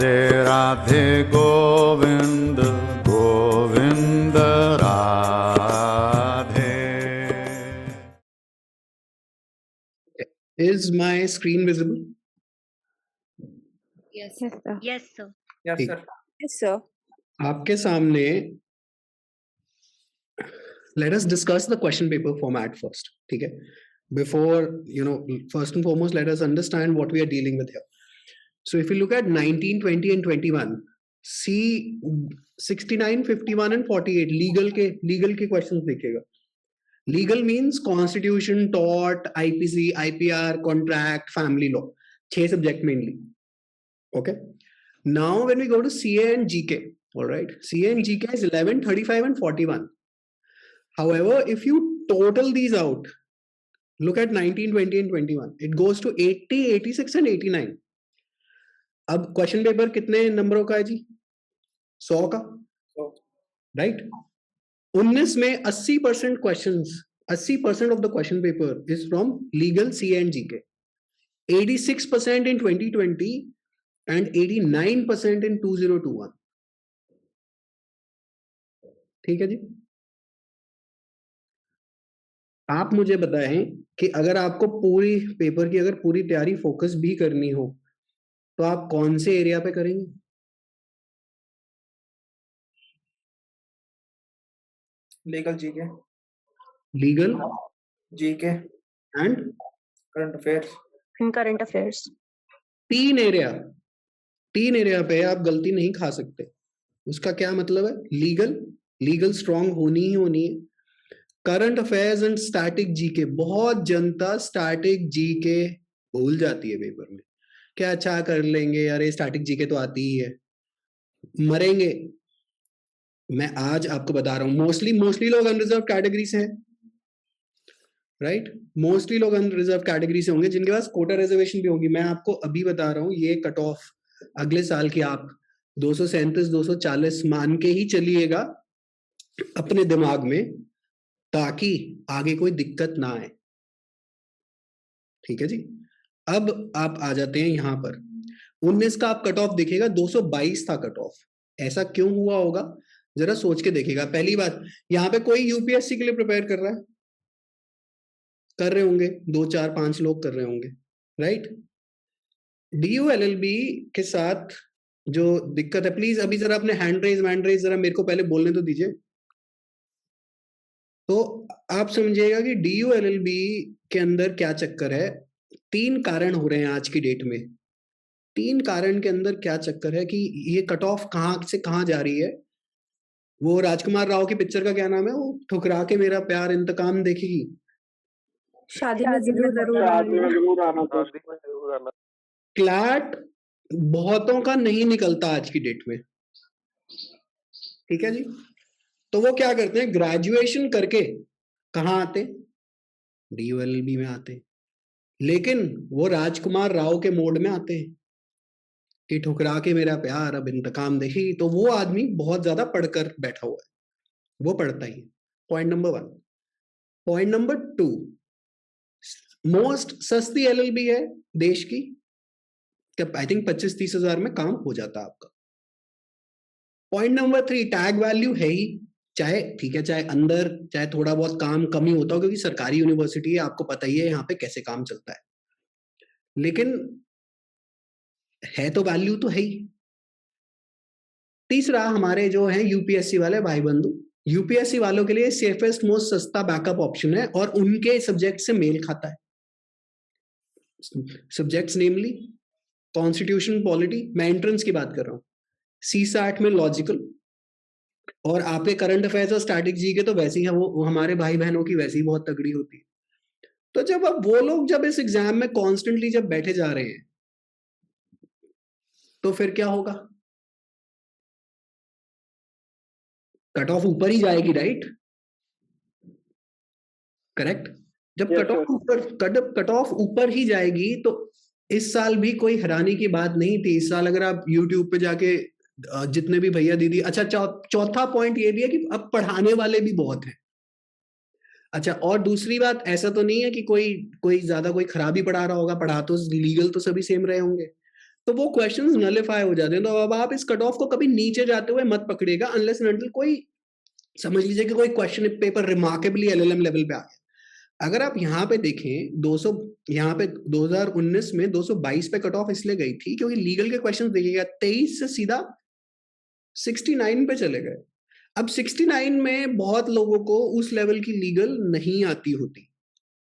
Radhe Govind Govind Radhe. Is my screen visible? Yes, sir. Yes, sir. Yes, sir. Yes, sir. आपके सामने let us discuss the question paper format first. ठीक है? Before, first and foremost, let us understand what we are dealing with here. So if you look at 19, 20 and 21, see 69, 51 and 48 legal के questions देखिएगा. Legal means constitution, tort, IPC, IPR, contract, family law. 6 subject mainly. Okay. Now when we go to CA and GK, all right, CA and GK is 11, 35 and 41. However, if you total these out, look at 19, 20 and 21, it goes to 80, 86 and 89. अब question paper कितने नंबरों का है जी? 100 का, right? 19 में 80% questions, 80% of the question paper is from legal, CA and GK. 86% in 2020 and 89% in 2021. ठीक है जी? आप मुझे बताएं कि अगर आपको पूरी पेपर की अगर पूरी तैयारी फोकस भी करनी हो तो आप कौन से एरिया पे करेंगे? Legal GK. Legal GK. And Current affairs. In current affairs. तीन एरिया पे आप गलती नहीं खा सकते. उसका क्या मतलब है? लीगल स्ट्रांग होनी ही होनी है. Current affairs and static GK, बहुत जनता स्टैटिक जीके भूल जाती है पेपर में. क्या अच्छा कर लेंगे, अरे स्टैटिक जीके तो आती ही है. मरेंगे. मैं आज आपको बता रहा हूं, मोस्टली लोग अनरिजर्व कैटेगरी से हैं, राइट? मोस्टली लोग अनरिजर्व कैटेगरी से होंगे जिनके पास कोटा रिजर्वेशन भी होगी. मैं आपको अभी बता रहा हूं, ये कट ऑफ अगले साल की आप 237, 240 मान के ही चलिएगा अपने दिमाग में, ताकि आगे कोई दिक्कत ना आए. ठीक है जी? अब आप आ जाते हैं यहां पर. 19 का आप कट ऑफ देखिएगा, 222 था कट ऑफ. ऐसा क्यों हुआ होगा, जरा सोच के देखिएगा. पहली बात, यहां पे कोई यूपीएससी के लिए प्रिपेयर कर रहा है? कर रहे होंगे, 2, 4, 5 लोग कर रहे होंगे, राइट? डीयू एलएलबी के साथ जो दिक्कत है, प्लीज अभी जरा अपने हैंड रेज जरा मेरे को पहले बोलने तो दीजिए. तो आप समझिएगा कि डीयू एलएलबी के अंदर क्या चक्कर है. 3 कारण हो रहे हैं आज की डेट में. 3 कारण के अंदर क्या चक्कर है कि ये कट ऑफ कहां से कहां जा रही है. वो राजकुमार राव की पिक्चर का क्या नाम है, वो ठुकरा के मेरा प्यार इंतकाम देखेगी. शादी में जरूर आना. क्लैट बहुतों का नहीं निकलता आज की डेट में. ठीक है जी? तो वो क्या करते हैं, ग्रेजुएशन करके कहां आते? डीयूएलएलबी में आते. लेकिन वो राजकुमार राव के मोड में आते हैं कि ठुकरा के मेरा प्यार अब इंतकाम देखेगी. तो वो आदमी बहुत ज्यादा पढ़कर बैठा हुआ है, वो पढ़ता ही है. Point number 1. Point number 2, most सस्ती एलएलबी है देश की. आई थिंक 25-30 हजार में काम हो जाता आपका. पॉइंट नंबर 3, टैग वैल्यू है ही. चाहे ठीक है, चाहे अंदर चाहे थोड़ा बहुत काम कम ही होता हो, क्योंकि सरकारी यूनिवर्सिटी है, आपको पता ही है यहाँ पे कैसे काम चलता है. लेकिन है तो वैल्यू तो है ही. तीसरा, हमारे जो है यूपीएससी वाले भाई बंधु, यूपीएससी वालों के लिए सेफेस्ट मोस्ट सस्ता बैकअप ऑप्शन है और उनके सब्जेक्ट से मेल खाता है. सब्जेक्ट्स नेमली कॉन्स्टिट्यूशन, पॉलिटी. मैं एंट्रेंस की बात कर रहा हूँ. सीसैट में लॉजिकल, और आपके करंट अफेयर्स और स्टैटिक जी के तो वैसे ही है, वो हमारे भाई बहनों की वैसे ही बहुत तगड़ी होती है. तो जब अब वो लोग जब इस एग्जाम में कॉन्स्टेंटली जब बैठे जा रहे हैं, तो फिर क्या होगा? कट ऑफ ऊपर ही जाएगी, राइट? करेक्ट? जब कट ऑफ ऊपर ही जाएगी, तो इस साल भी कोई हैरानी की बात नहीं थी. इस साल अगर आप YouTube पे जाके जितने भी भैया दीदी, अच्छा चौथा पॉइंट ये भी है कि अब पढ़ाने वाले भी बहुत हैं. अच्छा, और दूसरी बात, ऐसा तो नहीं है कि कोई ज्यादा कोई खराब ही पढ़ा रहा होगा. पढ़ा तो लीगल तो सभी सेम रहे होंगे. तो वो क्वेश्चंस नलिफाई हो जाते हैं। तो अब आप इस कट ऑफ को कभी नीचे जाते हुए मत पकड़िएगा अनलेस एंड अनटिल कोई समझ लीजिए कि कोई question paper remarkably LLM level पे आ गया। अगर आप यहाँ पे देखें 200, यहाँ पे 2019 में 222 पे कट ऑफ इसलिए गई थी क्योंकि लीगल के क्वेश्चन देखिएगा 23 से सीधा 69 पे चले गए। अब 69 में बहुत लोगों को उस लेवल की लीगल नहीं आती होती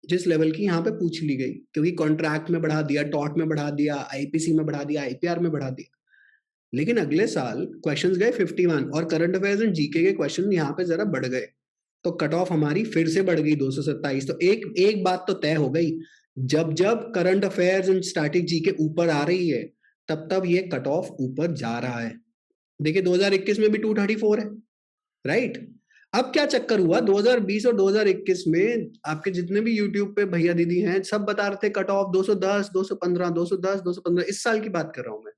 जिस लेवल की यहाँ पे पूछ ली गई, क्योंकि कॉन्ट्रैक्ट में बढ़ा दिया, टॉट में बढ़ा दिया, आईपीसी में बढ़ा दिया, आईपीआर में बढ़ा दिया। लेकिन अगले साल क्वेश्चंस गए 51 और करंट अफेयर्स एंड जीके के क्वेश्चन यहाँ पे जरा बढ़ गए, तो कट ऑफ हमारी फिर से बढ़ गई 227। तो एक बात तो तय हो गई, जब जब current affairs and static GK ऊपर आ रही है तब तब ये कट ऑफ ऊपर जा रहा है। देखिए 2021 में भी 234 है, राइट। अब क्या चक्कर हुआ 2020 और 2021 में, आपके जितने भी यूट्यूब पे भैया दीदी हैं सब बता रहे थे कट ऑफ 210, 215, 210, 215। इस साल की बात कर रहा हूं मैं।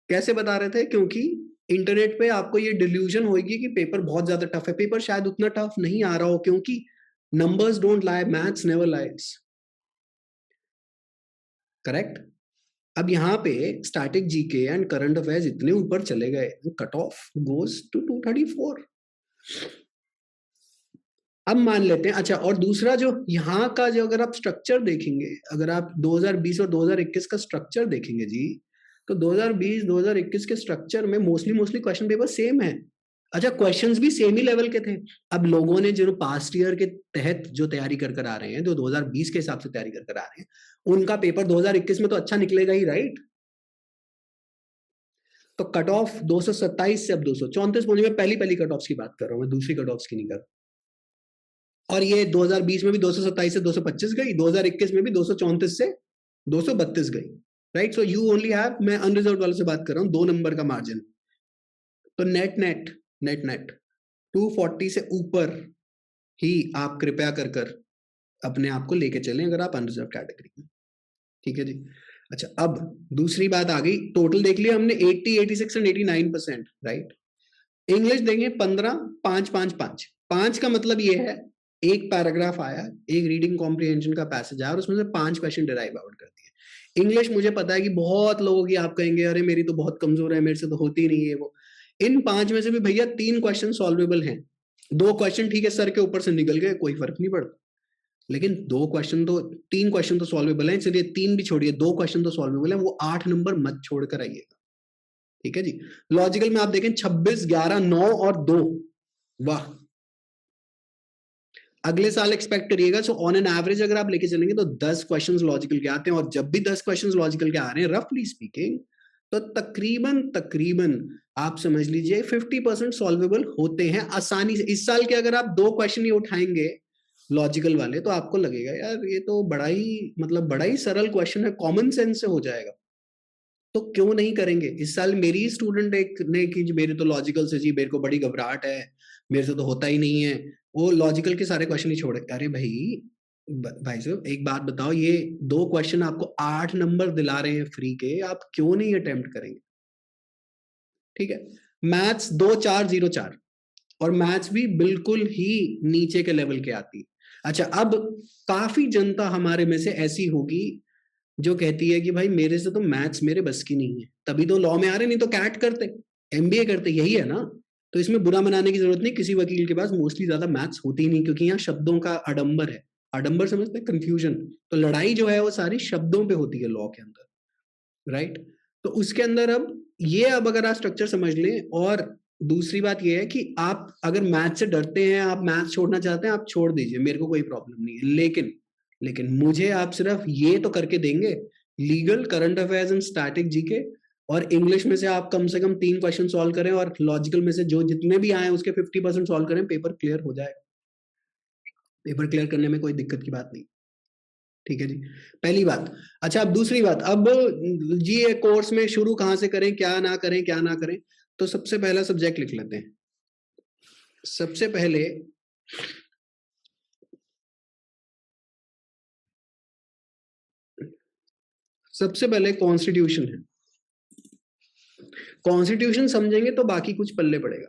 कैसे बता रहे थे? क्योंकि इंटरनेट पे आपको ये डिल्यूजन होगी कि पेपर बहुत ज्यादा टफ है। पेपर शायद उतना टफ नहीं आ रहा हो, क्योंकि numbers don't lie, maths never lies, correct. अब यहाँ पे static GK and current affairs इतने ऊपर चले गए, कट ऑफ गोज टू 234। अब मान लेते हैं, अच्छा, और दूसरा जो यहाँ का जो अगर आप स्ट्रक्चर देखेंगे, अगर आप 2020 और 2021 का स्ट्रक्चर देखेंगे जी, तो 2020 2021 के स्ट्रक्चर में मोस्टली क्वेश्चन पेपर सेम है। अच्छा, क्वेश्चंस भी सेम ही लेवल के थे। अब लोगों ने जो पास्ट ईयर के तहत जो तैयारी कर आ रहे हैं, जो 2020 के हिसाब से तैयारी कर आ रहे हैं, उनका पेपर 2021 में तो अच्छा निकलेगा ही, राइट। तो कट ऑफ 227 से अब 234 पहुंचे। मैं पहली कट ऑफ की बात कर रहा हूं, मैं दूसरी कट ऑफ की नहीं कर रहा। और ये 2020 में भी 227 से 225 गई, 2021 में भी 234 से 232 गई, right. So you only have, मैं अनरिजर्व वाले से बात कर रहा हूं, 2 नंबर का मार्जिन। तो नेट 240 से ऊपर ही आप कृपया कर अपने आप को लेके चलें अगर आप अनरिजर्व कैटेगरी में, ठीक है जी। अच्छा, अब दूसरी बात आ गई, टोटल देख लिया हमने 80, 86 एंड 89%, राइट। इंग्लिश देंगे 15, 5, 5, 5। 5 का मतलब ये है एक पैराग्राफ आया, एक रीडिंग कॉम्प्रिहेंशन का पैसेज आया और उसमें से 5 क्वेश्चन डिराइव आउट कर दिए। इंग्लिश मुझे पता है कि बहुत लोगों की, आप कहेंगे अरे मेरी तो बहुत कमजोर है, मेरे से तो होती नहीं है वो। इन 5 में से भी भैया 3 क्वेश्चन सॉल्वेबल हैं। 2 क्वेश्चन ठीक है सर के ऊपर से निकल गए, कोई फर्क नहीं पड़ता, लेकिन 3 क्वेश्चन तो सॉल्वेबल हैं। चलिए 3 भी छोड़िए, 2 क्वेश्चन तो सॉल्वेबल है, वो 8 नंबर मत छोड़कर आइएगा, ठीक है जी। लॉजिकल में आप देखें 26, 11, 9 और 2, वाह। अगले साल एक्सपेक्ट करिएगा, सो ऑन एन एवरेज अगर आप लेके चलेंगे तो 10 क्वेश्चंस लॉजिकल के आते हैं, और जब भी 10 क्वेश्चंस लॉजिकल के आ रहे हैं रफली स्पीकिंग, तो तकरीबन आप समझ लीजिए 50% सॉल्वेबल होते हैं आसानी से। इस साल के अगर आप 2 क्वेश्चन ही उठाएंगे लॉजिकल वाले, तो आपको लगेगा यार ये तो बड़ा ही सरल क्वेश्चन है, कॉमन सेंस से हो जाएगा, तो क्यों नहीं करेंगे। इस साल मेरी स्टूडेंट एक ने कि मेरे तो लॉजिकल से जी मेरे को बड़ी घबराहट है, मेरे से तो होता ही नहीं है, वो लॉजिकल के सारे क्वेश्चन ही छोड़े। अरे भाई साहब एक बात बताओ, ये 2 क्वेश्चन आपको 8 नंबर दिला रहे हैं फ्री के, आप क्यों नहीं अटेम्प्ट करेंगे, ठीक है। मैथ्स 2404, और मैथ्स भी बिल्कुल ही नीचे के लेवल के आती है। अच्छा, अब काफी जनता हमारे में से ऐसी होगी जो कहती है कि भाई मेरे से तो मैथ्स मेरे बस की नहीं है, तभी तो लॉ में आ रहे, नहीं तो कैट करते, एमबीए करते, यही है ना। तो इसमें बुरा मनाने की जरूरत नहीं, किसी वकील के पास मोस्टली ज्यादा मैथ्स होती ही नहीं, क्योंकि यहाँ शब्दों का आडंबर है, आडंबर समझते हैं, कंफ्यूजन। तो लड़ाई जो है वो सारी शब्दों पे होती है लॉ के अंदर, राइट। तो उसके अंदर अब अगर आप स्ट्रक्चर समझ लें, और दूसरी बात ये है कि आप अगर मैथ्स से डरते हैं, आप मैथ्स छोड़ना चाहते हैं, आप छोड़ दीजिए, मेरे को कोई प्रॉब्लम नहीं है, लेकिन मुझे आप सिर्फ ये तो करके देंगे, legal, current affairs and static GK, और इंग्लिश में से आप कम से कम 3 क्वेश्चन सॉल्व करें, और लॉजिकल में से जो जितने भी आए उसके 50% सॉल्व करें, पेपर क्लियर हो जाएगा। पेपर क्लियर करने में कोई दिक्कत की बात नहीं, ठीक है जी, पहली बात। अच्छा, अब दूसरी बात, अब जी ये कोर्स में शुरू कहां से करें, क्या ना करें, तो सबसे पहला सब्जेक्ट लिख लेते हैं। सबसे पहले कॉन्स्टिट्यूशन है। कॉन्स्टिट्यूशन समझेंगे तो बाकी कुछ पल्ले पड़ेगा,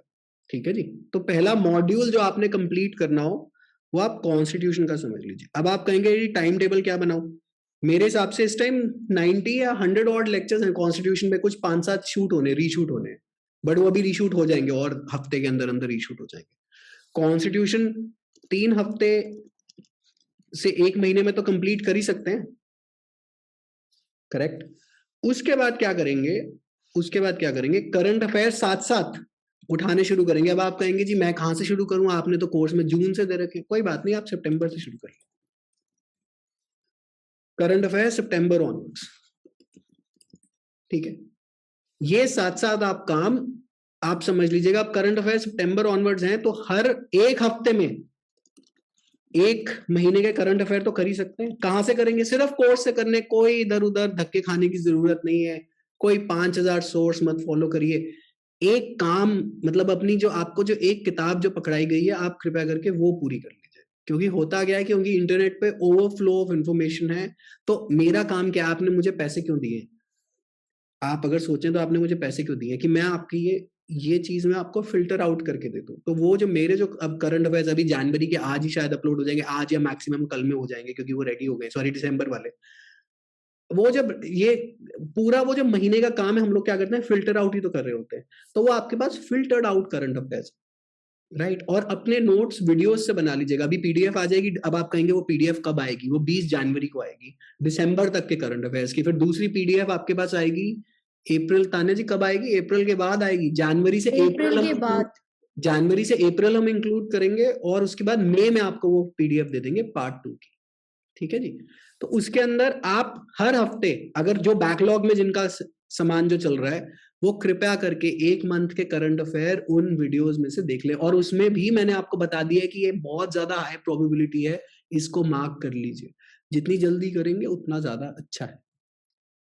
ठीक है जी। तो पहला मॉड्यूल जो आपने कंप्लीट करना हो वो आप कॉन्स्टिट्यूशन का समझ लीजिए। अब आप कहेंगे टाइम टेबल क्या बनाऊं, मेरे हिसाब से इस टाइम 90 या 100 ऑड लेक्चर्स हैं कॉन्स्टिट्यूशन पे, कुछ 5-7 शूट होने, रीशूट होने, बट वो अभी रीशूट हो जाएंगे और हफ्ते के अंदर अंदर रीशूट हो जाएंगे। कॉन्स्टिट्यूशन 3 हफ्ते से 1 महीने में तो कंप्लीट कर ही सकते हैं, करेक्ट। उसके बाद क्या करेंगे, उसके बाद क्या करेंगे, करंट अफेयर साथ साथ उठाने शुरू करेंगे। अब आप कहेंगे जी मैं कहां से शुरू करूं, आपने तो कोर्स में जून से दे रखे, कोई बात नहीं, आप सितंबर से शुरू करिए। करंट अफेयर सितंबर ऑनवर्ड्स, ठीक है। ये साथ साथ आप काम आप समझ लीजिएगा। आप करंट अफेयर सितंबर ऑनवर्ड्स हैं तो हर एक हफ्ते में 1 महीने के करंट अफेयर तो कर ही सकते हैं। कहां से करेंगे, सिर्फ कोर्स से करने, कोई इधर उधर धक्के खाने की जरूरत नहीं है, कोई 5000 सोर्स मत फॉलो करिए। एक काम मतलब अपनी जो आपको जो एक किताब जो पकड़ाई गई है आप कृपया करके वो पूरी कर लीजिए, क्योंकि होता क्या है, क्योंकि इंटरनेट पे ओवरफ्लो ऑफ इंफॉर्मेशन है। तो मेरा काम क्या, आपने मुझे पैसे क्यों दिए, आप अगर सोचें तो आपने मुझे पैसे क्यों दिए कि मैं आपकी ये चीज मैं आपको फिल्टर आउट करके दे दूं। तो वो जो मेरे जो अब करंट अफेयर्स अभी जनवरी के आज ही शायद अपलोड हो जाएंगे, आज या मैक्सिमम कल में हो जाएंगे क्योंकि वो रेडी हो गए, सॉरी दिसंबर वाले। वो जब ये पूरा वो जो महीने का काम है हम लोग क्या करते हैं, फिल्टर आउट ही तो कर रहे होते हैं। तो वो आपके पास filtered out current affairs, right. और अपने नोट्स वीडियोस से बना लीजिएगा। अभी पीडीएफ आ जाएगी, अब आप कहेंगे वो पीडीएफ कब आएगी, वो 20 जनवरी को आएगी, दिसंबर तक के करंट अफेयर्स की। फिर दूसरी पीडीएफ आपके पास आएगी अप्रैल, तान्या जी कब आएगी, अप्रैल के बाद आएगी, जनवरी से अप्रैल के बाद। जनवरी से अप्रैल हम इंक्लूड करेंगे, और उसके बाद मई में आपको वो पीडीएफ दे देंगे पार्ट 2 की, ठीक है जी। तो उसके अंदर आप हर हफ्ते अगर जो बैकलॉग में जिनका सामान जो चल रहा है वो कृपया करके 1 मंथ के करंट अफेयर उन वीडियोस में से देख ले। और उसमें भी मैंने आपको बता दिया है कि ये बहुत ज्यादा हाई प्रोबेबिलिटी है, इसको मार्क कर लीजिए। जितनी जल्दी करेंगे उतना ज्यादा अच्छा है।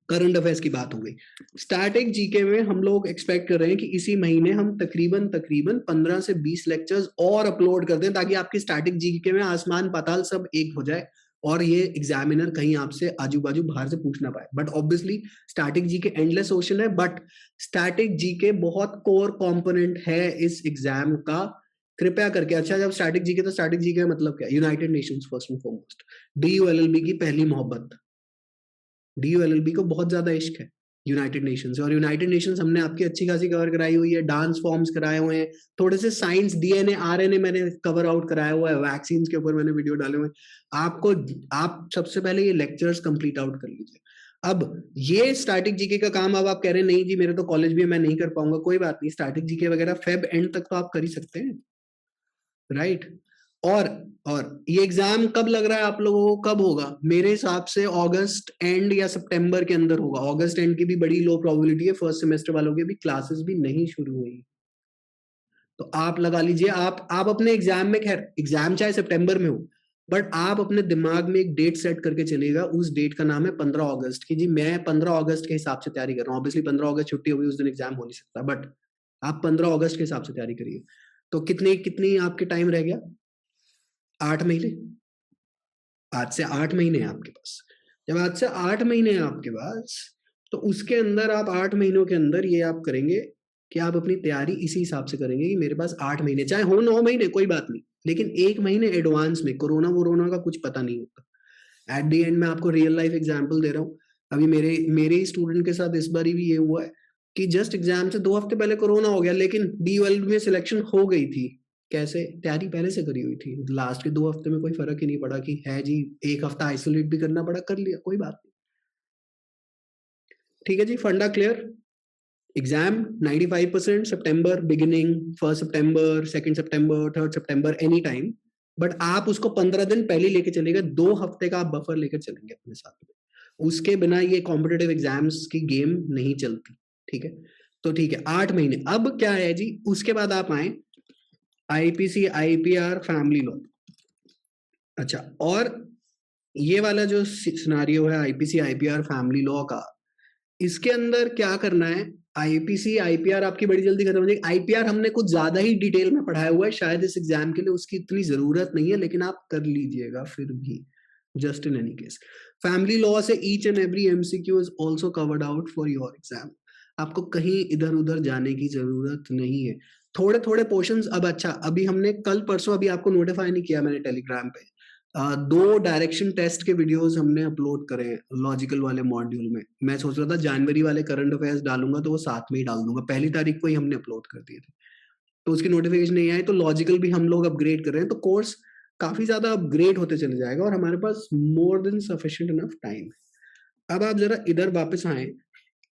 करंट अफेयर्स की बात हो गई। स्टैटिक जीके में हम लोग एक्सपेक्ट कर रहे हैं कि इसी महीने हम तकरीबन 15 से 20 लेक्चर्स और अपलोड कर दें, ताकि आपकी स्टैटिक जीके में आसमान पाताल सब एक हो जाए और ये एग्जामिनर कहीं आपसे आजू बाजू बाहर से पूछ ना पाए। But obviously static GK endless ocean है, बट स्टैटिक जीके बहुत कोर कंपोनेंट है इस एग्जाम का। कृपया करके, अच्छा जब स्टैटिक जीके, तो स्टैटिक जीके का मतलब क्या, United Nations first and foremost, DULLB की पहली मोहब्बत। DULLB को बहुत ज्यादा इश्क है यूनाइटेड नेशंस, और यूनाइटेड नेशंस हमने आपकी अच्छी खासी कवर कराई हुई है, डांस फॉर्म्स कराए हुए हैं, थोड़े से साइंस DNA RNA मैंने कवर आउट कराया हुआ है, वैक्सीन के ऊपर मैंने वीडियो डाले हुए हैं आपको। आप सबसे पहले ये लेक्चर्स कंप्लीट आउट कर लीजिए। अब ये स्टैटिक जीके का काम, अब आप कह रहे हैं नहीं जी मेरे तो कॉलेज भी है मैं नहीं कर पाऊंगा, कोई बात नहीं, स्टैटिक जीके वगैरह फेब एंड तक तो आप कर ही सकते हैं, राइट। और ये एग्जाम कब लग रहा है आप लोगों को, कब होगा, मेरे हिसाब से अगस्त एंड या सितंबर के अंदर होगा। अगस्त एंड की भी बड़ी लो प्रोबेबिलिटी है, फर्स्ट सेमेस्टर वालों की भी क्लासेस भी नहीं शुरू हुई, तो आप लगा लीजिए। आप अपने एग्जाम में, खैर एग्जाम चाहे सितंबर में हो, बट आप अपने दिमाग में एक डेट सेट करके चलेगा, उस डेट का नाम है 15 अगस्त की। जी मैं 15 अगस्त के हिसाब से तैयारी कर रहा हूँ, ऑब्वियसली 15 अगस्त छुट्टी होगी उस दिन एग्जाम हो नहीं सकता, बट आप 15 अगस्त के हिसाब से तैयारी करिए। तो कितनी आपके टाइम रह गया, 8 महीने। आज से 8 महीने हैं आपके पास। जब आज से 8 महीने हैं आपके पास, तो उसके अंदर आप 8 महीनों के अंदर ये आप करेंगे कि आप अपनी तैयारी इसी हिसाब से करेंगे कि मेरे पास 8 महीने, चाहे हो 9 महीने कोई बात नहीं, लेकिन 1 महीने एडवांस में, कोरोना का कुछ पता नहीं होता। एट दी एंड मैं आपको रियल लाइफ एग्जाम्पल दे रहा हूँ। अभी मेरे स्टूडेंट के साथ इस बार भी ये हुआ है कि जस्ट एग्जाम से 2 हफ्ते पहले कोरोना हो गया, लेकिन DULB में सिलेक्शन हो गई थी। कैसे, तैयारी पहले से करी हुई थी, लास्ट के 2 हफ्ते में कोई फर्क ही नहीं पड़ा कि है जी 1 हफ्ता आइसोलेट भी करना पड़ा, कर लिया, कोई बात नहीं। ठीक है जी, फंडा clear. Exam 95% September beginning, 1 September, 2 September, 3 September, any time. But आप उसको 15 दिन पहले लेके चलेगा, 2 हफ्ते का आप बफर लेकर चलेंगे अपने साथ में। उसके बिना ये कॉम्पिटेटिव एग्जाम्स की गेम नहीं चलती, ठीक है। तो ठीक है, 8 महीने। अब क्या है जी, उसके बाद आप आए IPC IPR फैमिली लॉ। अच्छा, और ये वाला जो सिनारियो है IPC IPR फैमिली लॉ का, इसके अंदर क्या करना है, IPC IPR आपकी बड़ी जल्दी खत्म हो जाएगी। IPR हमने कुछ ज्यादा ही डिटेल में पढ़ाया हुआ है, शायद इस एग्जाम के लिए उसकी इतनी जरूरत नहीं है, लेकिन आप कर लीजिएगा फिर भी, just in any case. Family law से each and every MCQ is also covered out for your exam. आपको कहीं इधर उधर जाने की जरूरत नहीं है। थोड़े थोड़े पोर्शंस, अब अच्छा अभी हमने कल परसों, अभी आपको नोटिफाई नहीं किया मैंने टेलीग्राम पे, 2 डायरेक्शन टेस्ट के वीडियोस हमने अपलोड करे हैं लॉजिकल वाले मॉड्यूल में। मैं सोच रहा था जनवरी वाले करंट अफेयर्स डालूंगा तो वो साथ में ही डाल दूंगा, 1 तारीख को ही हमने अपलोड कर दिए थे, तो उसकी नोटिफिकेशन नहीं आई। तो लॉजिकल भी हम लोग अपग्रेड कर रहे हैं, तो कोर्स काफी ज्यादा अपग्रेड होते चले जाएगा और हमारे पास more than sufficient enough time. अब आप जरा इधर वापस आए,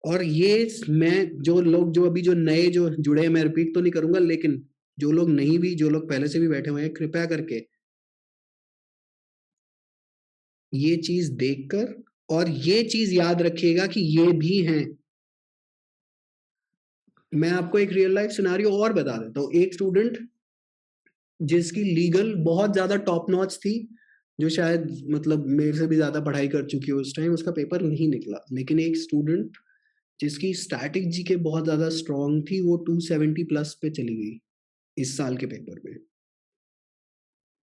और ये मैं जो लोग जो अभी जो नए जो जुड़े हैं, मैं रिपीट तो नहीं करूंगा, लेकिन जो लोग नहीं भी, जो लोग पहले से भी बैठे हुए हैं, कृपया करके ये चीज देखकर और ये चीज याद रखिएगा कि ये भी हैं। मैं आपको एक रियल लाइफ सिनारियो और बता देता हूँ। एक स्टूडेंट जिसकी लीगल बहुत ज्यादा टॉप नॉच थी, जो शायद मतलब मेरे से भी ज्यादा पढ़ाई कर चुकी है उस टाइम, उसका पेपर नहीं निकला। लेकिन एक स्टूडेंट जिसकी स्टैटिक जीके बहुत ज्यादा स्ट्रांग थी, वो 270 प्लस पे चली गई इस साल के पेपर में।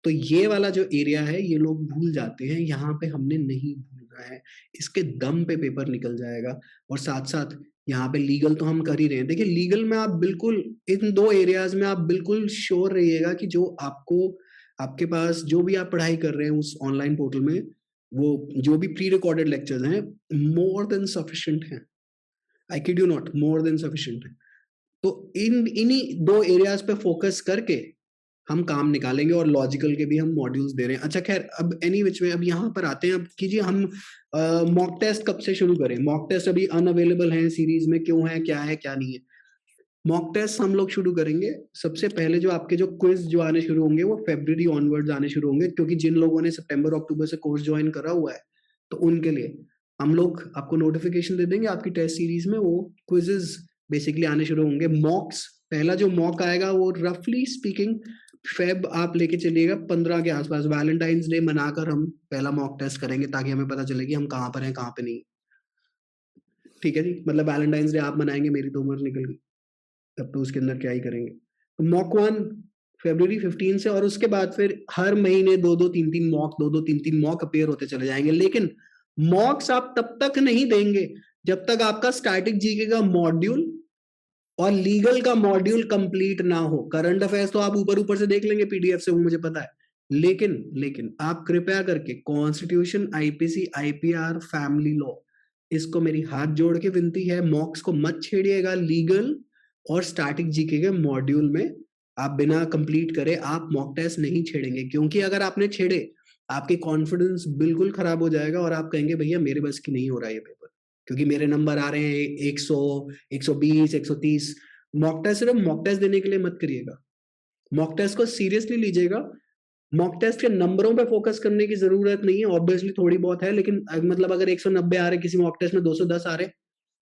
तो ये वाला जो एरिया है ये लोग भूल जाते हैं, यहाँ पे हमने नहीं भूलना है। इसके दम पे पेपर निकल जाएगा। और साथ साथ यहाँ पे लीगल तो हम कर ही रहे हैं। देखिए लीगल में आप बिल्कुल इन 2 एरियाज में आप बिल्कुल श्योर रहिएगा कि जो आपको आपके पास जो भी आप पढ़ाई कर रहे हैं उस ऑनलाइन पोर्टल में, वो जो भी प्री रिकॉर्डेड लेक्चर्स हैं मोर देन सफिशिएंट हैं। I kid you not, more than sufficient है। तो इन्हीं 2 एरियाज पे फोकस करके हम काम निकालेंगे, और लॉजिकल के भी हम मॉड्यूल्स दे रहे हैं। अच्छा खैर, अब एनी विच में अब यहाँ पर आते हैं। अब कीजिए, हम मॉक टेस्ट कब से शुरू करें? मॉक टेस्ट अभी अनअवेलेबल हैं सीरीज में, क्यों है, क्या नहीं है। मॉक टेस्ट हम लोग शुरू करेंगे। सबसे पहले जो आपके जो क्विज जो आने शुरू होंगे वो फरवरी ऑनवर्ड्स आने शुरू होंगे, क्योंकि जिन लोगों ने सितंबर अक्टूबर से कोर्स ज्वाइन करा हुआ है तो उनके लिए हम लोग आपको नोटिफिकेशन दे देंगे आपकी टेस्ट सीरीज में, वो क्विजेस बेसिकली आने शुरू होंगे। मॉक्स, पहला जो मॉक आएगा वो रफली स्पीकिंग फेब आप लेके चलिएगा 15 के आसपास, वैलेंटाइंस डे मनाकर हम पहला मॉक टेस्ट करेंगे, ताकि हमें पता चले कि हम कहाँ पर हैं कहाँ पे नहीं। ठीक है जी, मतलब वैलेंटाइंस डे आप मनाएंगे, मेरी तो उम्र निकल गई, तब तो उसके अंदर क्या ही करेंगे। तो मॉक 1 फरवरी 15 से, और उसके बाद फिर हर महीने 2-2 3-3 मॉक, 2-2 3-3 मॉक अपेयर होते चले जाएंगे। लेकिन मॉक्स आप तब तक नहीं देंगे जब तक आपका स्टैटिक जीके का मॉड्यूल और लीगल का मॉड्यूल कंप्लीट ना हो। करंट अफेयर्स तो आप ऊपर ऊपर से देख लेंगे पीडीएफ से, वो मुझे पता है, लेकिन आप कृपया करके constitution, IPC, IPR, family law, इसको मेरी हाथ जोड़ के विनती है, मॉक्स को मत छेड़िएगा। लीगल और स्टैटिक जीके के मॉड्यूल में आप बिना कंप्लीट करे आप मॉक टेस्ट नहीं छेड़ेंगे, क्योंकि अगर आपने छेड़े आपके कॉन्फिडेंस बिल्कुल खराब हो जाएगा और आप कहेंगे भैया मेरे बस की नहीं हो रहा है ये पेपर, क्योंकि मेरे नंबर आ रहे हैं 100, 120, 130। मॉक टेस्ट सिर्फ मॉक टेस्ट देने के लिए मत करिएगा, मॉक टेस्ट को सीरियसली लीजिएगा। मॉक टेस्ट के नंबरों पे फोकस करने की जरूरत नहीं है, ऑब्वियसली थोड़ी बहुत है, लेकिन मतलब अगर 190 आ रहे किसी मॉक टेस्ट में, 210 आ रहे,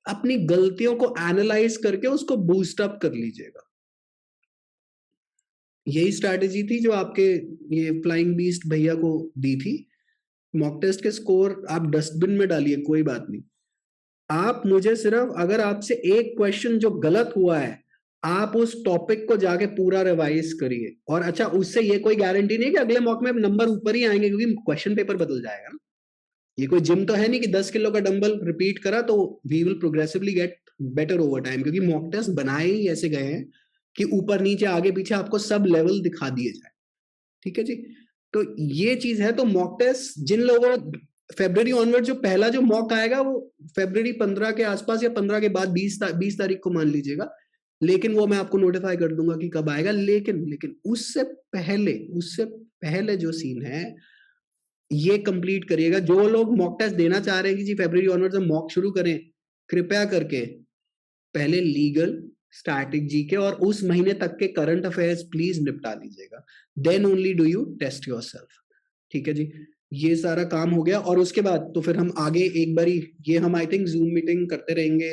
अपनी गलतियों को एनालाइज करके उसको बूस्ट अप कर लीजिएगा। यही स्ट्रैटेजी थी जो आपके ये फ्लाइंग बीस्ट भैया को दी थी। मॉक टेस्ट के स्कोर आप डस्टबिन में डालिए, कोई बात नहीं। आप मुझे सिर्फ, अगर आपसे एक क्वेश्चन जो गलत हुआ है, आप उस टॉपिक को जाके पूरा रिवाइज करिए। और अच्छा, उससे ये कोई गारंटी नहीं कि अगले मॉक में नंबर ऊपर ही आएंगे, क्योंकि क्वेश्चन पेपर बदल जाएगा ना। ये कोई जिम तो है नहीं कि 10 किलो का डंबल रिपीट करा तो we will progressively get better over time, क्योंकि मॉक टेस्ट बनाए ही ऐसे गए हैं कि ऊपर नीचे आगे पीछे आपको सब लेवल दिखा दिए जाए। ठीक है जी, तो ये चीज है। तो मॉक टेस्ट जिन लोगों, फरवरी ऑनवर्ड जो पहला जो मॉक आएगा वो फरवरी 15 के आसपास या 15 के बाद 20 तारीख को मान लीजिएगा, लेकिन वो मैं आपको नोटिफाई कर दूंगा कि कब आएगा। लेकिन उससे पहले जो सीन है ये कंप्लीट करिएगा। जो लोग मॉक टेस्ट देना चाह रहे हैं कि जी फरवरी ऑनवर्ड से मॉक शुरू करें, कृपया करके पहले लीगल, स्टैटिक जीके और उस महीने तक के करंट अफेयर्स प्लीज निपटा लीजिएगा, then only do you test yourself. ठीक है जी, ये सारा काम हो गया। और उसके बाद तो फिर हम आगे एक बारी, ये हम आई थिंक जूम मीटिंग करते रहेंगे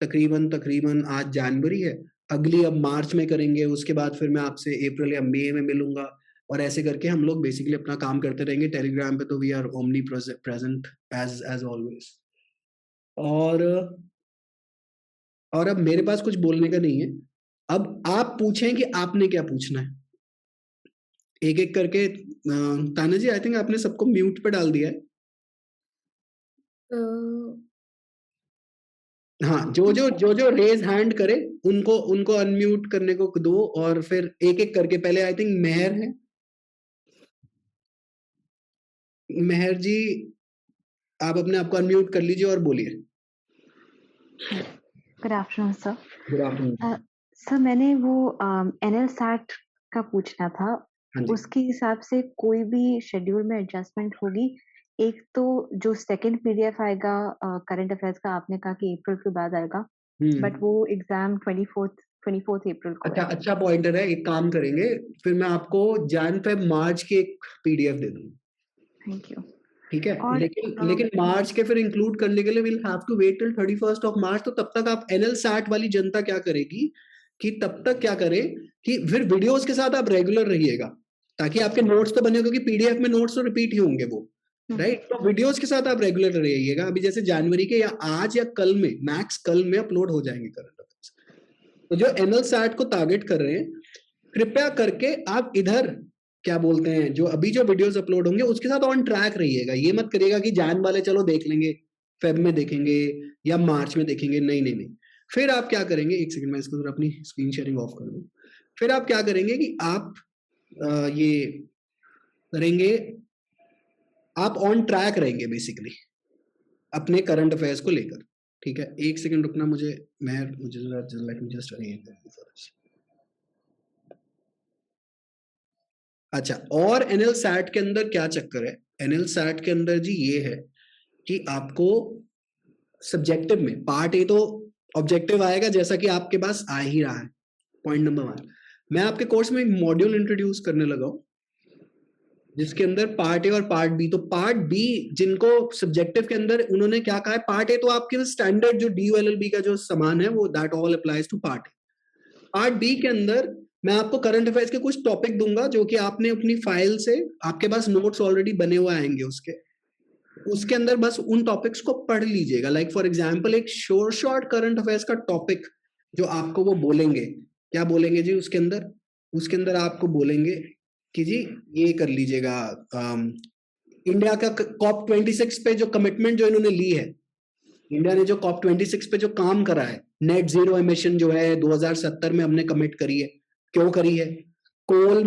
तकरीबन आज जनवरी है, अगली अब मार्च में करेंगे, उसके बाद फिर मैं आपसे अप्रैल या मई में मिलूंगा, और ऐसे करके हम लोग बेसिकली अपना काम करते रहेंगे। टेलीग्राम पे तो we are omnipresent as always. और अब मेरे पास कुछ बोलने का नहीं है, अब आप पूछें कि आपने क्या पूछना है एक एक करके। ताना जी, आई थिंक आपने सबको म्यूट पे डाल दिया है। हाँ, जो रेज हैंड करे उनको अनम्यूट करने को दो, और फिर एक एक करके, पहले आई थिंक मेहर है। मेहर जी, आप अपने आप को अनम्यूट कर लीजिए और बोलिए। Good afternoon sir. Good afternoon. Sir मैंने वो एनएल सैट का पूछना था, हाँ जी। उसके हिसाब से कोई भी शेड्यूल में एडजस्टमेंट होगी? एक तो जो सेकंड पीडीएफ आएगा करंट अफेयर्स का, आपने कहा कि अप्रैल के बाद आएगा, बट वो एग्जाम 24th अप्रैल को अच्छा, है। अच्छा पॉइंटर है। एक काम करेंगे, फिर मैं आपको जैन फेब मार्च की एक पीडीएफ दे दूंगा। Thank you. ठीक है, और लेकिन मार्च के फिर इंक्लूड करने के लिए will have to wait till 31st of March. तो तब तक आप एनएल सैट वाली जनता क्या करेगी कि तब तक क्या करे कि फिर वीडियोस के साथ आप रेगुलर रहिएगा, ताकि आपके नोट्स तो बने, क्योंकि पीडीएफ में नोट्स तो रिपीट ही होंगे वो, राइट। तो वीडियोस के साथ आप रेगुलर रहिएगा। अभी जैसे जनवरी के या आज या कल में, मैक्स कल में अपलोड हो जाएंगे करंट अफेयर्स। तो जो एनएल सैट को टारगेट कर रहे हैं, कृपया करके आप इधर क्या बोलते हैं, जो अभी जो वीडियोस अपलोड होंगे उसके साथ ऑन ट्रैक रहिएगा। ये मत करिएगा कि जान वाले चलो देख लेंगे, फेब में देखेंगे या मार्च में देखेंगे। नहीं नहीं नहीं। फिर आप क्या करेंगे, एक सेकंड, मैं इसको जरा अपनी स्क्रीन शेयरिंग ऑफ कर दूं। फिर आप क्या करेंगे कि आप ये करेंगे, आप ऑन ट्रैक रहेंगे बेसिकली अपने करंट अफेयर्स को लेकर। ठीक है, एक सेकंड रुकना, मुझे लेट मी जस्ट अच्छा। और एनएल सैट के अंदर क्या चक्कर है, एनएल सैट के अंदर जी ये है कि आपको सब्जेक्टिव में पार्ट ए तो ऑब्जेक्टिव आएगा, जैसा कि आपके पास आ ही रहा है। पॉइंट नंबर 1, मैं आपके कोर्स में एक मॉड्यूल इंट्रोड्यूस करने लगा हूं जिसके अंदर पार्ट ए और पार्ट बी। तो पार्ट बी जिनको सब्जेक्टिव के अंदर उन्होंने क्या कहा है, पार्ट ए तो आपके स्टैंडर्ड जो DULLB का जो सामान है वो that all applies to part A. Part B के अंदर मैं आपको करंट अफेयर्स के कुछ टॉपिक दूंगा जो कि आपने अपनी फाइल से, आपके पास नोट्स ऑलरेडी बने हुए आएंगे उसके अंदर बस उन टॉपिक्स को पढ़ लीजिएगा। लाइक फॉर एग्जांपल एक शॉर्ट करंट अफेयर्स का टॉपिक जो आपको वो बोलेंगे, क्या बोलेंगे जी उसके अंदर आपको बोलेंगे कि जी ये कर लीजिएगा, इंडिया का COP26 पे जो कमिटमेंट जो इन्होंने ली है, इंडिया ने जो COP26 पे जो काम करा है, नेट जीरो एमिशन जो है 2070 में हमने कमिट करी है, क्यों करी है? कोल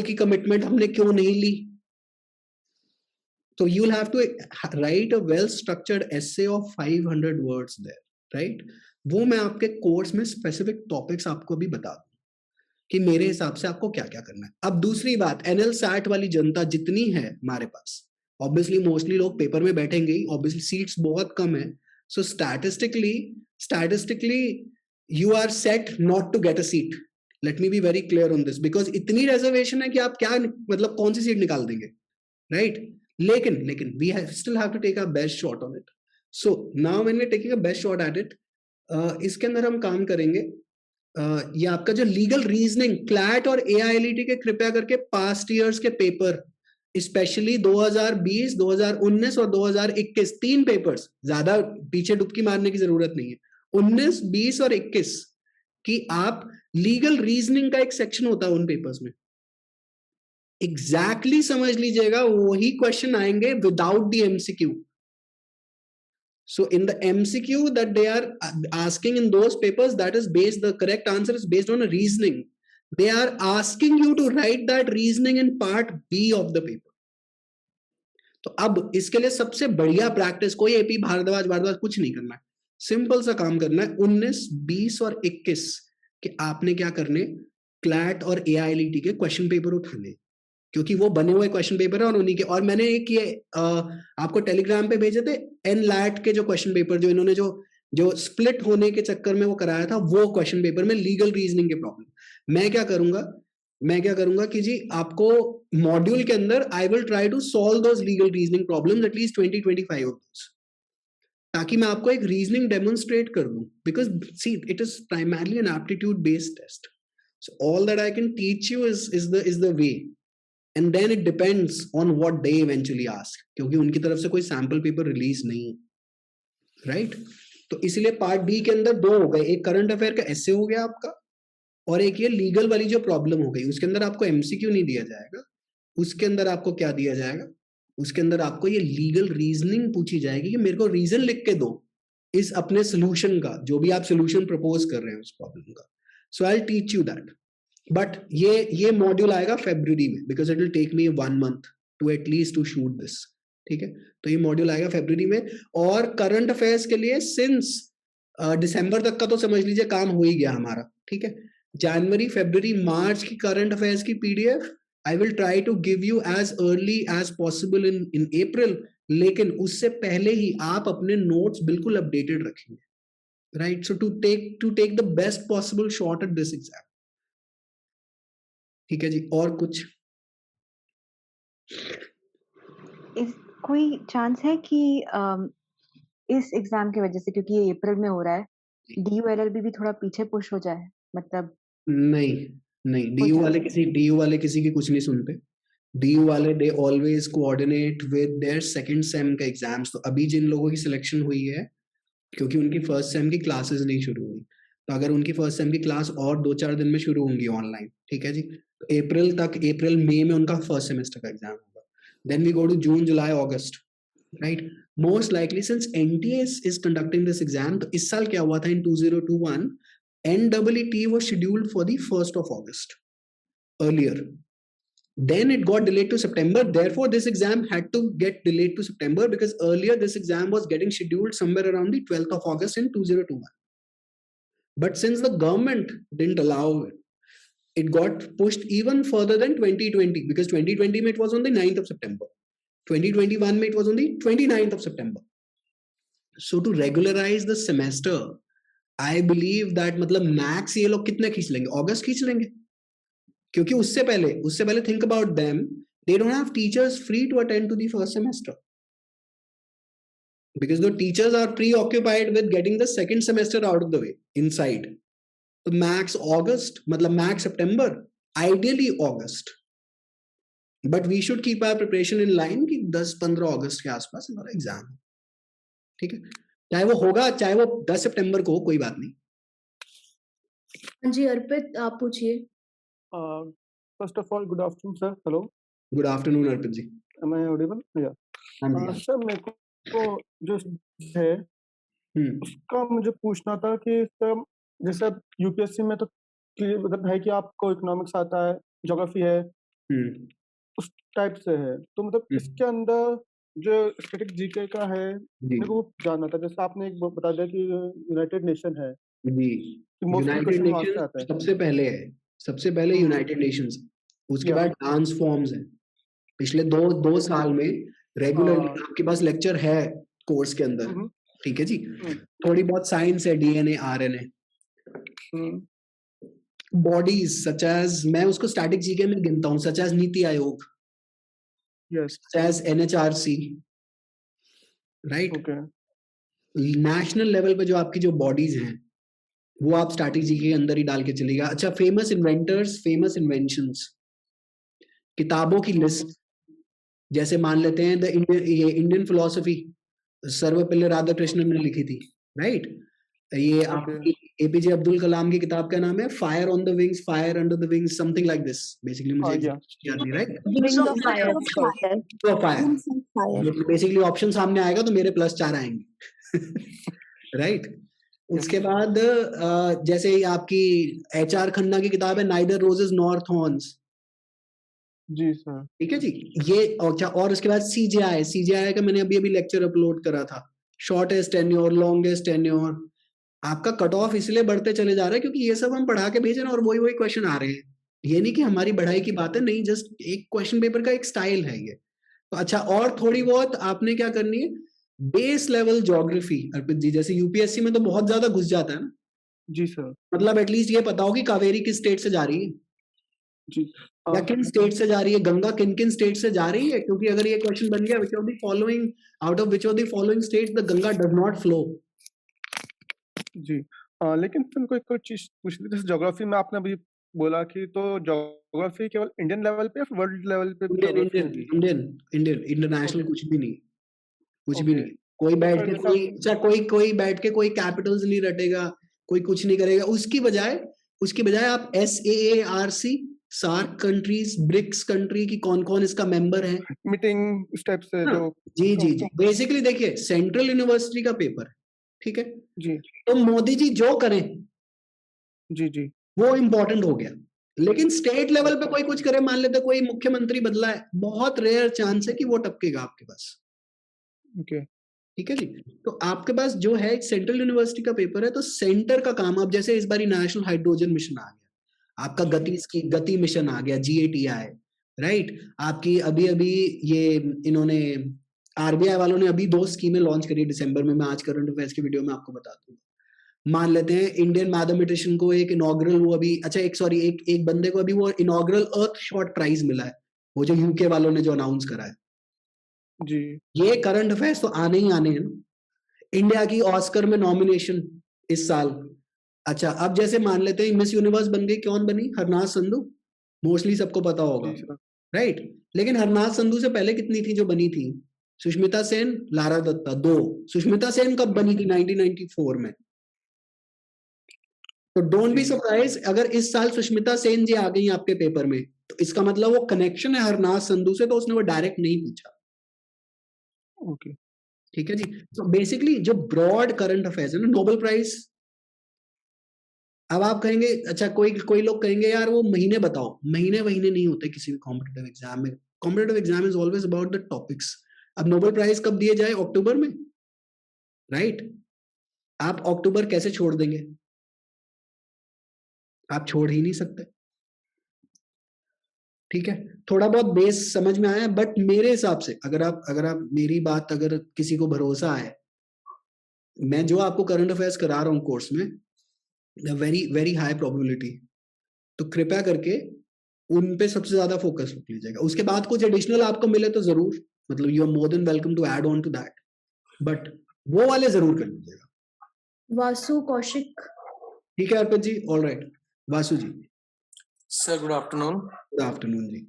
की कमिटमेंट हमने क्यों नहीं ली? तो you will have to write a well structured essay of 500 words there, right. वो मैं आपके कोर्स में स्पेसिफिक टॉपिक्स आपको भी बता दूं कि मेरे हिसाब से आपको क्या क्या करना है। अब दूसरी बात, एनएल सैट वाली जनता जितनी है हमारे पास, ऑब्वियसली मोस्टली लोग पेपर में बैठेंगे ही, ऑब्वियसली सीट्स बहुत कम है। So statistically you are set not to get a seat. Let me be very clear on this, because इतनी रिजर्वेशन है कि आप क्या मतलब कौन सी सीट निकाल देंगे, राइट। लेकिन we still have to take our best shot on it. So now when we're taking a best shot at it, इसके अंदर हम काम करेंगे। ये आपका जो लीगल रीजनिंग क्लैट और AILET के कृपया करके पास्ट ईयर्स के पेपर, स्पेशली 2020, 2019 और 2021, 3 पेपर्स, ज्यादा पीछे डुबकी मारने की जरूरत नहीं है। 19, 20 और 21 की आप लीगल रीजनिंग का एक सेक्शन होता है उन पेपर्स में, एग्जैक्टली समझ लीजिएगा वही क्वेश्चन आएंगे without the MCQ. So in the MCQ that they are asking in those papers, that is based, the correct answer is based on a reasoning. They are asking you to write that reasoning in part B of the paper. तो अब इसके लिए सबसे बढ़िया practice, कोई AP Bhardwaj कुछ नहीं करना है, सिंपल सा काम करना है। 19, 20 और 21 कि आपने क्या करने, क्लैट और AILET के क्वेश्चन पेपर उठाने, क्योंकि वो बने हुए क्वेश्चन पेपर है और उन्हीं के, और मैंने एक ये आपको टेलीग्राम पे भेजे थे NLAT के जो क्वेश्चन पेपर, जो इन्होंने जो स्प्लिट होने के चक्कर में वो कराया था, वो क्वेश्चन पेपर में लीगल रीजनिंग के प्रॉब्लम। मैं क्या करूंगा कि जी आपको मॉड्यूल के अंदर I will try to solve those legal reasoning problems at least 20-25 of those, ताकि मैं आपको एक रीजनिंग डेमोन्स्ट्रेट कर दूं, because see it is primarily an aptitude based test. So all that I can teach you is the way, and then it depends on what they eventually ask, क्योंकि उनकी तरफ से कोई सैंपल पेपर रिलीज नहीं, right. तो इसलिए part B के अंदर 2 हो गए, एक करंट अफेयर का ऐसे हो गया आपका, और एक ये लीगल वाली जो प्रॉब्लम हो गई। उसके अंदर आपको MCQ नहीं दिया जाएगा, उसके अंदर आपको क्या दिया जाएगा, उसके अंदर आपको ये लीगल रीजनिंग पूछी जाएगी कि मेरे को रीजन लिख के दो इस अपने सोल्यूशन का, जो भी आप सोल्यूशन प्रपोज कर रहे हैं उस प्रॉब्लम का। So I will teach you that, but ये मॉड्यूल आएगा फरवरी में, because it will take me 1 month to at least to shoot this, ठीक है। तो ये मॉड्यूल आएगा फरवरी में। और करंट अफेयर्स के लिए सिंस दिसंबर तक का तो समझ लीजिए काम हो ही गया हमारा, ठीक है। जनवरी, फरवरी, मार्च की करंट अफेयर्स की PDF I will try to give you as early as possible in April, लेकिन उससे पहले ही आप अपने नोट्स बिल्कुल अपडेटेड रखेंगे, right. So to take the best possible shot at this exam, ठीक है जी। और कुछ कोई चांस है कि इस एग्जाम की वजह से, क्योंकि ये अप्रैल में हो रहा है, DU LLB भी थोड़ा पीछे पुश हो जाए? मतलब नहीं नहीं, डीयू वाले किसी की कुछ नहीं सुनते। डीयू वाले they always coordinate with their second same का एग्जाम्स। तो अभी जिन लोगों की सिलेक्शन हुई है, क्योंकि उनकी फर्स्ट सेम की क्लासेस नहीं शुरू हुई, तो अगर उनकी फर्स्ट सेम की क्लास और 2-4 दिन में शुरू होंगी ऑनलाइन, ठीक है जी, तो अप्रैल मई में उनका फर्स्ट सेमेस्टर का एग्जाम होगा। Then we go to June, July, August, right. Most likely since NTA is conducting this exam, तो इस साल क्या हुआ था इन 2021, NEET was scheduled for the 1st of August earlier. Then it got delayed to September. Therefore, this exam had to get delayed to September because earlier this exam was getting scheduled somewhere around the 12th of August in 2021. But since the government didn't allow it, it got pushed even further than 2020, because 2020 it was on the 9th of September. 2021 it was on the 29th of September. So to regularize the semester, I believe that मतलब max ये लोग कितने खींच लेंगे? अगस्त खींच लेंगे, क्योंकि उससे पहले think about them, they don't have teachers free to attend to the first semester, because the teachers are preoccupied with getting the second semester out of the way inside. So max August, मतलब max September, ideally August, but we should keep our preparation in line कि 10-15 अगस्त के आसपास हमारा exam, ठीक है। चाहे वो होगा, चाहे वो 10 सितंबर को हो, कोई बात नहीं। हाँ जी अर्पित, आप पूछिए। First of all, good afternoon, sir. Hello. Good afternoon Arpit ji. Am I audible? Yeah. हाँ जी। सर मेरे को जो है उसका मुझे पूछना था कि सर जैसे यूपीएससी में तो मतलब है कि आपको इकोनॉमिक्स आता है, ज्योग्राफी है, उस टाइप से है, तो मतलब इसके अंदर जो स्टैटिक जीके का है मेरे को जानना था। जैसे आपने एक बता दिया कि यूनाइटेड नेशन है जी, मोस्टली यूनाइटेड क्वेश्चन वहां से नेशंस आता है। सबसे पहले है, सबसे पहले यूनाइटेड नेशंस, उसके बाद डांस फॉर्म्स है। पिछले दो साल में रेगुलरली आपके पास लेक्चर है कोर्स के अंदर, ठीक है जी। थोड़ी बहुत साइंस है, DNA, RNA, bodies such as, मैं उसको स्टैटिक जीके में गिनता हूँ, सच as NITI Aayog, such as NHRC, right. National level पे जो आपकी जो बॉडीज हैं वो आप स्टैटिक जीके के अंदर ही डाल के चलेगा। अच्छा, फेमस इन्वेंटर्स, फेमस इन्वेंशंस, किताबों की लिस्ट, जैसे मान लेते हैं इंडियन फिलोसफी सर्वपल्ली राधाकृष्णन ने लिखी थी, राइट। ये आपकी APJ अब्दुल कलाम की किताब का नाम है fire on the wings, fire under the wings, something like this, basically मुझे याद नहीं, राइट। फायर बेसिकली ऑप्शन सामने आएगा तो मेरे +4 आएंगे, राइट। उसके बाद जैसे आपकी HR खन्ना की किताब है नाइदर रोजेस नॉर थॉर्न्स, जी सर, ठीक है जी। ये और उसके बाद CJI का मैंने अभी लेक्चर अपलोड करा था, शॉर्टेस्ट टेन्योर, लॉन्गेस्ट टेन्योर। आपका कट ऑफ इसलिए बढ़ते चले जा रहा है क्योंकि ये सब हम पढ़ा के भेज रहे हैं और वही क्वेश्चन आ रहे हैं। ये नहीं कि हमारी बढ़ाई की बात है, नहीं, जस्ट एक क्वेश्चन पेपर का एक स्टाइल है ये। तो अच्छा, और थोड़ी बहुत आपने क्या करनी है, बेस लेवल ज्योग्राफी अर्पित जी, जैसे यूपीएससी में तो बहुत ज्यादा घुस जाता है ना। जी सर, मतलब एटलीस्ट ये पता हो कि कावेरी किस स्टेट से जा रही है, जी, या किन स्टेट से जा रही है, गंगा किन स्टेट से जा रही है, क्योंकि अगर ये क्वेश्चन बन गया which of the following, out of which of the following state the Ganga does not flow. जी। लेकिन फिर कोई चीज पूछनी थी, जैसे ज्योग्राफी में आपने अभी बोला कि तो ज्योग्राफी केवल इंडियन लेवल पे या वर्ल्ड लेवल पे भी ज्योग्राफी होगी? इंडियन इंटरनेशनल कुछ भी नहीं, कुछ भी नहीं। कोई बैठ के कोई बैठ के कोई कैपिटल्स नहीं रटेगा, कोई कुछ नहीं करेगा। उसकी बजाय आप SAARC, SAARC countries, BRICS country की कौन कौन इसका मेंबर है, मीटिंग स्टेप से जो जी बेसिकली देखिए सेंट्रल यूनिवर्सिटी का पेपर, ठीक है जी, तो मोदी जी जो करें जी वो इम्पोर्टेंट हो गया। लेकिन स्टेट लेवल पे कोई कुछ करे, मान लेते कोई मुख्यमंत्री बदला है, बहुत रेयर चांस है कि वो टपकेगा आपके पास। ओके। ठीक है जी। तो आपके पास जो है सेंट्रल यूनिवर्सिटी का पेपर है, तो सेंटर का काम, अब जैसे इस बार नेशनल हाइड्रोजन मिशन आ गया, आपका गति मिशन आ गया, GATI, राइट। आपकी अभी अभी ये इन्होंने RBI वालों ने अभी 2 स्कीमें लॉन्च करी दिसंबर में, मैं आज करंट अफेयर्स की वीडियो में आपको बता दूंगा। मान लेते हैं इंडियन मैथमेटिशियन को एक इनॉग्रल, वो अभी अच्छा एक बंदे को अभी वो इनॉग्रल अर्थ शॉट प्राइज मिला है, वो जो यूके वालों ने जो अनाउंस करा है जी। ये करंट अफेयर्स तो आने ही आने हैं। इंडिया की ऑस्कर में नॉमिनेशन इस साल। अच्छा, अब जैसे मान लेते हैं मिस यूनिवर्स बन गई, कौन बनी? हरनाज संधू, मोस्टली सबको पता होगा, जी सर। राइट। लेकिन हरनाज संधू से पहले कितनी थी जो बनी थी? सुष्मिता सेन, लारा दत्ता, 2। सुष्मिता सेन कब बनी थी? 1994 में। तो डोंट बी सरप्राइज अगर इस साल सुष्मिता सेन जी आ गई आपके पेपर में, तो इसका मतलब वो कनेक्शन है हरनाज संधू से, तो उसने वो डायरेक्ट नहीं पूछा। ओके। ठीक है जी। तो बेसिकली जो ब्रॉड करंट अफेयर्स है ना, नोबेल प्राइज, अब आप कहेंगे अच्छा, कोई लोग कहेंगे यार वो महीने बताओ, महीने नहीं होते किसी भी कॉम्पिटिटिव एग्जाम में। Competitive exam is always about the topics. अब नोबेल प्राइज कब दिए जाए? अक्टूबर में, राइट। आप अक्टूबर कैसे छोड़ देंगे? आप छोड़ ही नहीं सकते। ठीक है, थोड़ा बहुत बेस समझ में आया, बट मेरे हिसाब से अगर आप मेरी बात, अगर किसी को भरोसा है, मैं जो आपको करंट अफेयर्स करा रहा हूँ कोर्स में, वेरी वेरी हाई प्रोबेबिलिटी, तो कृपया करके उन पे सबसे ज्यादा फोकस रख लीजिएगा। उसके बाद कुछ एडिशनल आपको मिले तो जरूर, मतलब you are more than welcome to add on to that, but वो वाले जरूर कर लीजिएगा। वासु कौशिक। ठीक है Arpit ji, all right. Vasu ji, sir good afternoon. Good afternoon जी।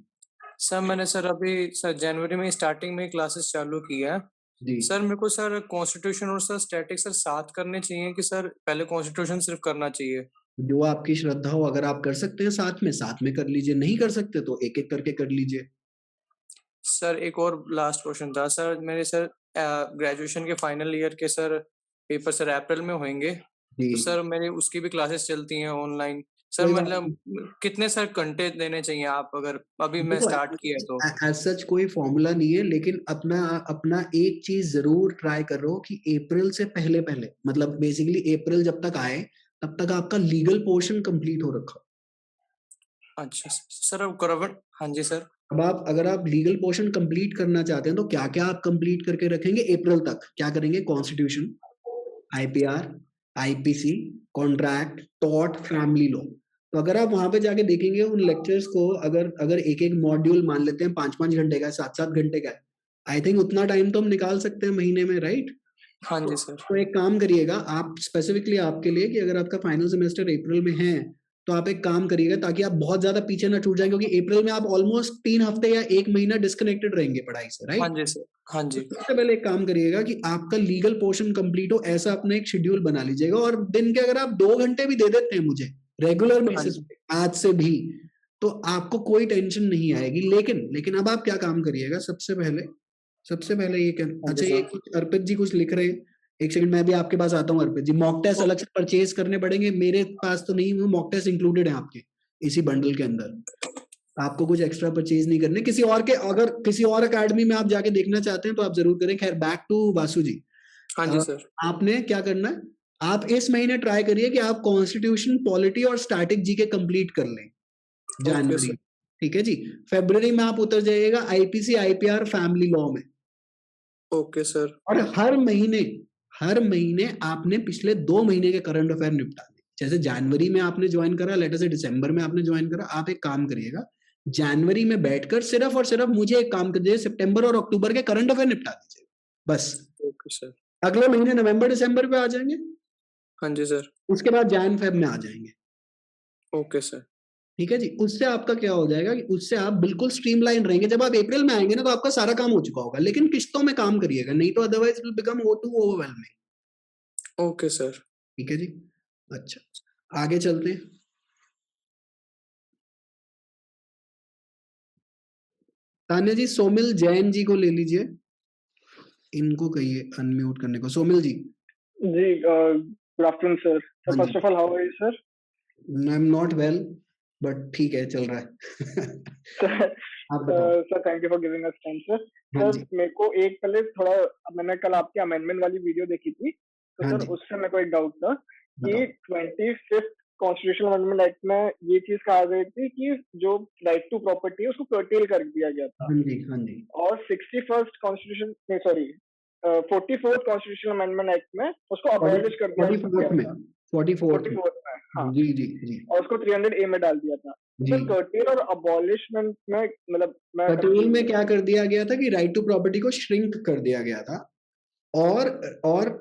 सर मैंने सर अभी सर जनवरी में स्टार्टिंग में क्लासेस चालू की है जी सर। मेरे को सर कॉन्स्टिट्यूशन और सर स्टैटिक्स सर साथ करने चाहिए कि सर पहले कॉन्स्टिट्यूशन सिर्फ करना चाहिए? जो आपकी श्रद्धा हो, अगर आप कर सकते हैं साथ में कर लीजिए, नहीं कर सकते तो एक एक करके कर लीजिए। सर एक और लास्ट क्वेश्चन था सर, मेरे सर ग्रेजुएशन के फाइनल ईयर के सर पेपर सर अप्रैल में होंगे, तो सर मेरे उसकी भी क्लासेस चलती हैं ऑनलाइन सर, मतलब कितने सर घंटे देने चाहिए आप, अगर अभी मैं स्टार्ट किया तो? एज सच कोई फॉर्मूला नहीं है, लेकिन अपना एक चीज जरूर ट्राई कर रहा हो कि अप्रैल से पहले मतलब बेसिकली अप्रैल जब तक आए तब तक आपका लीगल पोर्शन कंप्लीट हो रखा। अच्छा सर, अब करवट, हाँ जी सर। अब अगर आप लीगल पोर्शन कंप्लीट करना चाहते हैं तो क्या क्या आप कंप्लीट करके रखेंगे अप्रैल तक? क्या करेंगे? Constitution, IPR, IPC, contract, tort, family law. तो अगर आप वहां पे जाके देखेंगे उन लेक्चर्स को, अगर एक एक मॉड्यूल मान लेते हैं 5-5 घंटे का, 7-7 घंटे का, आई थिंक उतना टाइम तो हम निकाल सकते हैं महीने में, राइट? हाँ जी सर। तो एक काम करिएगा आप, स्पेसिफिकली आपके लिए, कि अगर आपका फाइनल सेमेस्टर अप्रैल में है तो आप एक काम करिएगा ताकि आप बहुत ज्यादा पीछे ना छूट जाए, क्योंकि अप्रैल में आप ऑलमोस्ट 3 हफ्ते या 1 महीना डिस्कनेक्टेड रहेंगे पढ़ाई से, राइट? हाँ जी सर, हाँ जी। सबसे पहले एक काम करिएगा कि आपका लीगल पोर्शन कंप्लीट हो, ऐसा अपना एक शेड्यूल बना लीजिएगा। और दिन के अगर आप 2 घंटे भी दे देते हैं मुझे रेगुलर बेसिस पे आज से भी, तो आपको कोई टेंशन नहीं आएगी। लेकिन अब आप क्या काम करिएगा, सबसे पहले ये अच्छा, ये कुछ अर्पित जी कुछ लिख रहे हैं, एक सेकंड मैं भी आपके पास आता हूँ। अर्पित जी, मॉक टेस्ट अलग से परचेज करने पड़ेंगे, मेरे पास तो नहीं, मॉक टेस्ट इंक्लूडेड है आपके इसी बंडल के अंदर, आपको कुछ एक्स्ट्रा परचेज नहीं करने। किसी और के, अगर किसी और एकेडमी में आप जाके देखना चाहते हैं तो आप जरूर करें। खैर, बैक टू वासु जी। हाँ जी सर। आपने क्या करना है, आप इस महीने ट्राई करिए कि आप कॉन्स्टिट्यूशन, पॉलिटी और स्टैटिक जी के कंप्लीट कर लें जनवरी। ठीक है जी। फरवरी में आप उतर जाइएगा IPC, IPR, फैमिली लॉ में। Okay sir. और हर महीने आपने पिछले 2 महीने के करंट अफेयर निपटा दिए। जैसे जनवरी में आपने ज्वाइन करा, लेटर से दिसंबर में आपने ज्वाइन करा, आप एक काम करिएगा, जनवरी में बैठकर सिर्फ और सिर्फ मुझे एक काम कर दीजिए, सितंबर और अक्टूबर के करंट अफेयर निपटा दीजिए बस। Okay sir. अगले महीने नवंबर दिसंबर पे आ जाएंगे। हाँ जी सर। उसके बाद जैन फेब में आ जाएंगे। Okay sir. ठीक है जी। उससे आपका क्या हो जाएगा कि उससे आप बिल्कुल स्ट्रीमलाइन रहेंगे। जब आप अप्रैल में आएंगे ना तो आपका सारा काम हो चुका होगा, लेकिन किस्तों में काम करिएगा, नहीं तो otherwise it will become too overwhelming. Okay sir. ठीक है जी। अच्छा, आगे चलते हैं। तान्या जी, सोमिल जैन जी को ले लीजिए, इनको कहिए अनम्यूट करने को। सोमिल जी। जी, good afternoon sir. First of all, how are you sir? I am not well, but ठीक है, चल रहा है। सर आप बताओ। Sir thank you for giving us time sir. हाँ सर जी, मेरे को एक पहले थोड़ा, मैंने कल आपकी अमेंडमेंट वाली वीडियो देखी थी, तो हाँ सर जी, उससे मेरे को एक डाउट था कि बताओ। 25th कॉन्स्टिट्यूशनल अमेंडमेंट एक्ट में ये चीज कहा गई थी कि जो राइट टू प्रॉपर्टी है उसको कर्टेल कर दिया गया था, हाँ जी, हाँ जी, और 61st कॉन्स्टिट्यूशन नहीं sorry 44th constitutional amendment act में उसको अबॉलिश कर दिया 44th में, था। 44th में। 44th में हाँ, जी जी जी और उसको 300A में डाल दिया था। जी। सर कर्टेल और अबॉलिशमेंट में मतलब मैं कर्टेल confused में हूँ। क्या कर दिया गया था कि राइट टू प्रॉपर्टी को श्रिंक कर दिया गया था, और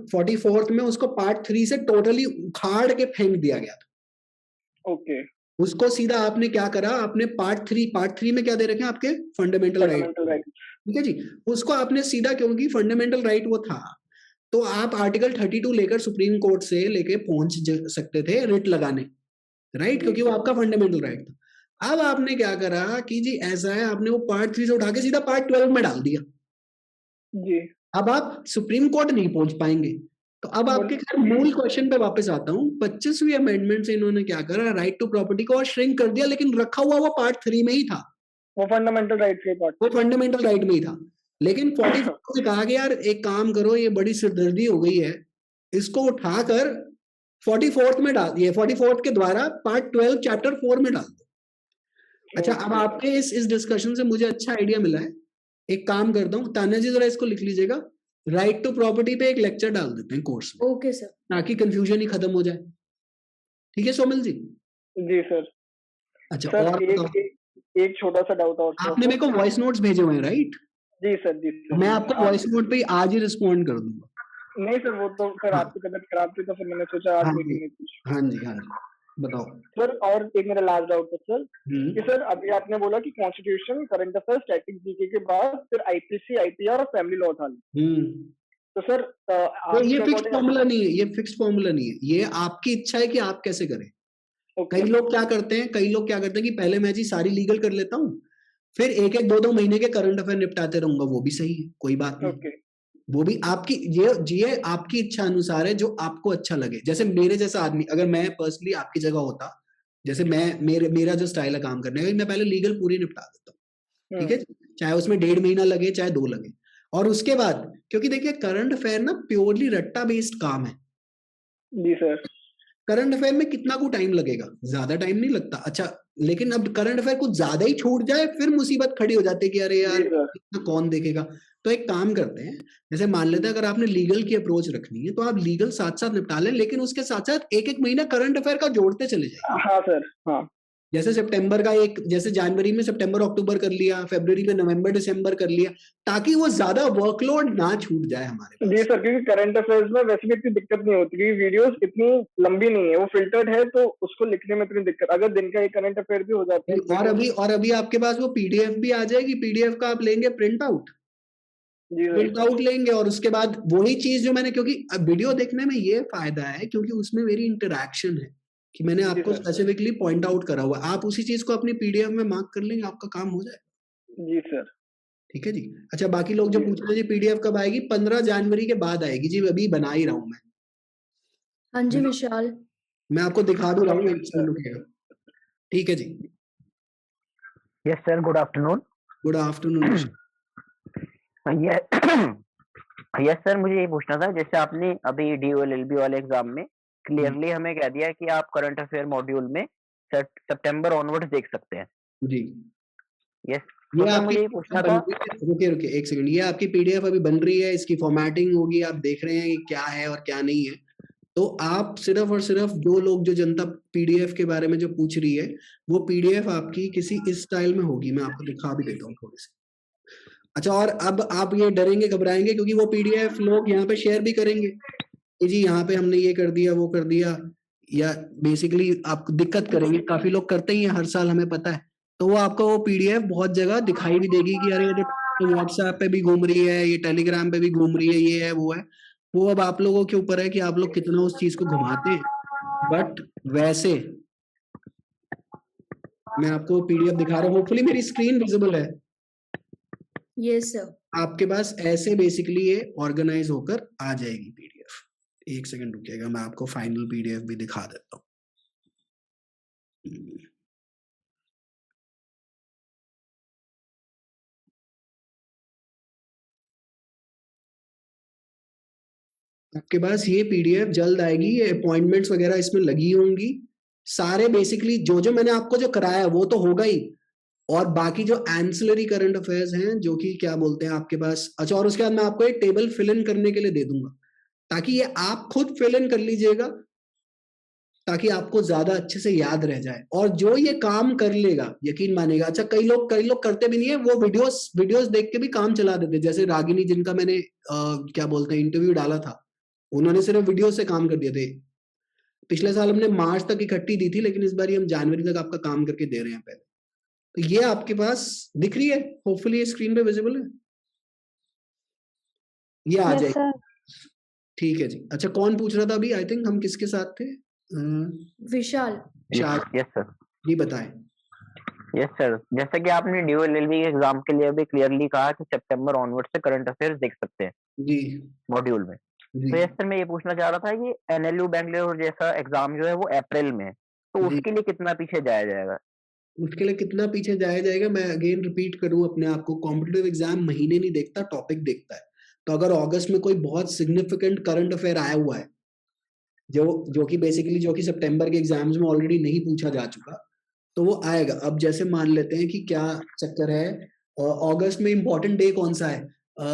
44th में उसको पार्ट 3 से टोटली उखाड़ के फेंक दिया गया था। ओके, उसको सीधा आपने क्या करा, आपने पार्ट थ्री में क्या दे रखे हैं आपके फंडामेंटल राइट, फंडामेंटल राइट। ठीक है जी। उसको आपने सीधा, क्योंकि फंडामेंटल राइट वो था, तो आप आर्टिकल 32 लेकर सुप्रीम कोर्ट से लेके पहुंच सकते थे रिट लगाने, राइट, क्योंकि वो आपका फंडामेंटल राइट था। अब आपने क्या करा कि जी ऐसा है, आपने वो पार्ट 3 से उठा के सीधा पार्ट 12 में डाल दिया। जी अब आप सुप्रीम कोर्ट नहीं पहुंच पाएंगे। तो अब आपके खैर मूल क्वेश्चन पे वापस आता हूँ। 25वीं अमेंडमेंट से इन्होंने क्या करा, राइट टू प्रॉपर्टी को और श्रिंक कर दिया, लेकिन रखा हुआ वो पार्ट 3 में ही था, वो फंडामेंटल राइट के पार्ट। वो फंडामेंटल राइट में ही था। लेकिन 44 से कहा कि यार एक काम करो, ये बड़ी सिरदर्दी हो गई है, इसको उठाकर 44th में डाल दिए, 44th के द्वारा पार्ट 12 चैप्टर 4 में डाल दो। अच्छा, अब आपके इस डिस्कशन से मुझे अच्छा आइडिया मिला है। एक काम करता हूँ, तान्या जी जरा इसको लिख लीजिएगा, राइट टू प्रॉपर्टी पे एक लेक्चर डाल देते हैं कोर्स में, ओके सर। ताकि कंफ्यूजन ही खत्म हो जाए। ठीक है सोमिल जी? जी सर। अच्छा, सर और एक छोटा सा डाउट और आपने मेरे को वॉइस नोट्स भेजे हुए हैं, राइट? जी सर, जी सर। मैं आपको वॉइस नोट पे आज ही रिस्पॉन्ड कर दूंगा। नहीं सर, वो तो सर हाँ। आपकी तबीयत खराब थी तो फिर मैंने सोचा आज हाँ मीटिंग जी, में कुछ। हाँ जी, हाँ जी, बताओ। सर और एक मेरा लास्ट डाउट था सर कि सर अभी आपने बोला कि constitution, current affairs, static GK के बाद फिर आईपीसी, आईपीआर और फैमिली लॉ उठा ली। तो सर तो ये फिक्स फॉर्मूला नहीं है, ये फिक्स फॉर्मूला नहीं है, ये आपकी इच्छा है कि आप कैसे करें। कई लोग क्या करते हैं, कि पहले मैं जी सारी लीगल कर लेता हूँ, फिर एक एक दो महीने के करंट अफेयर निपटाते रहूंगा, वो भी सही है, कोई बात नहीं। वो भी आपकी ये आपकी इच्छा अनुसार है, जो आपको अच्छा लगे। जैसे मेरे जैसा आदमी, अगर मैं पर्सनली आपकी जगह होता, जैसे मेरा जो स्टाइल है काम करने का, मैं पहले लीगल पूरी निपटा देता हूँ, ठीक है, चाहे उसमें 1.5 महीना लगे चाहे 2 लगे। और उसके बाद, क्योंकि देखिए करंट अफेयर ना प्योरली रट्टा बेस्ड काम है। जी सर। करंट अफेयर में कितना को टाइम लगेगा, ज्यादा टाइम नहीं लगता। अच्छा, लेकिन अब करंट अफेयर कुछ ज्यादा ही छूट जाए, फिर मुसीबत खड़ी हो जाती है कि अरे यार इतना कौन देखेगा। तो एक काम करते हैं, जैसे मान लेते हैं अगर आपने लीगल की अप्रोच रखनी है, तो आप लीगल साथ साथ निपटा लें, लेकिन उसके साथ साथ एक एक महीना करंट अफेयर का जोड़ते चले जाइए। हाँ सर, हाँ। जैसे सितंबर का जैसे जनवरी में सितंबर अक्टूबर कर लिया, फरवरी में नवंबर दिसंबर कर लिया, ताकि वो ज्यादा वर्कलोड ना छूट जाए हमारे। जी सर, क्योंकि करंट अफेयर्स में वैसे भी इतनी दिक्कत नहीं होती, क्योंकि वीडियोस इतनी लंबी नहीं है, वो फिल्टर्ड है, तो उसको लिखने में इतनी दिक्कत, अगर दिन का एक करंट अफेयर भी हो जाता है। और अभी आपके पास वो पीडीएफ भी आ जाएगी, पीडीएफ का आप लेंगे प्रिंट आउट लेंगे, और उसके बाद वही चीज जो मैंने, क्योंकि वीडियो देखने में ये फायदा है क्योंकि उसमें मेरी इंटरेक्शन है, कि मैंने आपको स्पेसिफिकली पॉइंट आउट करा हुआ, आप उसी चीज को अपनी पीडीएफ में मार्क कर लेंगे, आपका काम हो जाएगा। जी सर। ठीक है जी। अच्छा, बाकी लोग जो पूछ रहे हैं जी पीडीएफ कब आएगी, 15 जनवरी के बाद आएगी जी, अभी बना ही रहा हूं मैं। हाँ जी विशाल, मैं आपको दिखा भी रहा हूँ, एक सेकंड रुकिएगा। ठीक है जी। Yes sir, good afternoon. Good afternoon. Yes sir, मुझे ये पूछना था, जैसे आपने अभी DOLLB वाले एग्जाम में क्लियरली हमें कह दिया कि आप करंट अफेयर मॉड्यूल में सितंबर ऑनवर्ड्स देख सकते हैं जी। यस, ये तो आपकी मुझे ये पूछना था। रुकिए एक सेकंड, ये आपकी पीडीएफ अभी बन रही है, इसकी फॉर्मेटिंग होगी, आप देख रहे हैं कि क्या है और क्या नहीं है। तो आप सिर्फ और सिर्फ जो जनता पीडीएफ के बारे में जो पूछ रही है, वो पीडीएफ आपकी किसी इस स्टाइल में होगी, मैं आपको दिखा भी देता हूँ थोड़ी सी। अच्छा, और अब आप ये डरेंगे घबराएंगे, क्योंकि वो पीडीएफ लोग यहाँ पे शेयर भी करेंगे कि जी यहाँ पे हमने ये कर दिया वो कर दिया, या बेसिकली आपको दिक्कत करेंगे। काफी लोग करते ही हैं हर साल, हमें पता है। तो वो आपको वो पीडीएफ बहुत जगह दिखाई भी देगी कि अरे ये तो व्हाट्सएप पे भी घूम रही है, ये टेलीग्राम पे भी घूम रही है, ये है वो है। वो अब आप लोगों के ऊपर है कि आप लोग कितना उस चीज को घुमाते हैं। बट वैसे मैं आपको पीडीएफ दिखा रहा हूँ, होपफुली मेरी स्क्रीन विजिबल है। Yes sir. आपके पास ऐसे बेसिकली ये ऑर्गेनाइज होकर आ जाएगी पीडीएफ। एक सेकंड रुकिएगा, मैं आपको फाइनल पीडीएफ भी दिखा देता हूँ। आपके पास ये पीडीएफ जल्द आएगी, ये अपॉइंटमेंट्स वगैरह इसमें लगी होंगी, सारे बेसिकली जो मैंने आपको जो कराया वो तो होगा ही, और बाकी जो एंसिलरी करंट अफेयर्स हैं जो कि क्या बोलते हैं आपके पास, अच्छा, और उसके बाद मैं आपको एक टेबल फिल इन करने के लिए दे दूंगा ताकि ये आप खुद फिल इन कर लीजिएगा, ताकि आपको ज्यादा अच्छे से याद रह जाए। और जो ये काम कर लेगा यकीन मानेगा, अच्छा कई लोग करते भी नहीं है, वो वीडियोस देख के भी काम चला देते, जैसे रागिनी जिनका मैंने क्या बोलते हैं इंटरव्यू डाला था, उन्होंने सिर्फ वीडियो से काम कर दिए थे। पिछले साल हमने मार्च तक इकट्ठी दी थी, लेकिन इस बार हम जनवरी तक आपका काम करके दे रहे हैं पहले। तो ये आपके पास दिख रही है, होपफुली ये स्क्रीन पे विजिबल है, ये आ जाएगी। ठीक है जी। अच्छा, कौन पूछ रहा था अभी? आई थिंक हम किसके साथ थे? विशाल। Yes sir. जी बताएं। यस सर, जैसा कि आपने ड्यू एलएलबी के एग्जाम के लिए अभी क्लियरली कहा कि सितंबर ऑनवर्ड से करंट अफेयर्स देख सकते हैं जी मॉड्यूल में। तो यस सर, मैं ये पूछना चाह रहा था कि एनएलयू बैंगलोर जैसा एग्जाम जो है वो अप्रैल में है, तो उसके लिए कितना पीछे जाया जाएगा? उसके लिए कितना पीछे जाया जाएगा, मैं अगेन रिपीट करूं अपने आप को, कॉम्पिटिटिव एग्जाम महीने नहीं देखता, टॉपिक देखता है। तो अगर अगस्त में कोई बहुत सिग्निफिकेंट करंट अफेयर आया हुआ है जो कि बेसिकली जो कि सितंबर के एग्जाम्स में ऑलरेडी नहीं पूछा जा चुका, तो वो आएगा। अब जैसे मान लेते हैं कि क्या चक्कर है, अगस्त में इंपॉर्टेंट डे कौन सा है?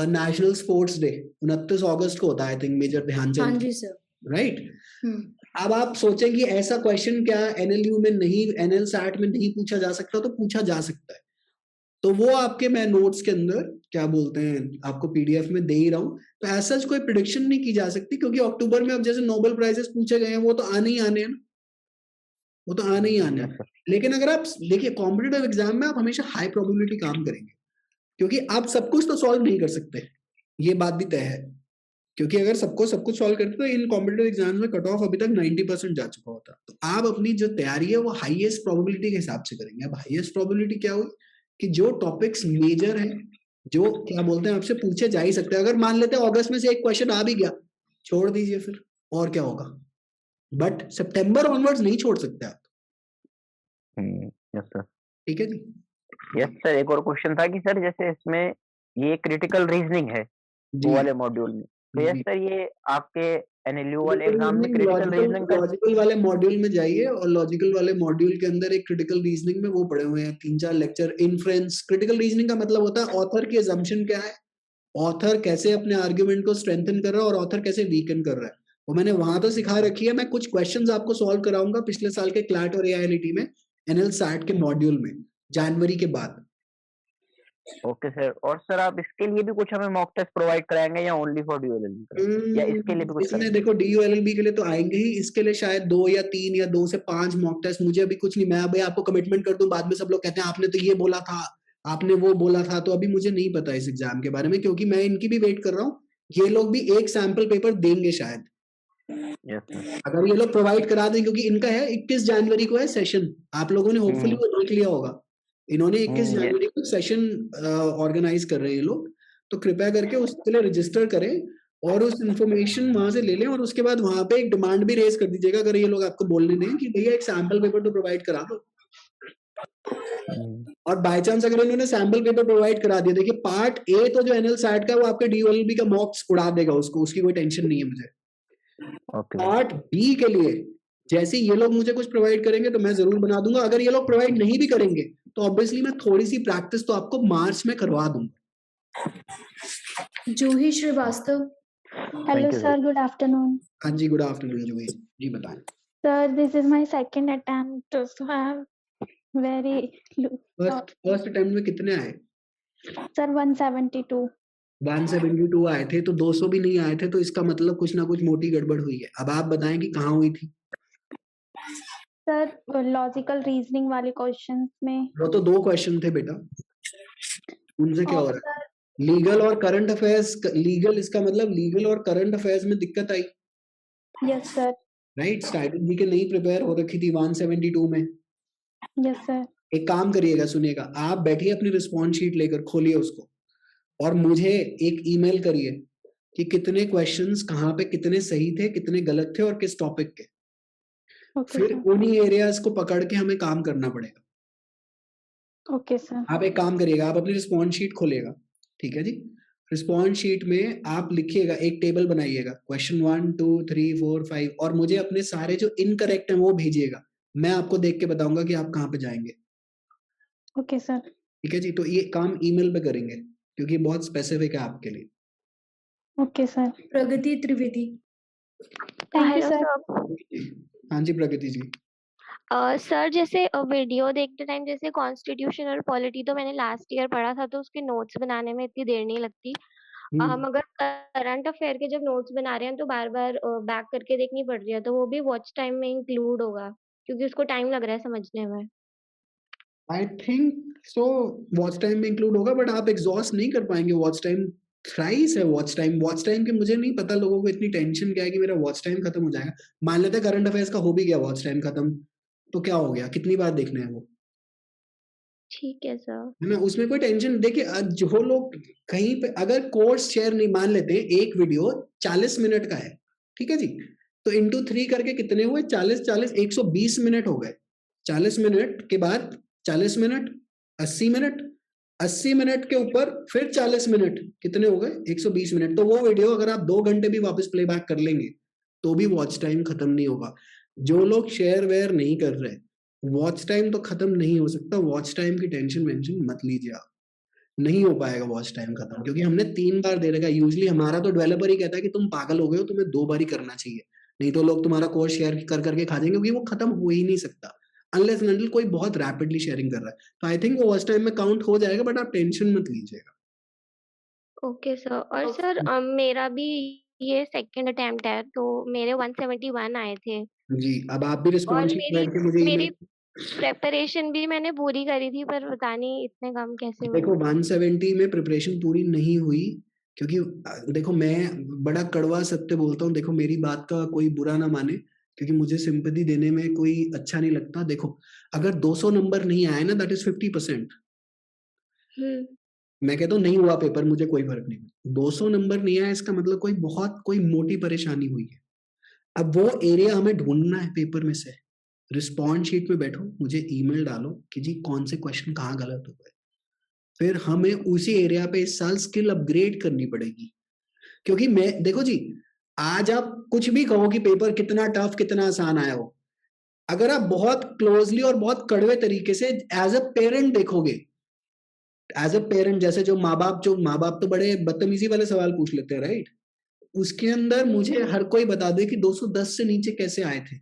नेशनल स्पोर्ट्स डे 29 अगस्त को होता है, आई थिंक, मेजर ध्यानचंद। हाँ जी सर। राइट। अब आप सोचेंगे ऐसा क्वेश्चन क्या एनएलयू में नहीं, एनएल सैट में नहीं पूछा जा सकता? तो पूछा जा सकता है। तो वो आपके मैं नोट्स के अंदर क्या बोलते हैं आपको पीडीएफ में दे ही रहा हूँ। तो ऐसा कोई प्रिडिक्शन नहीं की जा सकती, क्योंकि अक्टूबर में अब जैसे नोबेल प्राइजेस पूछे गए हैं वो तो आने ही आने हैं ना, वो तो आने ही आने हैं। लेकिन अगर आप देखिए कॉम्पिटिटिव एग्जाम में आप हमेशा हाई प्रोबेबिलिटी काम करेंगे, क्योंकि आप सब कुछ तो सॉल्व नहीं कर सकते, ये बात भी तय है। क्योंकि अगर सबको सब कुछ सॉल्व करते तो इन कॉम्पिटिटिव एग्जाम में कट ऑफ अभी तक 90% जा चुका होता। तो आप अपनी जो तैयारी है वो हाईएस्ट प्रोबेबिलिटी के हिसाब से करेंगे। अब हाईएस्ट प्रोबेबिलिटी क्या हुई कि जो टॉपिक्स मेजर है, जो क्या बोलते हैं आपसे पूछे जा ही सकते हैं। अगर मान लेते हैं अगस्त में से एक क्वेश्चन आ भी गया, छोड़ दीजिए फिर, और क्या होगा। बट सितंबर ऑनवर्ड्स नहीं छोड़ सकते आप। Yes sir. ठीक है जी। यस सर, एक और क्वेश्चन था कि सर जैसे इसमें ये क्रिटिकल रीजनिंग है वो वाले मॉड्यूल में, तो यस सर ये आपके एनएलयू वाले एग्जाम में क्रिटिकल रीजनिंग का लॉजिकल वाले मॉड्यूल में जाइए, और लॉजिकल वाले मॉड्यूल के अंदर एक क्रिटिकल रीजनिंग में वो पड़े हुए हैं 3-4 लेक्चर। इन्फ्रेंस, क्रिटिकल रीजनिंग का मतलब होता है ऑथर की अजम्पशन क्या है, ऑथर कैसे अपने आर्ग्यूमेंट को स्ट्रेंथन कर रहा है और ऑथर कैसे वीकन कर रहा है, वो मैंने वहां तो सिखा रखी है। मैं कुछ क्वेश्चंस आपको सॉल्व कराऊंगा पिछले साल के क्लैट और एआईएलटी में एनएल सैट के मॉड्यूल में जनवरी के बाद। Okay sir. और सर आप इसके लिए भी कुछ हमें मॉक टेस्ट प्रोवाइड कराएंगे या ओनली फॉर ड्यूएलएलबी, या इसके लिए भी कुछ? इसमें देखो डीयूएलएलबी के लिए तो आएंगे ही, इसके लिए शायद 2 या 3 या 2 से 5 मॉक टेस्ट। मुझे अभी कुछ नहीं, मैं अभी आपको कमिटमेंट कर दूं, बाद में सब लोग कहते हैं आपने तो ये बोला था, आपने वो बोला था। तो अभी मुझे नहीं पता इस एग्जाम के बारे में, क्योंकि मैं इनकी भी वेट कर रहा हूँ। ये लोग भी एक सैंपल पेपर देंगे शायद, अगर ये लोग प्रोवाइड करा दें, क्योंकि इनका है 21 जनवरी को है सेशन। आप लोगों ने होपफुली वो देख लिया होगा, इन्होंने 21 जनवरी को सेशन ऑर्गेनाइज कर रहे हैं ये लोग। तो कृपया करके उसके लिए रजिस्टर करें और उस इंफॉर्मेशन वहां से ले लें, और उसके बाद वहां पे एक डिमांड भी रेज कर दीजिएगा अगर ये लोग आपको बोलने दें कि भैया एक सैंपल पेपर तो प्रोवाइड करा दो। और बाय चांस अगर इन्होंने सैंपल पेपर प्रोवाइड करा दिया, देखिए पार्ट ए तो जो एनएल सैट का वो आपके डीओएलबी का मॉक्स उड़ा देगा, उसको उसकी कोई टेंशन नहीं है मुझे। पार्ट बी के लिए जैसे ये लोग मुझे कुछ प्रोवाइड करेंगे तो मैं जरूर बना दूंगा। अगर ये लोग प्रोवाइड नहीं भी करेंगे तो ऑब्वियसली मैं थोड़ी सी प्रैक्टिस तो आपको मार्च में करवा दूंगा। Juhi Shrivastava. Hello sir, good afternoon. हाँ जी, गुड आफ्टरनून जूही जी, बताएं। Sir, this is my second attempt, so I have very first attempt में कितने आए? सर 172 आए थे, तो 200 भी नहीं आए थे, तो इसका मतलब कुछ ना कुछ मोटी गड़बड़ हुई है। अब आप बताएं कि कहाँ हुई थी? सर लॉजिकल रीजनिंग वाले क्वेश्चंस में। वो तो 2 क्वेश्चन थे बेटा, उनसे क्या हो रहा है? लीगल और करंट अफेयर्स, लीगल इसका मतलब लीगल और करंट अफेयर्स में दिक्कत आई। Yes sir. राइट, स्ट्रैटेजी के नहीं प्रिपेयर हो रखी थी 172 में। Yes sir. एक काम करिएगा, सुनिएगा, आप बैठिए अपनी रिस्पॉन्स शीट लेकर, खोलिए उसको और मुझे एक ईमेल करिए कि कितने क्वेश्चंस कहाँ पे कितने सही थे, कितने गलत थे और किस टॉपिक के। फिर उन्हीं एरियाज को पकड़ के हमें काम करना पड़ेगा। Okay sir. आप एक काम करिएगा, आप अपनी रिस्पॉन्स शीट खोलिएगा, ठीक है जी। रिस्पॉन्स शीट में आप लिखिएगा, एक टेबल बनाइएगा, क्वेश्चन 1 2 3 4 5, और मुझे अपने सारे जो इनकरेक्ट हैं वो भेजिएगा। मैं आपको देख के बताऊंगा कि आप कहाँ पे जाएंगे। Okay sir. ठीक है जी, तो ये काम ईमेल पे करेंगे क्योंकि बहुत स्पेसिफिक है आपके लिए। Okay sir. Pragati Trivedi. Thank you hello sir. Sir. हाँ जी प्रगति जी। सर जैसे वीडियो देखते टाइम जैसे कॉन्स्टिट्यूशन और पॉलिटी तो मैंने लास्ट ईयर पढ़ा था, तो उसके नोट्स बनाने में इतनी देर नहीं लगती। मगर करंट अफेयर के जब नोट्स बना रहे हैं तो बार बार बैक करके देखनी पड़ रही है, तो वो भी वॉच टाइम में इंक्लूड होगा क्योंकि उसको टाइम लग रहा है समझने में। I think so watch time में इंक्लूड होगा, बट आप एग्जॉस्ट नहीं कर पाएंगे वॉच टाइम। थ्राइस है वॉच टाइम। वॉच टाइम के मुझे नहीं पता लोगों को इतनी टेंशन क्या है कि मेरा वॉच टाइम खत्म हो जाएगा। मान लेते करंट अफेयर्स का हो भी गया वॉच टाइम खत्म, तो क्या हो गया, कितनी बार देखना है वो, ठीक है सर। है ना, उसमें कोई टेंशन। देखिए जो लोग कहीं पे अगर कोर्स शेयर नहीं, मान लेते एक वीडियो 40 मिनट का है, ठीक है जी, तो इंटू 3 करके कितने हुए, 40 40 120 मिनट हो गए। 40 मिनट के बाद 40 मिनट 80 मिनट, 80 मिनट के ऊपर फिर 40 मिनट, कितने हो गए 120 मिनट। तो वो वीडियो अगर आप 2 घंटे भी वापस प्लेबैक कर लेंगे तो भी वॉच टाइम खत्म नहीं होगा। जो लोग शेयर वेयर नहीं कर रहे, वॉच टाइम तो खत्म नहीं हो सकता। वॉच टाइम की टेंशन वेंशन मत लीजिए आप, नहीं हो पाएगा वॉच टाइम खत्म, क्योंकि हमने 3 बार दे रखा है। यूजली हमारा तो डेवलपर ही कहता है कि तुम पागल हो गए हो, तुम्हें 2 बार ही करना चाहिए, नहीं तो लोग तुम्हारा कोर्स शेयर कर करके खा जाएंगे, क्योंकि वो खत्म हो ही नहीं सकता अनलेस एंड अनटिल कोई बहुत रैपिडली शेयरिंग कर रहा है। तो आई थिंक वो वॉच टाइम में काउंट हो जाएगा, बट आप टेंशन मत लीजिएगा। Okay sir. और सर मेरा भी ये सेकंड अटेम्प्ट है, तो मेरे 171 आए थे जी, अब आप भी और रिस्पॉन्स शीट मेरी बैठ के मुझे मेरी ईमेल। प्रेपरेशन भी मैंने पूरी करी थी, पर पता नहीं इतने कम कैसे हुए। देखो 170 में प्रिपरेशन पूरी नहीं हुई, क्योंकि देखो मैं बड़ा कड़वा सत्य बोलता हूँ। देखो मेरी बात का कोई बुरा ना माने, क्योंकि मुझे सिंपैथी देने में कोई अच्छा नहीं लगता। देखो अगर 200 नंबर नहीं आए ना, दैट इज 50%। मैं कहता हूँ नहीं हुआ पेपर, मुझे कोई फर्क नहीं। 200 नंबर नहीं आया इसका मतलब कोई मोटी परेशानी हुई है। अब वो एरिया हमें ढूंढना है पेपर में से। रिस्पॉन्स शीट में बैठो, मुझे ईमेल डालो कि जी कौन से क्वेश्चन कहाँ गलत हो गए, फिर हमें उसी एरिया पे इस साल स्किल अपग्रेड करनी पड़ेगी। क्योंकि मैं देखो जी, आज आप कुछ भी कहो कि पेपर कितना टफ कितना आसान आया हो, अगर आप बहुत क्लोजली और बहुत कड़वे तरीके से एज अ पेरेंट देखोगे, एज अ पेरेंट, जैसे जो माँ बाप तो बड़े बदतमीजी वाले सवाल पूछ लेते हैं, राइट, उसके अंदर मुझे हर कोई बता दे कि 210 से नीचे कैसे आए थे।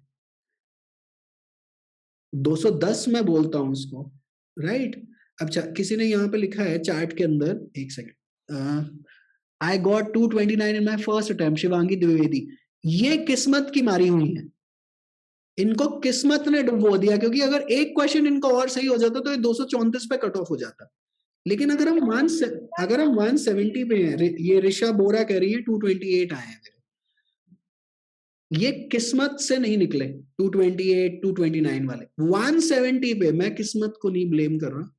210 मैं बोलता हूं उसको, राइट। अब किसी ने यहाँ पे लिखा है चार्ट के अंदर, एक second, I got 229 in my first attempt, Shivangi Dwivedi. ये किस्मत की मारी हुई है, इनको किस्मत ने डुबो दिया, क्योंकि अगर एक क्वेश्चन इनका और सही हो जाता तो ये 234 पे कट ऑफ हो जाता। लेकिन अगर हम 170 पे हैं, ये ऋषा बोरा कह रही है 228 आए हैं मेरे, ये किस्मत से नहीं निकले 228 229 वाले। 170 पे मैं किस्मत को नहीं ब्लेम कर रहा,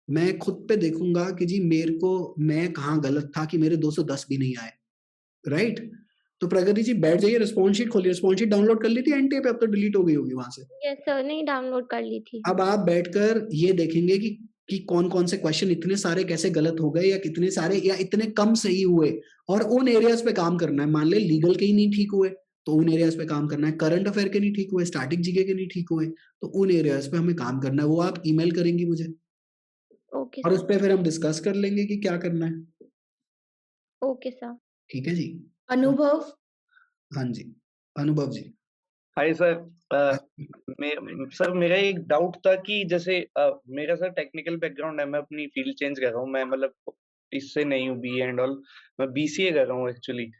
मैं खुद पे देखूंगा कि जी मेरे को, मैं कहाँ गलत था कि मेरे 210 भी नहीं आए, राइट। तो प्रगति जी बैठ जाइए, रिस्पॉन्स शीट खोलिए। रिस्पॉन्स शीट डाउनलोड कर ली थी एनटीए पे, अब तो डिलीट हो गई होगी वहां से। यस सर, नहीं डाउनलोड कर ली थी। अब आप बैठकर ये देखेंगे कि कौन कौन से क्वेश्चन इतने सारे कैसे गलत हो गए, या कितने सारे या इतने कम सही हुए, और उन एरियाज पे काम करना है। मान ले लीगल के ही नहीं ठीक हुए तो उन एरियाज पे काम करना है, करंट अफेयर के नहीं ठीक हुए, स्टैटिक जीके के नहीं ठीक हुए, तो उन एरियाज पे हमें काम करना है। वो आप ईमेल करेंगी मुझे, ओके और उस पर फिर हम डिस्कस कर लेंगे कि क्या करना है। Okay sir. ठीक है जी। अनुभव। हाँ जी, अनुभव जी। Hi sir. सर मेरा एक डाउट था कि जैसे मेरा सर टेक्निकल बैकग्राउंड है, मैं अपनी फील्ड चेंज कर रहा हूँ, मैं मतलब इससे नहीं हूँ बीए एंड ऑल, मैं बीसीए कर रहा हूँ एक्चुअली।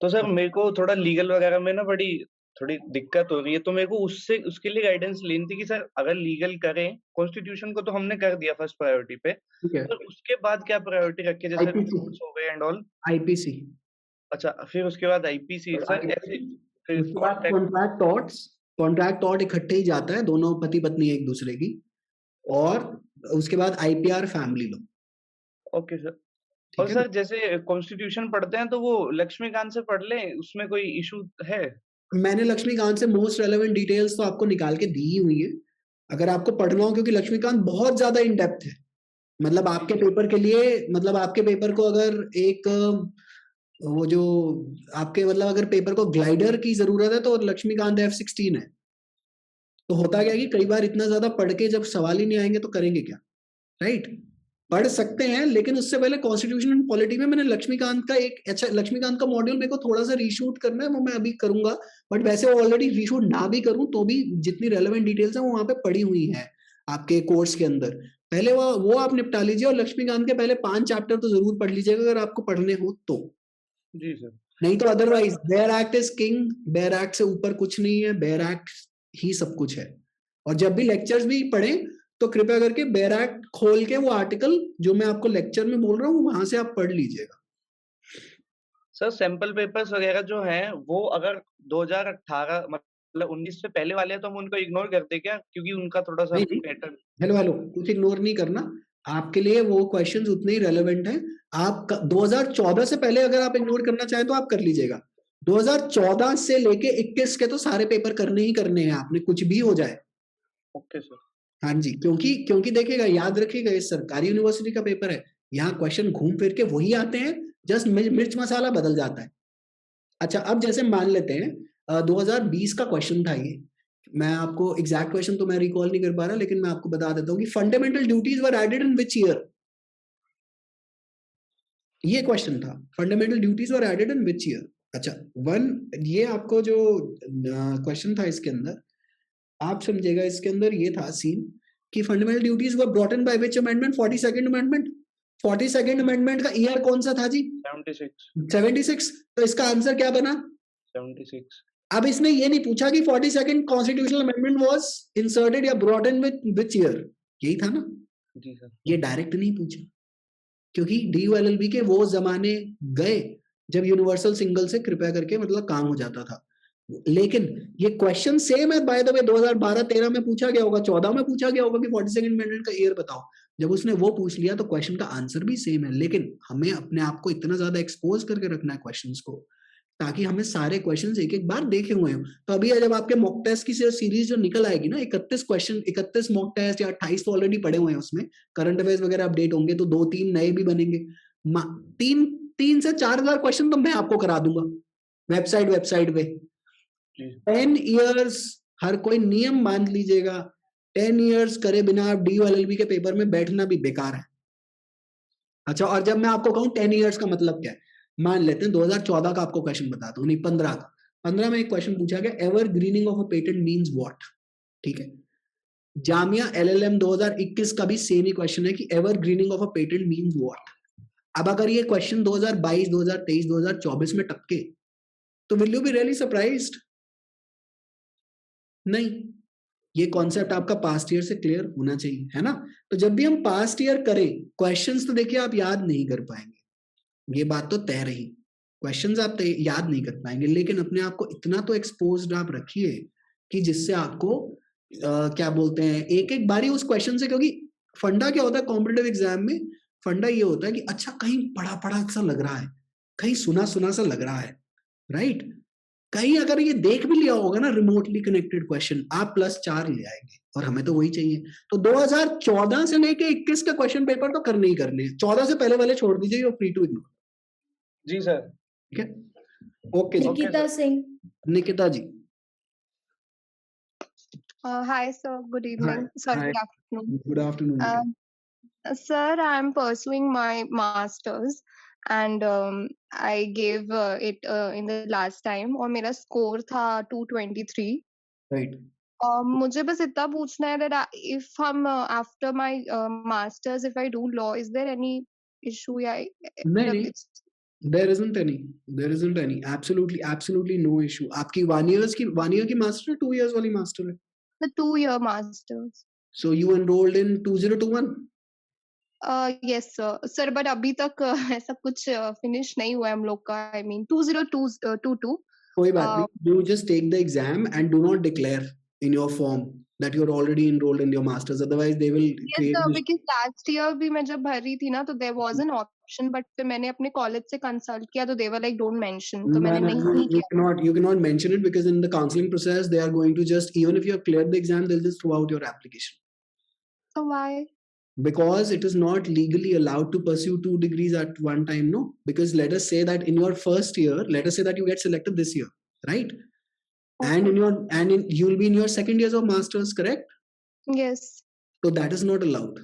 तो सर मेरे को थोड़ा लीगल वगैरह में ना थोड़ी दिक्कत हो रही है, तो मेरे को उसके लिए गाइडेंस लेनी थी कि सर अगर लीगल करें, कॉन्स्टिट्यूशन को तो हमने कर दिया फर्स्ट प्रायोरिटी पे, तो उसके बाद क्या प्रायोरिटी रखे, जैसे हो गए एंड ऑल। आईपीसी। अच्छा, फिर उसके बाद आईपीसी सर, ऐसे फिर कॉन्ट्रैक्ट टॉट इकट्ठे ही जाता है, दोनों पति पत्नी एक दूसरे की, और उसके बाद IPR family law. Okay sir. और सर जैसे कॉन्स्टिट्यूशन पढ़ते हैं तो वो लक्ष्मीकांत से पढ़ लें, उसमें कोई इशू है? मैंने लक्ष्मीकांत से मोस्ट रेलेवेंट डिटेल्स तो आपको निकाल के दी ही हुई है, अगर आपको पढ़ना हो, क्योंकि लक्ष्मीकांत बहुत ज्यादा इन डेप्थ है। मतलब आपके पेपर के लिए, मतलब आपके पेपर को अगर एक वो जो आपके मतलब अगर पेपर को ग्लाइडर की जरूरत है तो लक्ष्मीकांत F16 है। तो होता क्या है कि कई बार इतना ज्यादा पढ़ के जब सवाल ही नहीं आएंगे तो करेंगे क्या, राइट? पढ़ सकते हैं, लेकिन उससे पहले कॉन्स्टिट्यूशन एंड पॉलिटी में मैंने लक्ष्मीकांत का एक अच्छा, लक्ष्मीकांत का मॉड्यूल मेरे को थोड़ा सा रीशूट करना है, वो मैं अभी करूंगा। बट वैसे ऑलरेडी रीशूट ना भी करूं तो भी जितनी रेलेवेंट डिटेल्स है वो वहां पे पड़ी हुई है आपके कोर्स के अंदर। पहले वो आप निपटा लीजिए, और लक्ष्मीकांत के पहले 5 चैप्टर तो जरूर पढ़ लीजिएगा अगर आपको पढ़ने हो तो। जी सर। नहीं तो otherwise bare act is king, bare act से ऊपर कुछ नहीं है, बेयर एक्ट ही सब कुछ है। और जब भी लेक्चर्स भी पढ़ें तो कृपया करके बेयर एक्ट खोल के वो आर्टिकल जो मैं आपको लेक्चर में बोल रहा हूँ वहां से आप पढ़ लीजिएगा। सर सैंपल पेपर्स वगैरह जो हैं वो अगर 2018 मतलब 19 से पहले वाले हैं तो हम उनको इग्नोर करते क्या, क्योंकि उनका थोड़ा सा पैटर्न। हेलो कुछ इग्नोर नहीं करना, आपके लिए वो क्वेश्चंस उतने ही रेलेवेंट हैं। आप 2014 से पहले अगर आप इग्नोर करना चाहें तो आप कर लीजिएगा। 2014 से लेके 21 के तो सारे पेपर करने ही करने हैं आपने, कुछ भी हो जाए। Okay sir. हाँ जी, क्योंकि देखिएगा, याद रखिएगा, ये सरकारी यूनिवर्सिटी का पेपर है, यहाँ क्वेश्चन घूम फिर के वही आते हैं, जस्ट मिर्च मसाला बदल जाता है। अच्छा, अब जैसे मान लेते हैं 2020 का क्वेश्चन था ये, मैं आपको एग्जैक्ट क्वेश्चन तो मैं रिकॉल नहीं कर पा रहा, लेकिन मैं आपको बता देता हूँ कि fundamental duties were added in which year. ये क्वेश्चन था, fundamental duties were added in which year. अच्छा, ये आपको जो क्वेश्चन था इसके अंदर आप समझेगा, इसके अंदर ये था सीन कि fundamental duties were brought in by which amendment, 42nd amendment. 42nd amendment का ईयर कौन सा था जी? 76। तो इसका आंसर क्या बना? 76। अब इसने ये नहीं पूछा कि 42nd constitutional amendment was inserted या brought in with which year, यही था ना? जी सर। ये डायरेक्ट नहीं पूछा, क्योंकि DULLB के वो जमाने गए जब यूनिवर्सल सिंगल से कृपया करके मतलब काम हो जाता था। लेकिन ये क्वेश्चन सेम है बाय द वे, 2012-13 में पूछा गया होगा, 14 में पूछा गया होगा कि 42nd अमेंडमेंट का ईयर बताओ। जब उसने वो पूछ लिया तो क्वेश्चन का आंसर भी सेम है, लेकिन हमें अपने आप को इतना ज्यादा एक्सपोज करके रखना है क्वेश्चंस को, ताकि हमें सारे क्वेश्चंस एक एक बार देखे हुए हो। तो अभी जब आपके मॉक टेस्ट की सीरीज जो निकल आएगी ना, 31 क्वेश्चन, 31 मॉक टेस्ट या 28 तो ऑलरेडी पड़े हुए हैं, उसमें करंट अफेयर्स वगैरह अपडेट होंगे तो 2-3 नए भी बनेंगे। 3 से 4,000 क्वेश्चन तो मैं आपको करा दूंगा वेबसाइट पे। 10 इयर्स, हर कोई नियम मान लीजिएगा, 10 इयर्स करे बिना आप DULLB के पेपर में बैठना भी बेकार है। अच्छा, और जब मैं आपको कहूं 10 इयर्स का मतलब क्या है, मान लेते हैं 2014 का आपको क्वेश्चन बताता हूं, नहीं 15 का। 15 में एक क्वेश्चन पूछा गया, ever grinning of a patent means what. ठीक है, जामिया LLM 2021 का भी सेम ही क्वेश्चन है कि ever grinning of a patent means what. अब अगर ये क्वेश्चन 2022, 2023, 2024 में टपके तो will you be really surprised? नहीं, ये कॉन्सेप्ट आपका पास्ट ईयर से क्लियर होना चाहिए, है ना? तो जब भी हम पास्ट ईयर करें क्वेश्चंस, तो देखिए आप याद नहीं कर पाएंगे, ये बात तो तय रही। क्वेश्चंस आप याद नहीं कर पाएंगे, लेकिन अपने आप को इतना तो एक्सपोज्ड आप रखिए कि जिससे आपको क्या बोलते हैं, एक एक बारी उस क्वेश्चन से, क्योंकि फंडा क्या होता है कॉम्पिटिटिव एग्जाम में, फंडा ये होता है कि अच्छा कहीं पढ़ा पढ़ा सा लग रहा है, कहीं सुना सुना सा लग रहा है, राइट? कहीं अगर ये देख भी लिया होगा ना रिमोटली कनेक्टेड क्वेश्चन, आप +4 ले आएंगे, और हमें तो वही चाहिए। तो 2014 से लेके 21 का क्वेश्चन पेपर तो करने ही करने हैं। 14 से पहले वाले छोड़ दीजिए, यू फ्री टू इग्नोर। जी सर। ठीक है, okay. Nikita Singh. Nikita ji. Hi sir, good evening. Sorry, good afternoon. Good afternoon. Sir, I'm pursuing my masters and I gave it in the last time और मेरा score था 223. Right. मुझे बस इतना पूछना है that if हम after my masters if I do law, is there any issue या नहीं, there isn't any, absolutely no issue. आपकी 1 year की master है, 2 years वाली master है? The 2-year masters. So you enrolled in 2021? Yes sir, but अभी तक ऐसा कुछ finish नहीं हुआ है हम लोग का, I mean 2022. कोई बात नहीं, you just take the exam and do not declare in your form that you're already enrolled in your masters, otherwise they will create. Yes sir, because last year भी मैं जब भर रही थी ना तो there was an option, but फिर मैंने अपने college से consult किया तो they were like don't mention, तो मैंने नहीं किया। You cannot mention it because in the counseling process they are going to just, even if you have cleared the exam, they'll just throw out your application. So why? because it is not legally allowed to pursue 2 degrees at one time, no? Because let us say that in your first year, let us say that you get selected this year, right? And you will be in your second years of masters, correct? Yes. So that is not allowed.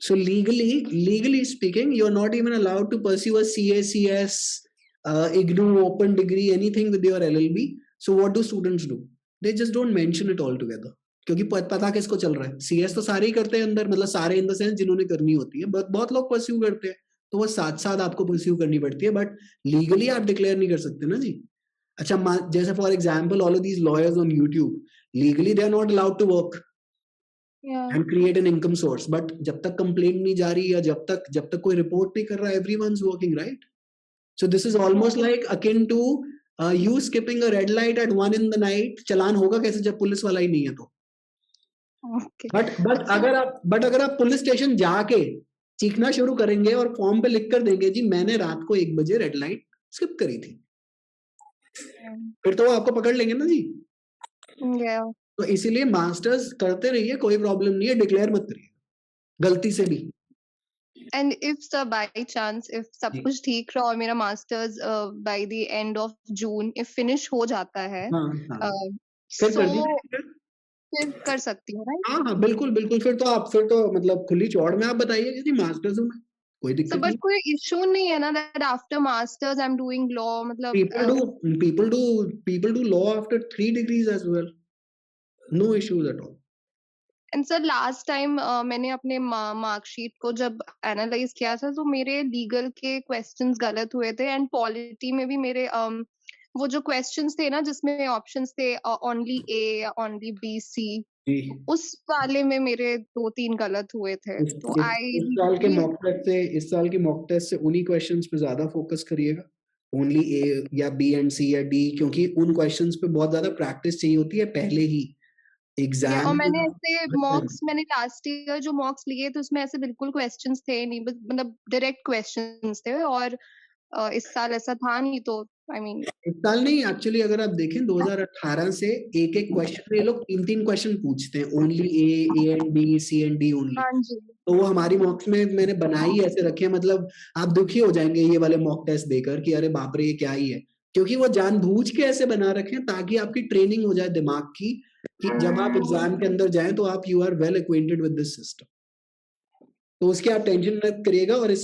So legally speaking, you're not even allowed to pursue a CACS, IGNOU open degree, anything with your LLB. So what do students do? They just don't mention it altogether. क्योंकि पता किसको चल रहा है, CS तो सारे ही करते हैं अंदर, मतलब सारे इन द सेंस जिन्होंने करनी होती है, बहुत लोग परस्यू करते हैं, तो वो साथ साथ आपको परस्यू करनी पड़ती है, बट लीगली आप डिक्लेयर नहीं कर सकते ना जी. अच्छा, जैसे for example all of these lawyers on YouTube, legally they are not allowed to work and create an income source, but जब तक complaint नहीं जा रही, या जब तक कोई report नहीं कर रहा, everyone's working, right? So this is almost like akin to you skipping a red light at 1 in the night. चालान होगा कैसे जब पुलिस वाला ही नहीं है तो? But अगर आप पुलिस स्टेशन जाके चीखना शुरू करेंगे और फॉर्म पे लिख कर देंगे जी मैंने रात को 1 बजे रेड लाइट स्किप करी थी, फिर तो वो आपको पकड़ लेंगे ना जी. तो इसीलिए मास्टर्स करते रहिए, कोई प्रॉब्लम नहीं है, डिक्लेयर मत करिए गलती से भी. And if by chance if सब कुछ ठीक रहा और मेरा masters by the end of June if finish हो जाता है, फिर कर सकती हूँ, right? हाँ, बिल्कुल फिर तो मतलब खुली चौड़ में आप बताइए कि मास्टर्स में कोई दिक्कत नहीं. कोई इशू नहीं है ना that after masters I'm doing law, मतलब people do law after 3 degrees as well. No issues at all. And sir, last time मैंने अपने मार्कशीट को जब एनालाइज किया था तो मेरे लीगल के क्वेश्चंस गलत हुए थे, एंड पॉलिटी में भी मेरे वो जो क्वेश्चंस थे ना जिसमें ऑप्शंस थे ओनली ए या ओनली बी सी, उस वाले में मेरे 2-3 गलत हुए थे. तो इस साल के मॉक टेस्ट से उन्हीं क्वेश्चंस पे ज्यादा फोकस करिएगा, ओनली ए या बी एंड सी या डी, क्योंकि उन क्वेश्चंस पे बहुत ज्यादा प्रैक्टिस चाहिए होती है पहले ही एग्जाम. और मैंने ऐसे मॉक्स, मैंने लास्ट ईयर जो मॉक्स लिए थे उसमें ऐसे बिल्कुल क्वेश्चंस थे नहीं, मतलब डायरेक्ट क्वेश्चंस थे, और इस साल ऐसा था नहीं. तो आई मीन इस साल नहीं, एक्चुअली अगर आप देखें 2018 से एक क्वेश्चन में ये लोग 3 क्वेश्चन पूछते हैं, only A and B, C and D only. तो वो हमारी मॉक्स में मैंने बनाई ऐसे रखे, मतलब आप दुखी हो जाएंगे ये वाले मॉक टेस्ट देकर कि अरे बाप रे ये क्या ही है, क्योंकि वो जानबूझ के ऐसे बना रखे हैं ताकि आपकी ट्रेनिंग हो जाए दिमाग की, कि जब आप एग्जाम के अंदर जाएं तो आप you are well acquainted with this system. तो उसकी आप टेंशन मत करिएगा, और इस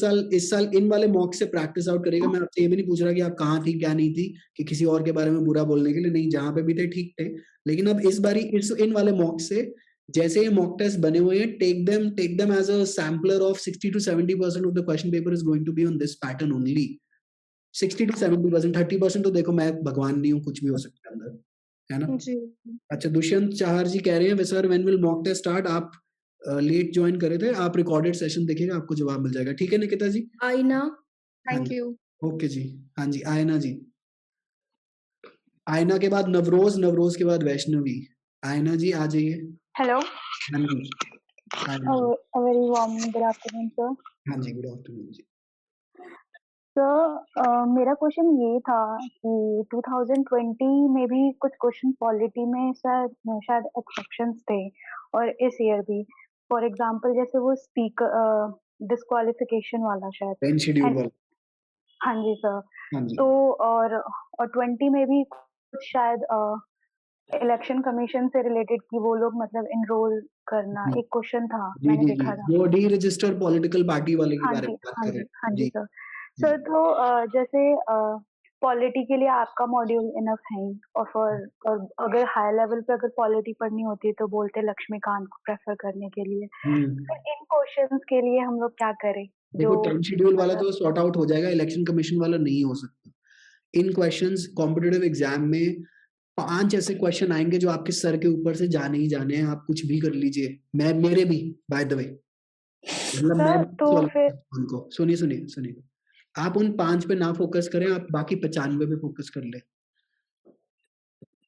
साल इन वाले मॉक से प्रैक्टिस आउट करिएगा. मैं आपसे ये भी नहीं पूछ रहा कि आप कहाँ थी क्या नहीं थी, कि किसी और के बारे में बुरा बोलने के लिए नहीं, जहां पे भी थे ठीक थे, लेकिन अब इस बारी इन वाले मॉक से जैसे ये मॉक टेस्ट बने हुए हैं, take them as a sampler of 60 to 70% of the question paper is going to be on this pattern only. 60 to 70%, 30% तो देखो मैं भगवान नहीं हूँ, कुछ भी हो सकता है अंदर, है ना जी. अच्छा, दुष्यंत चाहर जी कह रहे हैं sir when will mock test start, आप लेट ज्वाइन करे थे, आप रिकॉर्डेड सेशन देखिएगा, आपको जवाब मिल जाएगा. ठीक है निकिता जी? आईना, थैंक यू. ओके जी. हाँ जी, आयना जी. आयना के बाद नवरोज के बाद वैष्णवी. आयना जी आ जाइए. हेलो. हाँ जी. Very warm good afternoon sir. हाँ जी, गुड आफ्टरनून जी. सर मेरा क्वेश्चन ये था कि 2020 में भी कुछ क्वेश्चन पॉलिटी में शायद एक्सेप्शंस थे, और इस ईयर भी, फॉर एग्जांपल जैसे वो स्पीकर डिस्क्वालिफिकेशन वाला शायद. हाँ जी सर. तो और 20 में भी कुछ शायद इलेक्शन कमीशन से रिलेटेड कि वो लोग मतलब एनरोल करना, एक क्वेश्चन था मैंने देखा था. वो डी रजिस्टर्ड पॉलिटिकल पार्टी वाले के बारे में बात कर रहे हैं. हाँ जी सर. सर तो जैसे पॉलिटी के लिए आपका मॉड्यूल इनफ है, और अगर हाई लेवल पे अगर पॉलिटी पढ़नी होती है तो बोलते हैं लक्ष्मीकांत को प्रेफर करने के लिए. तो इन क्वेश्चंस के लिए हम लोग क्या करें? देखो, टाइम शेड्यूल वाला तो सॉर्ट आउट हो जाएगा, इलेक्शन कमीशन वाला नहीं हो सकता. इन क्वेश्चंस कॉम्पिटिटिव एग्जाम में 5 ऐसे क्वेश्चन आएंगे जो आपके सर के ऊपर से जाने ही जाने हैं, आप कुछ भी कर लीजिए. मेरे भी बाय द वे, मतलब मैं तो फिर उनको सुनिए, आप उन 5 पे ना फोकस करें, आप बाकी 95 पे फोकस कर ले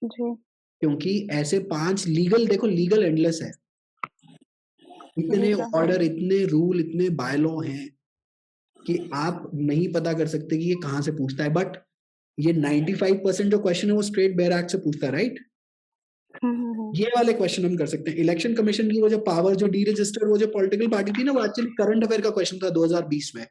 जी. क्योंकि ऐसे 5 लीगल, देखो लीगल एंडलेस है, इतने ऑर्डर, इतने रूल, इतने बाय लॉ हैं कि आप नहीं पता कर सकते कि ये कहाँ से पूछता है. बट ये 95% जो क्वेश्चन है वो स्ट्रेट बेयर एक्ट से पूछता है, राइट? ये वाले क्वेश्चन हम कर सकते हैं। इलेक्शन कमीशन की वो जो पावर, जो डी रजिस्टर, वो जो पॉलिटिकल पार्टी थी ना, वो एक्चुअली करंट अफेयर का क्वेश्चन था 2020 में।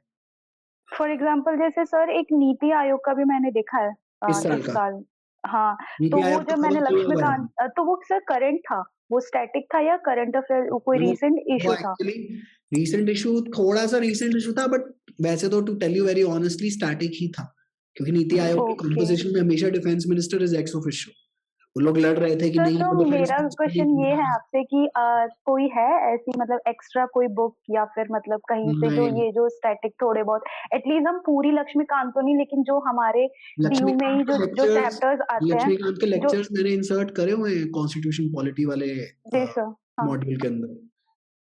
फॉर एग्जाम्पल जैसे सर एक नीति आयोग का भी मैंने देखा है इस साल इस का साल। हाँ, नीति तो वो आयोग जब का मैंने खत्म हुआ है। लक्ष्मीकांत तो वो सर करंट था, वो स्टैटिक था या करंट अफेयर कोई वो रीसेंट इशू था? एक्चुअली रीसेंट इशू, थोड़ा सा रीसेंट इशू था, बट वैसे तो to tell you very honestly static ही था, क्योंकि नीति आयोग की ओके कंपोजिशन में हमेशा defence minister is ex officio. वो लोग लड़ रहे थे कि सर, नहीं, तो वो डिफेंस मेरा क्वेश्चन ये है आपसे कि कोई है ऐसी मतलब एक्स्ट्रा कोई बुक या फिर मतलब कहीं से जो नहीं, ये जो स्टैटिक थोड़े बहुत एटलीस्ट हम पूरी लक्ष्मीकांत तो नहीं, लेकिन जो हमारे डीयू में ही लक्ष्मीकांत के जो लेक्चर्स, चैप्टर्स आते हैं लक्ष्मीकांत के जो लेक्चर्स मैंने इंसर्ट करे हुए हैं कॉन्स्टिट्यूशन पॉलिटी वाले जी सर। हाँ मॉड्यूल के अंदर,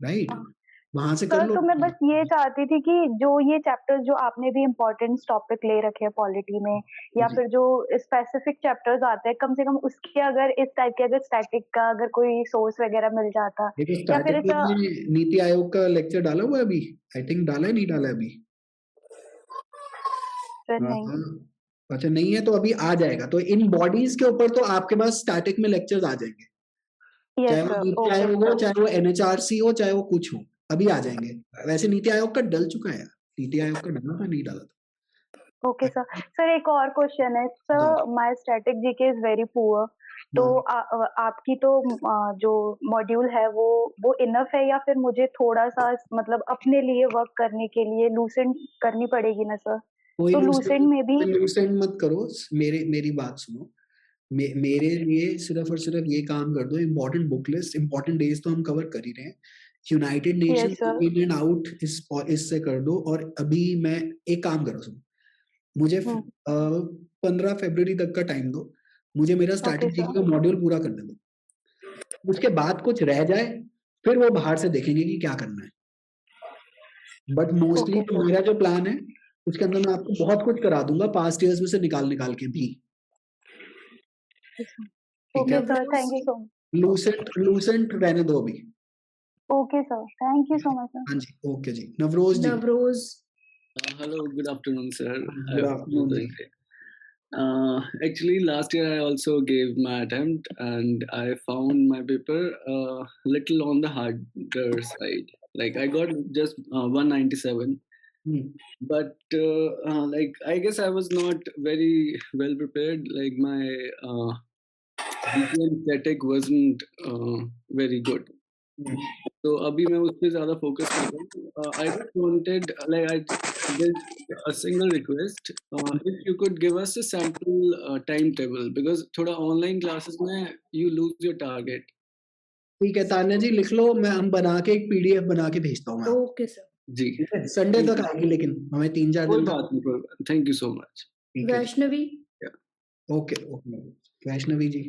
राइट? हाँ। वहां से कर सर, लो। तो मैं बस ये चाहती थी कि जो ये चैप्टर्स जो आपने भी इम्पोर्टेंट टॉपिक ले रखे हैं पॉलिटी में, या जी। फिर जो स्पेसिफिक चैप्टर्स आते हैं, कम से कम उसके अगर इस टाइप के अगर स्टैटिक का अगर कोई सोर्स वगैरह मिल जाता, ये तो या फिर स्टैटिक ऐसा। में नीति आयोग का लेक्चर डाला हुआ है अभी, आई थिंक डाला है, नहीं डाला है अभी? सर हाँ नहीं। हाँ। अच्छा, नहीं है तो अभी आ जाएगा। तो इन बॉडीज के ऊपर तो आपके पास स्टैटिक में लेक्चर्स आ जाएंगे, चाहे यस वो सर, नीति ओके आयोग हो, सर। चाहे वो एनएचआरसी हो, चाहे वो कुछ हो, अभी आ जाएंगे। वैसे नीति आयोग का डल चुका है यार, नीति आयोग का डाला था, नहीं डाला था। Okay sir. सर एक और क्वेश्चन है sir, my static GK is very poor, तो आपकी तो जो मॉड्यूल है वो इनफ है, या फिर मुझे थोड़ा सा मतलब अपने लिए वर्क करने के लिए लूसेंट करनी पड़ेगी ना सर? कोई तो लूसेंट में भी लूसेंट मत करो, मेरी बात सुनो। मेरे लिए सिर्फ और सिर्फ ये काम कर दो, important book list, important days तो हम कवर कर ही रहे हैं। United nation yes sir. In and out इससे कर दो। और अभी मैं एक काम करो, सुनो, मुझे 15 फरवरी तक का टाइम दो, मुझे मेरा ओके स्टैटिक सर। जीके का मॉड्यूल पूरा करने दो। उसके बाद कुछ रह जाए फिर वो बाहर से देखेंगे कि क्या करना है। बट मोस्टली ओके तो सर। मेरा जो प्लान है उसके अंदर मैं आपको बहुत कुछ करा दूंगा, पास्ट ईयर्स में से निकाल निकाल के भी। ठीक है, okay sir, thank you so much. Lucent रहने दो अभी। Okay sir, thank you so much sir. हाँ जी, ओके जी। Navroz ji. Navroz. Hello, good afternoon, sir. I good hope you're afternoon doing जी। great. Actually, last year I also gave my attempt and I found my paper little on the harder side. Like I got just 197, but like I guess I was not very well prepared. Like my BPM static wasn't very good. तो अभी मैं उस पे ज़्यादा focus कर रहा हूँ। I just wanted, like there's a single request, if you could give us a sample timetable, because थोड़ा ऑनलाइन क्लासेस में you lose your target. ठीक है तान्या जी, लिख लो, हम बना के एक पीडीएफ बना के भेजता हूँ मैं आपको। Okay sir. जी, ठीक है, संडे तक आएगी, लेकिन हमें 3-4 कोई दिन बात नहीं, कोई बात। Thank you so much. ठीक है जी। Vaishnavi. ओके ओके, वैष्णवी जी।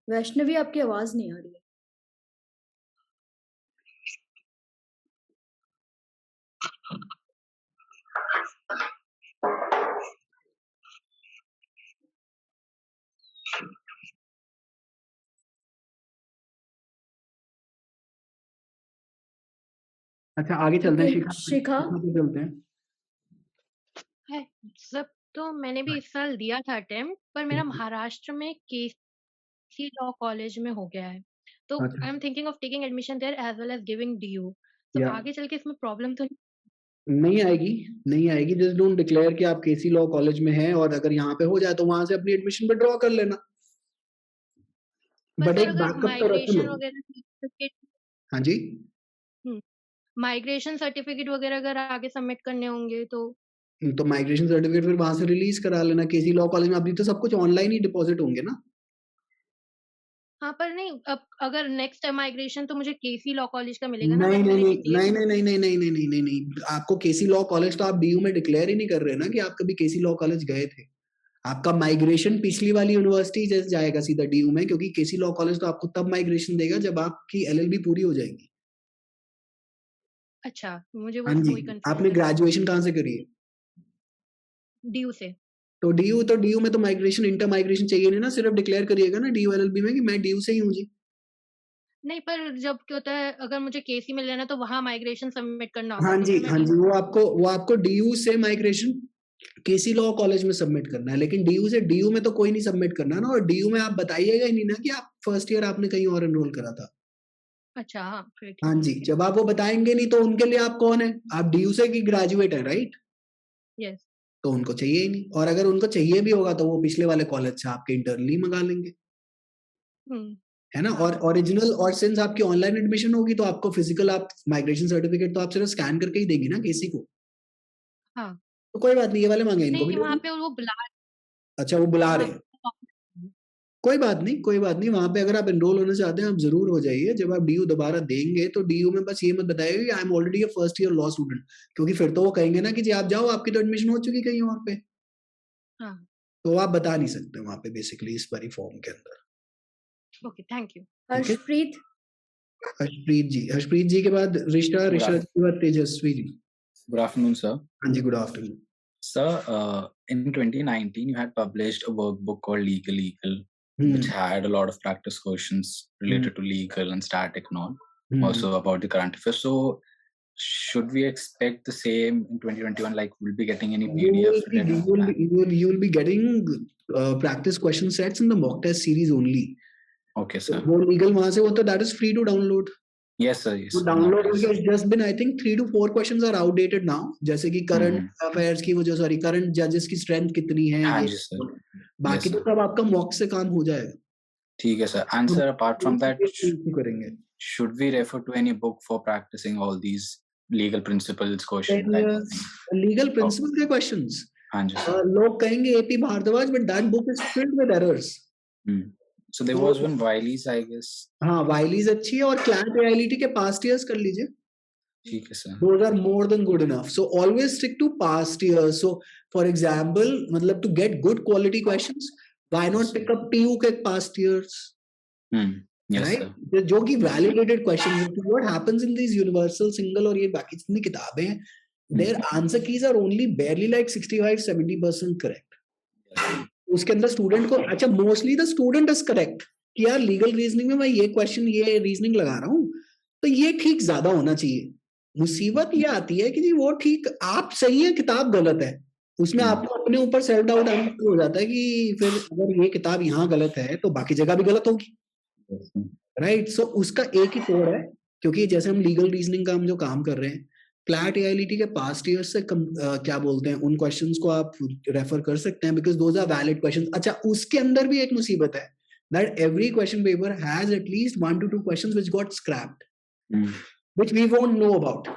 वैष्णवी आपकी आवाज नहीं आ रही है। अच्छा, आगे चलते हैं। शिखा शिखा। पे चलते हैं। है सब। तो मैंने भी इस साल दिया था अटेम्प्ट, पर मेरा महाराष्ट्र में केसी लॉ कॉलेज में हो गया है। तो अच्छा। I am thinking of taking admission there as well as giving DU. तो या आगे चल के इसमें प्रॉब्लम तो नहीं आएगी, नहीं आएगी। जस्ट डोंट डिक्लेयर कि आप केसी लॉ कॉलेज में हैं, और अगर यहाँ पे हो जाए तो वहां से अपनी एडमिशन विड्रॉ कर लेना। पर बट सर एक अगर बैकअप तो रख माइग्रेशन लो। वगैरह सर्टिफिकेट हाँ जी। माइग्रेशन सर्टिफिकेट वगैरह अगर आगे सबमिट करने होंगे तो माइग्रेशन सर्टिफिकेट फिर वहां से रिलीज करा लेना केसी लॉ कॉलेज में। अभी तो सब कुछ ऑनलाइन ही डिपॉजिट होंगे ना। हाँ, पर नहीं, अब अगर नेक्स्ट माइग्रेशन तो मुझे केसी लॉ कॉलेज का मिलेगा ना, नहीं बट नहीं मैंने नहीं जो दिए नहीं थे नहीं नहीं नहीं नहीं नहीं नहीं नहीं नहीं, आपको केसी लॉ कॉलेज तो आप डीयू में डिक्लेयर ही नहीं कर रहे ना कि आप कभी केसी लॉ कॉलेज गए थे। आपका माइग्रेशन पिछली वाली यूनिवर्सिटी जैसे जाएगा सीधा डीयू में, क्योंकि केसी लॉ कॉलेज तो आपको तब माइग्रेशन देगा जब आपकी एलएलबी पूरी हो जाएगी। अच्छा, मुझे हाँ वो जी। वही आपने कंफ्यूजन है ग्रेजुएशन कहाँ से करी है? डीयू से। तो डीयू में तो माइग्रेशन, इंटर माइग्रेशन चाहिए नहीं ना, सिर्फ डिक्लेयर करिएगा ना डीयू एलएलबी में कि मैं डीयू से ही हूँ जी। नहीं, पर जब क्या होता है, अगर मुझे केसी में लेना है तो वहाँ माइग्रेशन सबमिट करना होगा, हाँ तो जी, फिर मैं हाँ जी, DU वो आपको डीयू से माइग्रेशन केसी लॉ कॉलेज में सबमिट करना है, लेकिन डीयू से डीयू में तो कोई नहीं सबमिट करना ना, और डीयू में आप बताइएगा ही नहीं ना कि आप फर्स्ट ईयर आपने कहीं और एनरोल करा था। अच्छा, हाँ, फिर हाँ ठीक जी, है। जब आप वो बताएंगे नहीं तो उनके लिए आप कौन है? आप डीयू से की ग्रेजुएट है, राइट? यस। तो उनको चाहिए ही नहीं, और अगर उनको चाहिए भी होगा तो वो पिछले वाले कॉलेज से आपके इंटरनली मंगा लेंगे, है ना? और ओरिजिनल, और सिंस आपकी ऑनलाइन एडमिशन होगी तो आपको फिजिकल, आप माइग्रेशन सर्टिफिकेट तो आप सिर्फ स्कैन करके ही देंगी ना केसी को, हाँ। तो कोई बात नहीं, ये वाले मांगे, इनको भी नहीं, दे वहाँ दो। पे वो बुला अच्छा, वो बुला वहाँ रहे हैं, पे कोई बात नहीं, कोई बात नहीं, वहां पे अगर आप एनरोल होना चाहते हैं आप जरूर हो जाइए। जब आप डीयू दोबारा देंगे तो डीयू में बस ये मत बताइए कि I am already a first year law student, क्योंकि फिर तो वो कहेंगे ना कि जी आप जाओ, आपकी तो एडमिशन हो चुकी कहीं और पे, हाँ। तो आप बता नहीं सकते वहां पे बेसिकली इस बारी फॉर्म के अंदर। Okay, thank you. Harshpreet. Harshpreet ji के बाद ऋषा, ऋषा जी के बाद Tejashwi ji. Good afternoon, sir. हाँ जी, good afternoon. Sir, in 2019, you had published a workbook called Legal Eagle, which had a lot of practice questions related to legal and static and all, also about the current affairs. So, should we expect the same in 2021? Like, we'll be getting any PDF? You will be getting practice question sets in the mock test series only. Okay, sir. वो legal वहां से, वो तो that is free to download. Yes, sir. Yes. वो download हो गया, it's just been I think 3 to 4 questions are outdated now, जैसे कि करंट अफेयर्स की, वो जो सॉरी करंट जजेस की स्ट्रेंथ कितनी है, हाँ ये जी, sir. बाकी Yes, तो sir. सब आपका मॉक से काम हो जाएगा। ठीक है sir. And sir, apart from that, करेंगे। should we refer to any book for practicing all these legal principles questions? Legal principle के क्वेश्चंस, हाँ जी, sir. लोग कहेंगे AP Bhardwaj, but that book is filled with errors. So there was one Wiley's, I guess. हाँ, वाइलीज अच्छी है, और CLAT reality के पास्ट ईयर्स कर लीजिए। ठीक है sir. Those are more than good enough. So always stick to past years. So for example, मतलब to get good quality questions, why not pick up TU के past years? Yes, right? sir. जो कि validated questions. What happens in these universal single और ये बाकी जितनी किताबें हैं, their answer keys are only barely like 65-70% correct. उसके अंदर स्टूडेंट को, अच्छा mostly the student is correct कि यार लीगल रीजनिंग में मैं ये क्वेश्चन, ये रीजनिंग लगा रहा हूँ, तो ये ठीक ज्यादा होना चाहिए। मुसीबत ये आती है कि जी वो ठीक, आप सही है, किताब गलत है, उसमें आपको अपने ऊपर सेल्फ डाउट आना शुरू हो जाता है कि फिर अगर ये किताब यहाँ गलत है तो बाकी जगह भी गलत होगी, राइट? सो उसका एक ही तोड़ है, क्योंकि जैसे हम लीगल रीजनिंग का हम जो काम कर रहे हैं, क्लैट एआईएलटी के पास्ट ईयर से क्या बोलते हैं, उन क्वेश्चंस को आप रेफर कर सकते हैं, because those are valid questions. अच्छा, उसके अंदर भी एक मुसीबत है, that every question paper has at least 1 to 2 questions which got scrapped, which we won't know about,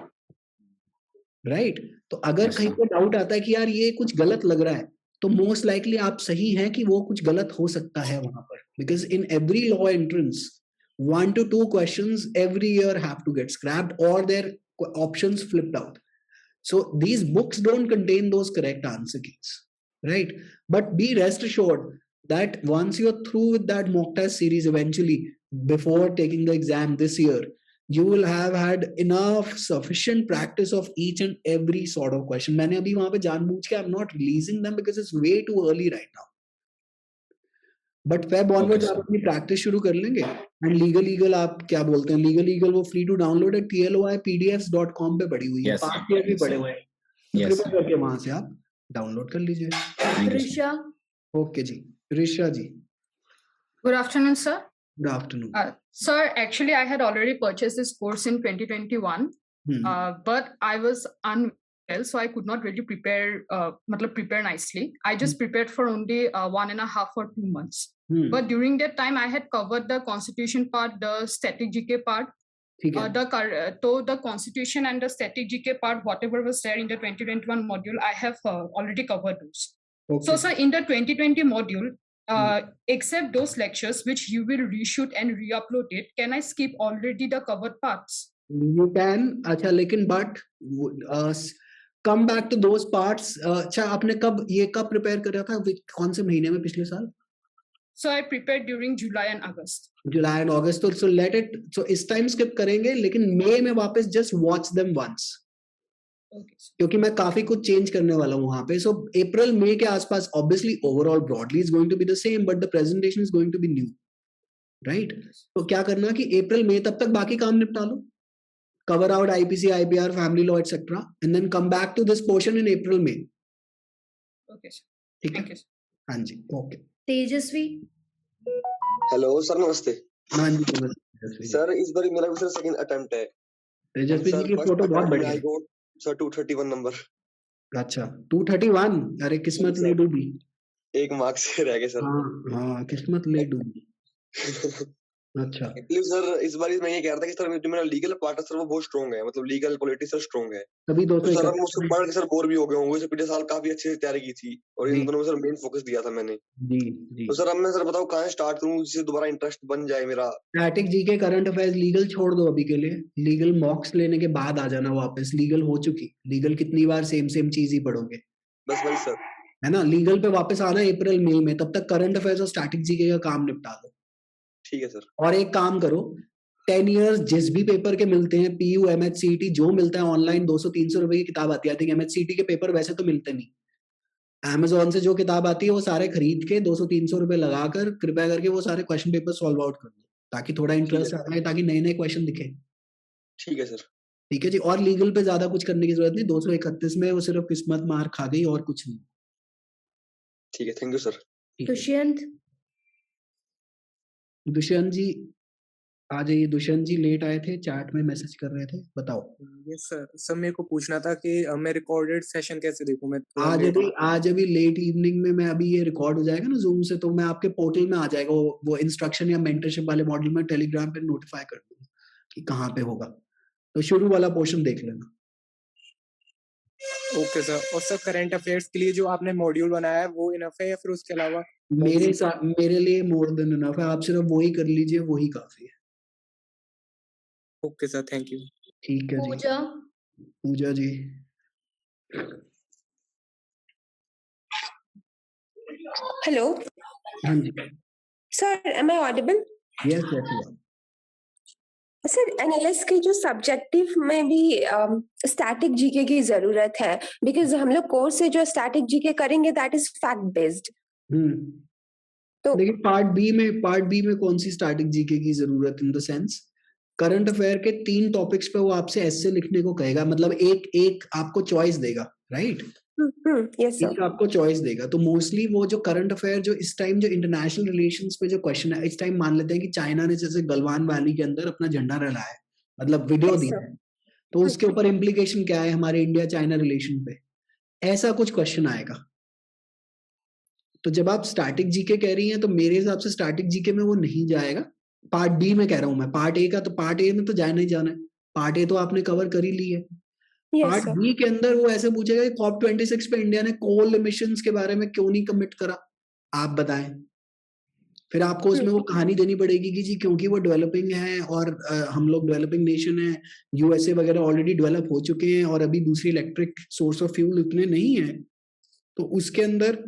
right? तो अगर कहीं पे डाउट आता है कि यार ये कुछ गलत लग रहा है, तो मोस्ट लाइकली आप सही हैं कि वो कुछ गलत हो सकता है वहां पर, because in every law entrance 1 to 2 questions every year have to get scrapped or their options flipped out. So these books don't contain those correct answer keys, right? But be rest assured that once you're through with that mock test series eventually, before taking the exam this year, you will have had enough sufficient practice of each and every sort of question. मैंने अभी वहां पे जानबूझ के I'm not releasing them because it's way too early right now. But Feb onwards आप अपनी practice शुरू कर लेंगे, एंड लीगल ईगल आप क्या बोलते हैं, लीगल ईगल वो फ्री टू डाउनलोड है, TLOIPDFs.com पे पड़ी हुई है, पास्ट ईयर भी पड़े हुए हैं, कृपया करके वहां से आप डाउनलोड कर लीजिए। ऋषा। Okay ji, Risha ji. Good afternoon, sir. Good afternoon. Sir, actually, I had already purchased this course in 2021, but I was unwell, so I could not really prepare nicely. I just prepared for only 1.5 or 2 months. But during that time, I had covered the constitution part, the static GK part. The constitution and the static GK part, whatever was there in the 2021 module, I have already covered those. Okay. So, sir, in the 2020 module, except those lectures which you will reshoot and re-upload it, can I skip already the covered parts? You can, अच्छा, लेकिन but come back to those parts. अच्छा, आपने कब prepare करा था, कौन से महीने में, पिछले साल? So I prepared during July and August. July and August, so let it, so इस टाइम स्किप करेंगे, लेकिन मई में वापस just watch them once. Okay. क्योंकि मैं काफी कुछ चेंज करने वाला हूँ वहां पे, so अप्रैल मई के आसपास obviously overall broadly is going to be the same, but the presentation is going to be new. Right? तो क्या करना कि अप्रैल मई तब तक बाकी काम निपटा लो, cover out IPC, IPR, family law etcetera, and then come back to this portion in April मई। ओके सर, ठीक है? हाँ जी, ओके। तेजस्वी। हेलो सर, नमस्ते। हाँ जी, तेजस्वी सर इस बार मेरा भी सर सेकंड अटेम्प्ट है। तेजस्वी जी की फोटो बहुत बढ़िया है। I got sir 231 number. अच्छा 231, अरे किस्मत ले डूबी। एक मार्क्स से रह गए सर। हाँ, किस्मत ले डूबी। अच्छा एक्चुअली सर इस बार मैं ये कह रहा था कि सर जो मेरा लीगल पार्ट है सर वो बहुत स्ट्रॉन्ग है, मतलब लीगल पॉलिटिक्स सर स्ट्रॉन्ग है। तभी तो सर हम उसको पढ़ के सर बोर भी हो गए होंगे। पिछले साल काफी अच्छे से तैयारी की थी और इन दोनों में सर मेन फोकस दिया था मैंने। जी। तो सर अब मैं सर बताओ कहाँ स्टार्ट करूँ जिससे दोबारा इंटरेस्ट बन जाए मेरा। Static GK, current affairs, legal छोड़ दो अभी के लिए। लीगल मॉक्स लेने के बाद आ जाना वापस। लीगल हो चुकी, लीगल कितनी बार सेम चीज ही पढ़ोगे। बस वही सर, है ना? लीगल पे वापस आना अप्रैल मई में, तब तक करंट अफेयर्स और स्टैटिक जीके का काम निपटा दो। ठीक है सर। और एक काम करो, 10 इयर्स जिस भी पेपर के मिलते हैं, पीयू, एमएचसीटी, जो मिलता है ऑनलाइन 200-300 रुपए की किताब आती है। आई थिंक एमएचसीटी के पेपर वैसे तो मिलते नहीं, Amazon से जो किताब आती है वो सारे खरीद के 200-300 रुपए लगाकर कृपया करके वो सारे क्वेश्चन पेपर सॉल्व आउट कर दो, ताकि थोड़ा इंटरेस्ट आ जाए, ताकि नए नए क्वेश्चन दिखे। ठीक है सर। ठीक है जी। और लीगल पे ज्यादा कुछ करने की जरूरत नहीं, 231 में वो सिर्फ किस्मत मार खा गई और कुछ नहीं। ठीक है, थैंक यू सर। दुष्यंत जी आ जाइए। दुष्यंत जी लेट आए थे, चैट में मैसेज कर रहे थे, बताओ। यस सर मेरे को पूछना था कि मैं रिकॉर्डेड सेशन कैसे देखूं? मैं आज अभी लेट इवनिंग में मैं अभी ये रिकॉर्ड हो जाएगा ना जूम से, तो मैं आपके पोर्टल में आ जाएगा वो इंस्ट्रक्शन या मेंटरशिप वाले मॉड्यूल में टेलीग्राम पे नोटिफाई कर दूंगा कि कहाँ पे होगा। तो शुरू वाला पोर्शन देख लेना। Okay sir. और सर करंट अफेयर्स के लिए जो आपने मॉड्यूल बनाया है वो इनफ है या फिर उसके अलावा? मेरे लिए मोर देन इनफ है। आप सिर्फ वही कर लीजिए, वही काफी है। Okay sir, thank you. ठीक है जी। पूजा जी। हेलो। हाँ जी sir, am I audible? Yes yes. Sir analyst के जो सब्जेक्टिव में भी स्टैटिक जीके की जरूरत है, बिकॉज हम लोग कोर्स से जो स्टैटिक जीके करेंगे दैट इज फैक्ट बेस्ड। तो देखिए पार्ट बी में कौन सी स्टैटिक जीके की जरूरत, in the sense current affair के 3 टॉपिक्स पे वो आपसे ऐसे लिखने को कहेगा, मतलब एक आपको चॉइस देगा, राइट? Yes sir. आपको चॉइस देगा। तो मोस्टली वो जो करंट अफेयर जो इस टाइम जो इंटरनेशनल रिलेशंस पे जो क्वेश्चन है, इस टाइम मान लेते हैं कि चाइना ने जैसे गलवान वैली के अंदर अपना झंडा लहराया है, मतलब वीडियो दी है, तो उसके ऊपर इम्प्लीकेशन क्या है हमारे इंडिया चाइना रिलेशन पे, ऐसा कुछ क्वेश्चन आएगा। तो जब आप स्टैटिक जीके कह रही हैं तो मेरे हिसाब से स्टैटिक जीके में वो नहीं जाएगा। पार्ट बी में कह रहा हूं मैं। पार्ट ए का तो पार्ट ए में तो जाना ही जाना है। पार्ट ए तो आपने कवर कर ही ली है। पार्ट बी के अंदर वो ऐसे पूछेगा कि COP26 पे इंडिया ने कोल एमिशंस के बारे में क्यों नहीं कमिट करा, आप बताएं। फिर आपको उसमें वो कहानी देनी पड़ेगी कि जी क्योंकि वो डेवलपिंग है और हम लोग डेवलपिंग नेशन है, यूएसए वगैरह ऑलरेडी डेवलप हो चुके हैं और अभी दूसरी इलेक्ट्रिक सोर्स ऑफ फ्यूल इतने नहीं है, तो उसके अंदर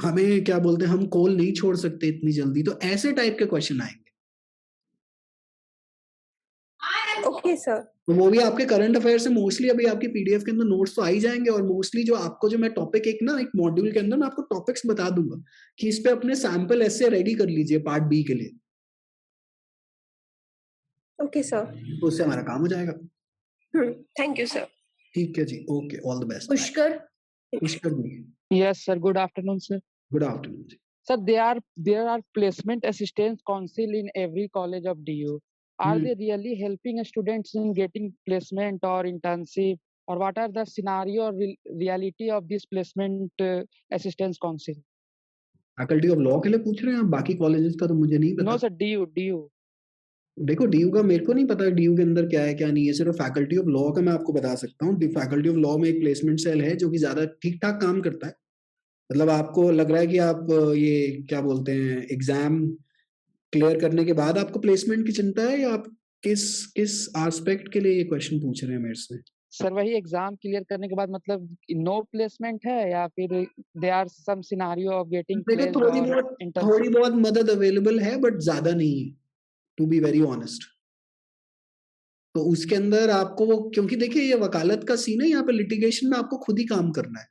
हमें क्या बोलते हैं, हम कोल नहीं छोड़ सकते इतनी जल्दी। तो ऐसे टाइप के क्वेश्चन आएंगे। Okay sir. तो वो भी आपके करंट अफेयर से मोस्टली अभी आपकी पीडीएफ के अंदर नोट्स तो आ ही जाएंगे। और मोस्टली जो आपको जो मैं टॉपिक एक मॉड्यूल के अंदर मैं आपको टॉपिक्स बता दूंगा कि इस पे अपने सैंपल ऐसे रेडी कर लीजिए पार्ट बी के लिए। Okay sir. तो उससे हमारा काम हो जाएगा। Thank you sir. ठीक है जी, okay, all the best. Pushkar ji. Yes, sir. Good afternoon, sir. Good afternoon. Sir, there are placement assistance council in every college of DU. Are they really helping students in getting placement or internship, or what are the scenario or reality of this placement assistance council? Faculty of law के लिए पूछ रहे हैं आप? बाकी colleges का तो मुझे नहीं पता। No, sir. DU. देखो DU का मेरे को नहीं पता DU के अंदर क्या है क्या नहीं है। सिर्फ फैकल्टी ऑफ लॉ का मैं आपको बता सकता हूँ। फैकल्टी ऑफ लॉ में एक प्लेसमेंट सेल है जो कि ज्यादा ठीक ठाक काम करता है। मतलब आपको लग रहा है कि आप ये क्या बोलते हैं, एग्जाम क्लियर करने के बाद आपको प्लेसमेंट की चिंता है, या आप किस एस्पेक्ट के लिए ये क्वेश्चन पूछ रहे हैं मेरे से? सर वही एग्जाम क्लियर करने के बाद मतलब नो प्लेसमेंट है या फिर they are some scenario of getting placed? थोड़ी बहुत मदद अवेलेबल है बट ज्यादा नहीं है, टू बी वेरी ऑनेस्ट। तो उसके अंदर आपको वो, क्योंकि देखिए ये वकालत का सीन है, यहाँ पे लिटिगेशन में आपको खुद ही काम करना है।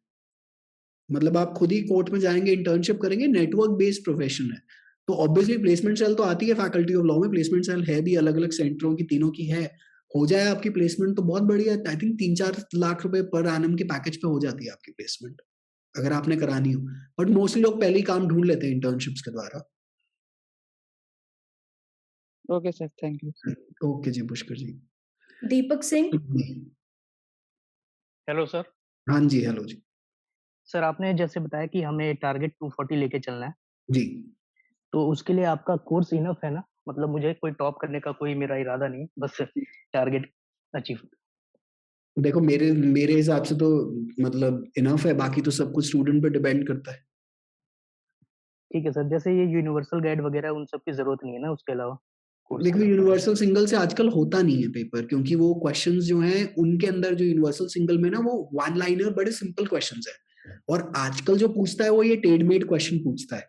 मतलब आप खुद ही कोर्ट में जाएंगे, इंटर्नशिप करेंगे, नेटवर्क बेस्ड प्रोफेशन है। तो ऑब्वियसली प्लेसमेंट सेल तो आती है फैकल्टी ऑफ लॉ में, प्लेसमेंट सेल है भी अलग अलग सेंटरों की, तीनों की है। हो जाए आपकी प्लेसमेंट तो बहुत बढ़िया, आई थिंक 3-4 लाख रुपए पर एनम के पैकेज पे हो जाती है आपकी प्लेसमेंट अगर आपने करानी हो। बट मोस्टली लोग पहले ही काम ढूंढ लेते हैं इंटर्नशिप्स के द्वारा। Okay sir, thank you. Okay जी पुष्कर जी। दीपक सिंह। Hello sir. हाँ जी, हेलो जी। सर आपने जैसे बताया कि हमें टारगेट 240 लेके चलना है जी, तो उसके लिए आपका कोर्स इनफ है ना? मतलब मुझे कोई टॉप करने का कोई मेरा इरादा नहीं, बस टारगेट अचीव। देखो मेरे हिसाब से तो मतलब इनफ है, बाकी तो सब कुछ स्टूडेंट पे डिपेंड करता है। ठीक है सर, जैसे ये यूनिवर्सल गाइड वगैरह उन सब की जरूरत नहीं है ना उसके अलावा? देखो यूनिवर्सल सिंगल से आजकल होता नहीं है पेपर, क्योंकि वो क्वेश्चंस जो हैं उनके अंदर जो यूनिवर्सल सिंगल में ना वो वन लाइनर बड़े सिंपल क्वेश्चंस है, और आजकल जो पूछता है वो ये टेड मेड क्वेश्चन पूछता है,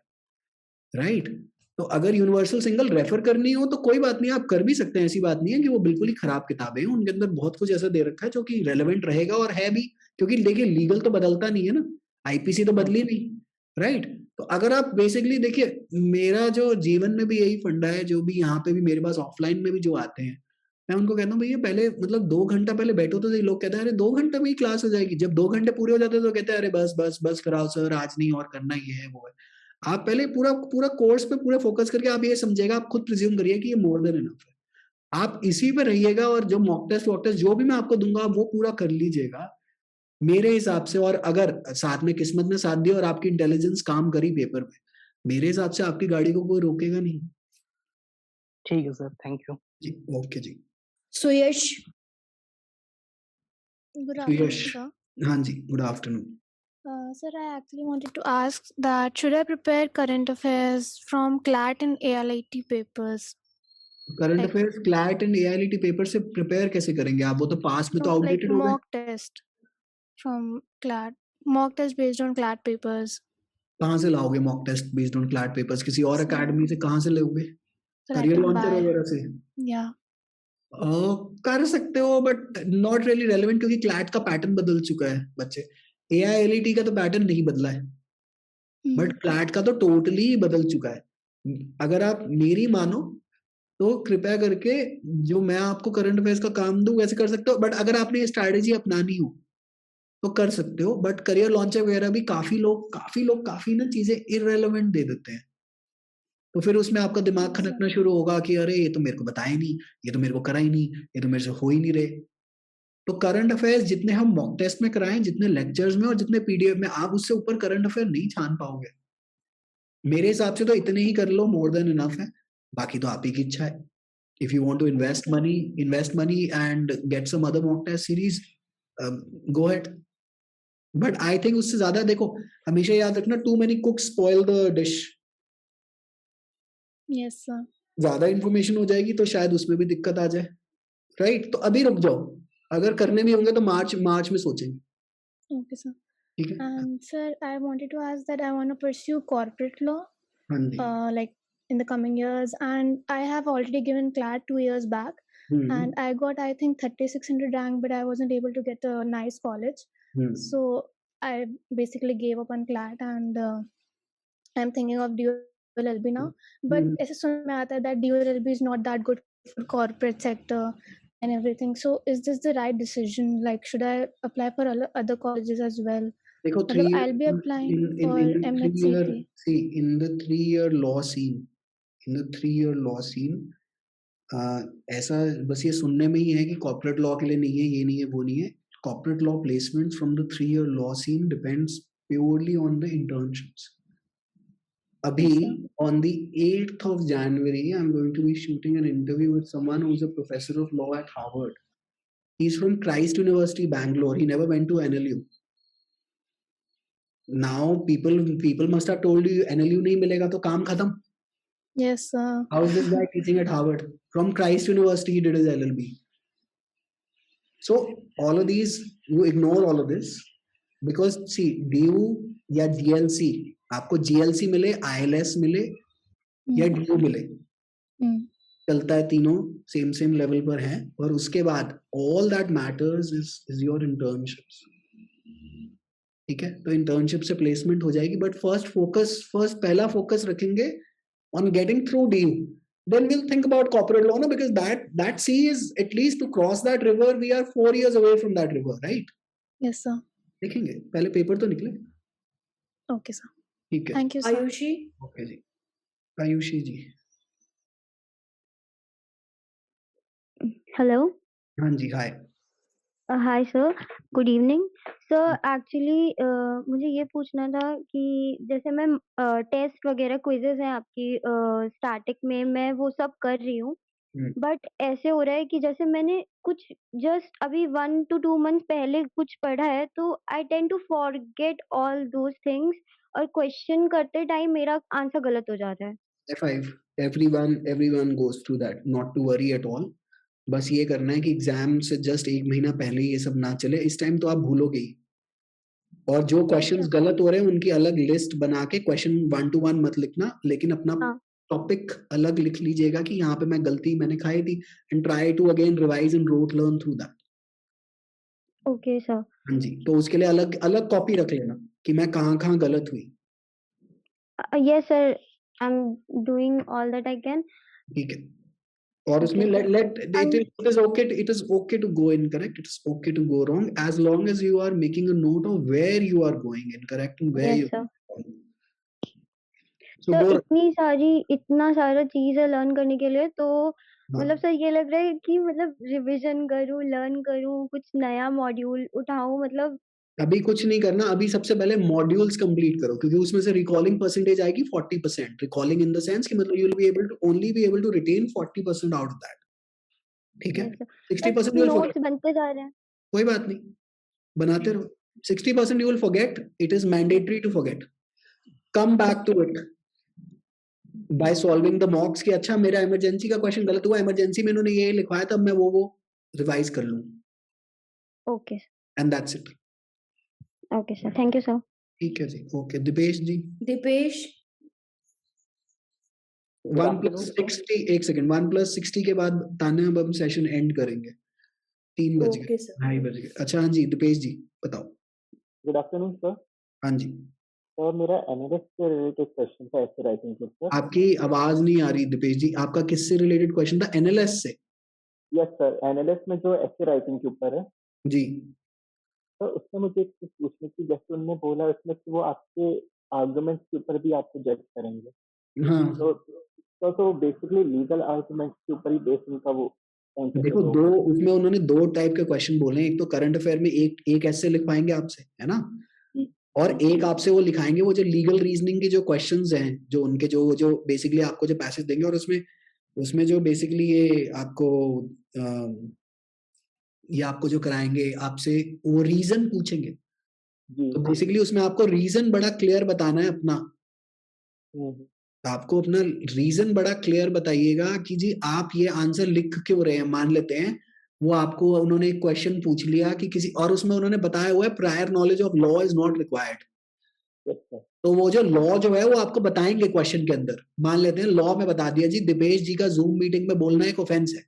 राइट? तो अगर यूनिवर्सल सिंगल रेफर करनी हो तो कोई बात नहीं, आप कर भी सकते हैं, ऐसी बात नहीं है कि वो बिल्कुल ही खराब किताबें हैं, उनके अंदर बहुत कुछ ऐसा दे रखा है जो कि रेलेवेंट रहेगा और है भी, क्योंकि देखिए लीगल तो बदलता नहीं है ना, आईपीसी तो बदली नहीं, राइट? तो अगर आप बेसिकली देखिए, मेरा जो जीवन में भी यही फंडा है, जो भी यहाँ पे भी मेरे पास ऑफलाइन में भी जो आते हैं, मैं उनको कहता हूँ भैया पहले मतलब 2 घंटा पहले बैठो तो सही। लोग कहते हैं अरे 2 घंटे में ही क्लास हो जाएगी, जब 2 घंटे पूरे हो जाते हैं तो कहते हैं अरे बस बस बस कराओ सर, आज नहीं और करना, ये है वो है। आप पहले पूरा पूरा कोर्स पे पूरा फोकस करके आप ये समझेगा, आप खुद प्रिज्यूम करिए कि ये मोर देन इनफ है, आप इसी पे रहिएगा, और जो मॉक टेस्ट वॉक टेस्ट जो भी मैं आपको दूंगा वो पूरा कर लीजिएगा मेरे हिसाब से। और अगर साथ में किस्मत ने साथ दिया और आपकी इंटेलिजेंस काम करी पेपर में, मेरे हिसाब से आपकी गाड़ी को कोई रोकेगा नहीं। ठीक है सर, थैंक यू जी। ओके जी। Suyash. Good afternoon, Suyash, sir. हाँ जी, good afternoon. Sir, I actually wanted to ask that should I prepare current affairs from CLAT and ALIT papers? Current Like affairs CLAT and AILET paper से prepare कैसे करेंगे आप? वो तो पास में तो like आउटडेटेड हो गए। mock test from CLAT, mock test based on CLAT papers. कहाँ से लाओगे mock test based on CLAT papers? किसी और Sir, एकेडमी से कहाँ से लोगे? sir, I career can launcher buy. वगैरह से? Yeah. कर सकते हो बट नॉट रियली रेलेवेंट, क्योंकि क्लैट का पैटर्न बदल चुका है बच्चे। एआईएलटी का तो पैटर्न नहीं बदला है, बट क्लैट का तो टोटली बदल चुका है। अगर आप मेरी मानो तो कृपया करके जो मैं आपको करंट अफेयर्स का काम दूं वैसे कर सकते हो, बट अगर आपने ये स्ट्रैटेजी अपनानी हो तो कर सकते हो। बट करियर लॉन्चर वगैरह भी काफी लोग काफी ना चीजें इररेलेवेंट दे देते हैं, तो फिर उसमें आपका दिमाग खनकना शुरू होगा कि अरे ये तो मेरे को बताया नहीं, ये तो मेरे को करा ही नहीं, ये तो मेरे से हो ही नहीं रहे। तो करंट अफेयर्स जितने हम मॉक टेस्ट में कराएं, जितने लेक्चर्स में और जितने पीडीएफ में, आप उससे ऊपर करंट अफेयर नहीं छान पाओगे। मेरे हिसाब से तो इतने ही कर लो, मोर देन इनफ है, बाकी तो आप ही की इच्छा है। If you want to invest money and get some other mock test series, go ahead. But I think उससे ज्यादा देखो, हमेशा याद रखना, too many cooks spoil the dish. Yes, sir. ज्यादा इन्फॉर्मेशन हो जाएगी तो शायद उसमें भी दिक्कत आ जाए, राइट? तो अभी रुक जाओ, अगर करने भी होंगे तो मार्च में सोचेंगे। Okay, sir. ठीक है। And sir, I wanted to ask that I want to pursue corporate law, हाँ जी। like in the coming years, and I have already given CLAT 2 years back, and I got I think 3600 rank, but I wasn't able to get a nice college, so I basically gave up on CLAT, and I'm thinking of dual LLB now. But ऐसे सुन में आता है that dual LLB is not that good for corporate sector and everything. So is this the right decision? Like, should I apply for other colleges as well? देखो, I'll be applying for MHCT. in the 3-year law scene, ऐसा बस ये सुनने में ही है कि corporate law के लिए नहीं है, ये नहीं है, वो नहीं है। Corporate law placements from the 3-year law scene depends purely on the internships. Abhi, on the 8th of January, I'm going to be shooting an interview with someone who's a professor of law at Harvard. He's from Christ University, Bangalore. He never went to NLU. Now, people must have told you NLU nahi milega to kaam khatam. Yes, sir. How is this guy teaching at Harvard? From Christ University, he did his LLB. So, all of these, you ignore all of this. Because, see, DU या GLC, आपको GLC मिले, ILS मिले या DU मिले, चलता है, तीनों same level पर है। और उसके बाद all that matters is your internships। ठीक है, तो इंटर्नशिप से प्लेसमेंट हो जाएगी, बट पहला फोकस रखेंगे on getting through DU, then we'll think about corporate law, no? Because that sea is, at least to cross that river, we are 4 years away from that river, right? Yes, sir. देखेंगे, पहले paper तो निकले. Okay, sir. ठीक है. Thank you, sir. Aayushi Okay जी. Aayushi ji. Hello. हाँ जी, hi. Hi sir, good evening. Sir actually मुझे ये पूछना था कि जैसे मैं टेस्ट वगैरह क्विजेस हैं आपकी स्टैटिक में, मैं वो सब कर रही हूँ, बट ऐसे हो रहा है कि जैसे मैंने कुछ जस्ट अभी 1 to 2 months पहले कुछ पढ़ा है, तो I tend to forget all those things, और क्वेश्चन करते टाइम मेरा आंसर गलत हो जाता है. F5. Everyone goes through that. Not to worry at all. बस ये करना है कि एग्जाम से जस्ट 1 महीना पहले ये सब ना चले. इस टाइम तो आप भूलोगे ही, और जो क्वेश्चंस गलत हो रहे हैं उनकी अलग लिस्ट बना के क्वेश्चन 1 to 1 मत लिखना, लेकिन अपना टॉपिक अलग लिख लीजिएगा कि यहाँ पे मैंने खाई थी, and try to again revise and rote learn through that. Okay sir. हाँ जी, तो उसके लिए अलग कॉपी रख लेना कि मैं कहाँ गलत हुई. Yes sir, I am doing all that I can. ठीक है. और उसमें it is okay to go incorrect, it is okay to go wrong, as long as you are making a note of where you are going incorrect and where you are wrong. So इतना सारा चीजें learn करने के लिए, तो मतलब sir ये लग रहा है कि मतलब रिवीजन करूं, लर्न करूं, कुछ नया मॉड्यूल उठाऊं, मतलब अभी कुछ नहीं करना. अभी सबसे पहले मॉड्यूल्स कंप्लीट करो, क्योंकि उसमें से रिकॉलिंग परसेंटेज आएगी 40%. रिकॉलिंग इन द सेंस कि मतलब you will be able to retain 40% out of that. ठीक है. 60% यू विल नोट्स बनते जा रहे हैं. कोई बात नहीं, बनाते रहो. 60% you will forget. It is mandatory to forget. Come back to it by solving the mocks कि अच्छा मेरा इमरजेंसी का क्वेश्चन गलत हुआ, इमरजेंसी में इन्होंने ये लिखवाया था, मैं वो रिवाइज कर लूं. Okay. And that's it. Okay sir, thank you sir. ठीक है जी. ओके, दीपेश जी. दीपेश 1+60. एक सेकंड. 1+60 के बाद ताने हम सेशन एंड करेंगे. 3 बज गए, 2:30 बज गए. अच्छा हाँ जी, दीपेश जी बताओ. Good afternoon sir. हाँ जी सर, मेरा एनालिस्ट से रिलेटेड क्वेश्चन था ऐसे राइटिंग के ऊपर. आपकी आवाज नहीं आ रही दीपेश जी. आपका किससे रिलेटेड क्वेश्चन था? एनालिस्ट से? यस सर, एनालिस्ट में जो ऐसे राइटिंग के ऊपर है जी. तो उसमें मुझे एक चीज पूछनी थी. जैसे उन्होंने बोला उसमें कि वो आपके आर्गुमेंट्स के ऊपर भी आपको जज करेंगे. हाँ. तो बेसिकली लीगल आर्गुमेंट्स के ऊपर ही बेस उनका वो. देखो, उसमें उन्होंने 2 टाइप के क्वेश्चन बोले. एक तो करंट अफेयर में एक ऐसे लिखवाएंगे आपसे, है ना, और एक आपसे वो लिखाएंगे वो जो लीगल रीजनिंग के जो क्वेश्चंस हैं, जो उनके जो बेसिकली आपको जो पैसेज देंगे, और उसमें जो बेसिकली ये आपको जो कराएंगे, आपसे वो रीजन पूछेंगे. तो बेसिकली उसमें आपको रीजन बड़ा क्लियर बताना है अपना. आपको अपना रीजन बड़ा क्लियर बताइएगा कि जी आप ये आंसर लिख क्यों रहे हैं. मान लेते हैं वो आपको उन्होंने एक क्वेश्चन पूछ लिया कि किसी, और उसमें उन्होंने बताया हुआ है prior knowledge of law is not required. तो वो जो लॉ जो है वो आपको बताएंगे क्वेश्चन के अंदर. मान लेते हैं लॉ में बता दिया जी दीपेश जी का जूम मीटिंग में बोलना एक ऑफेंस है.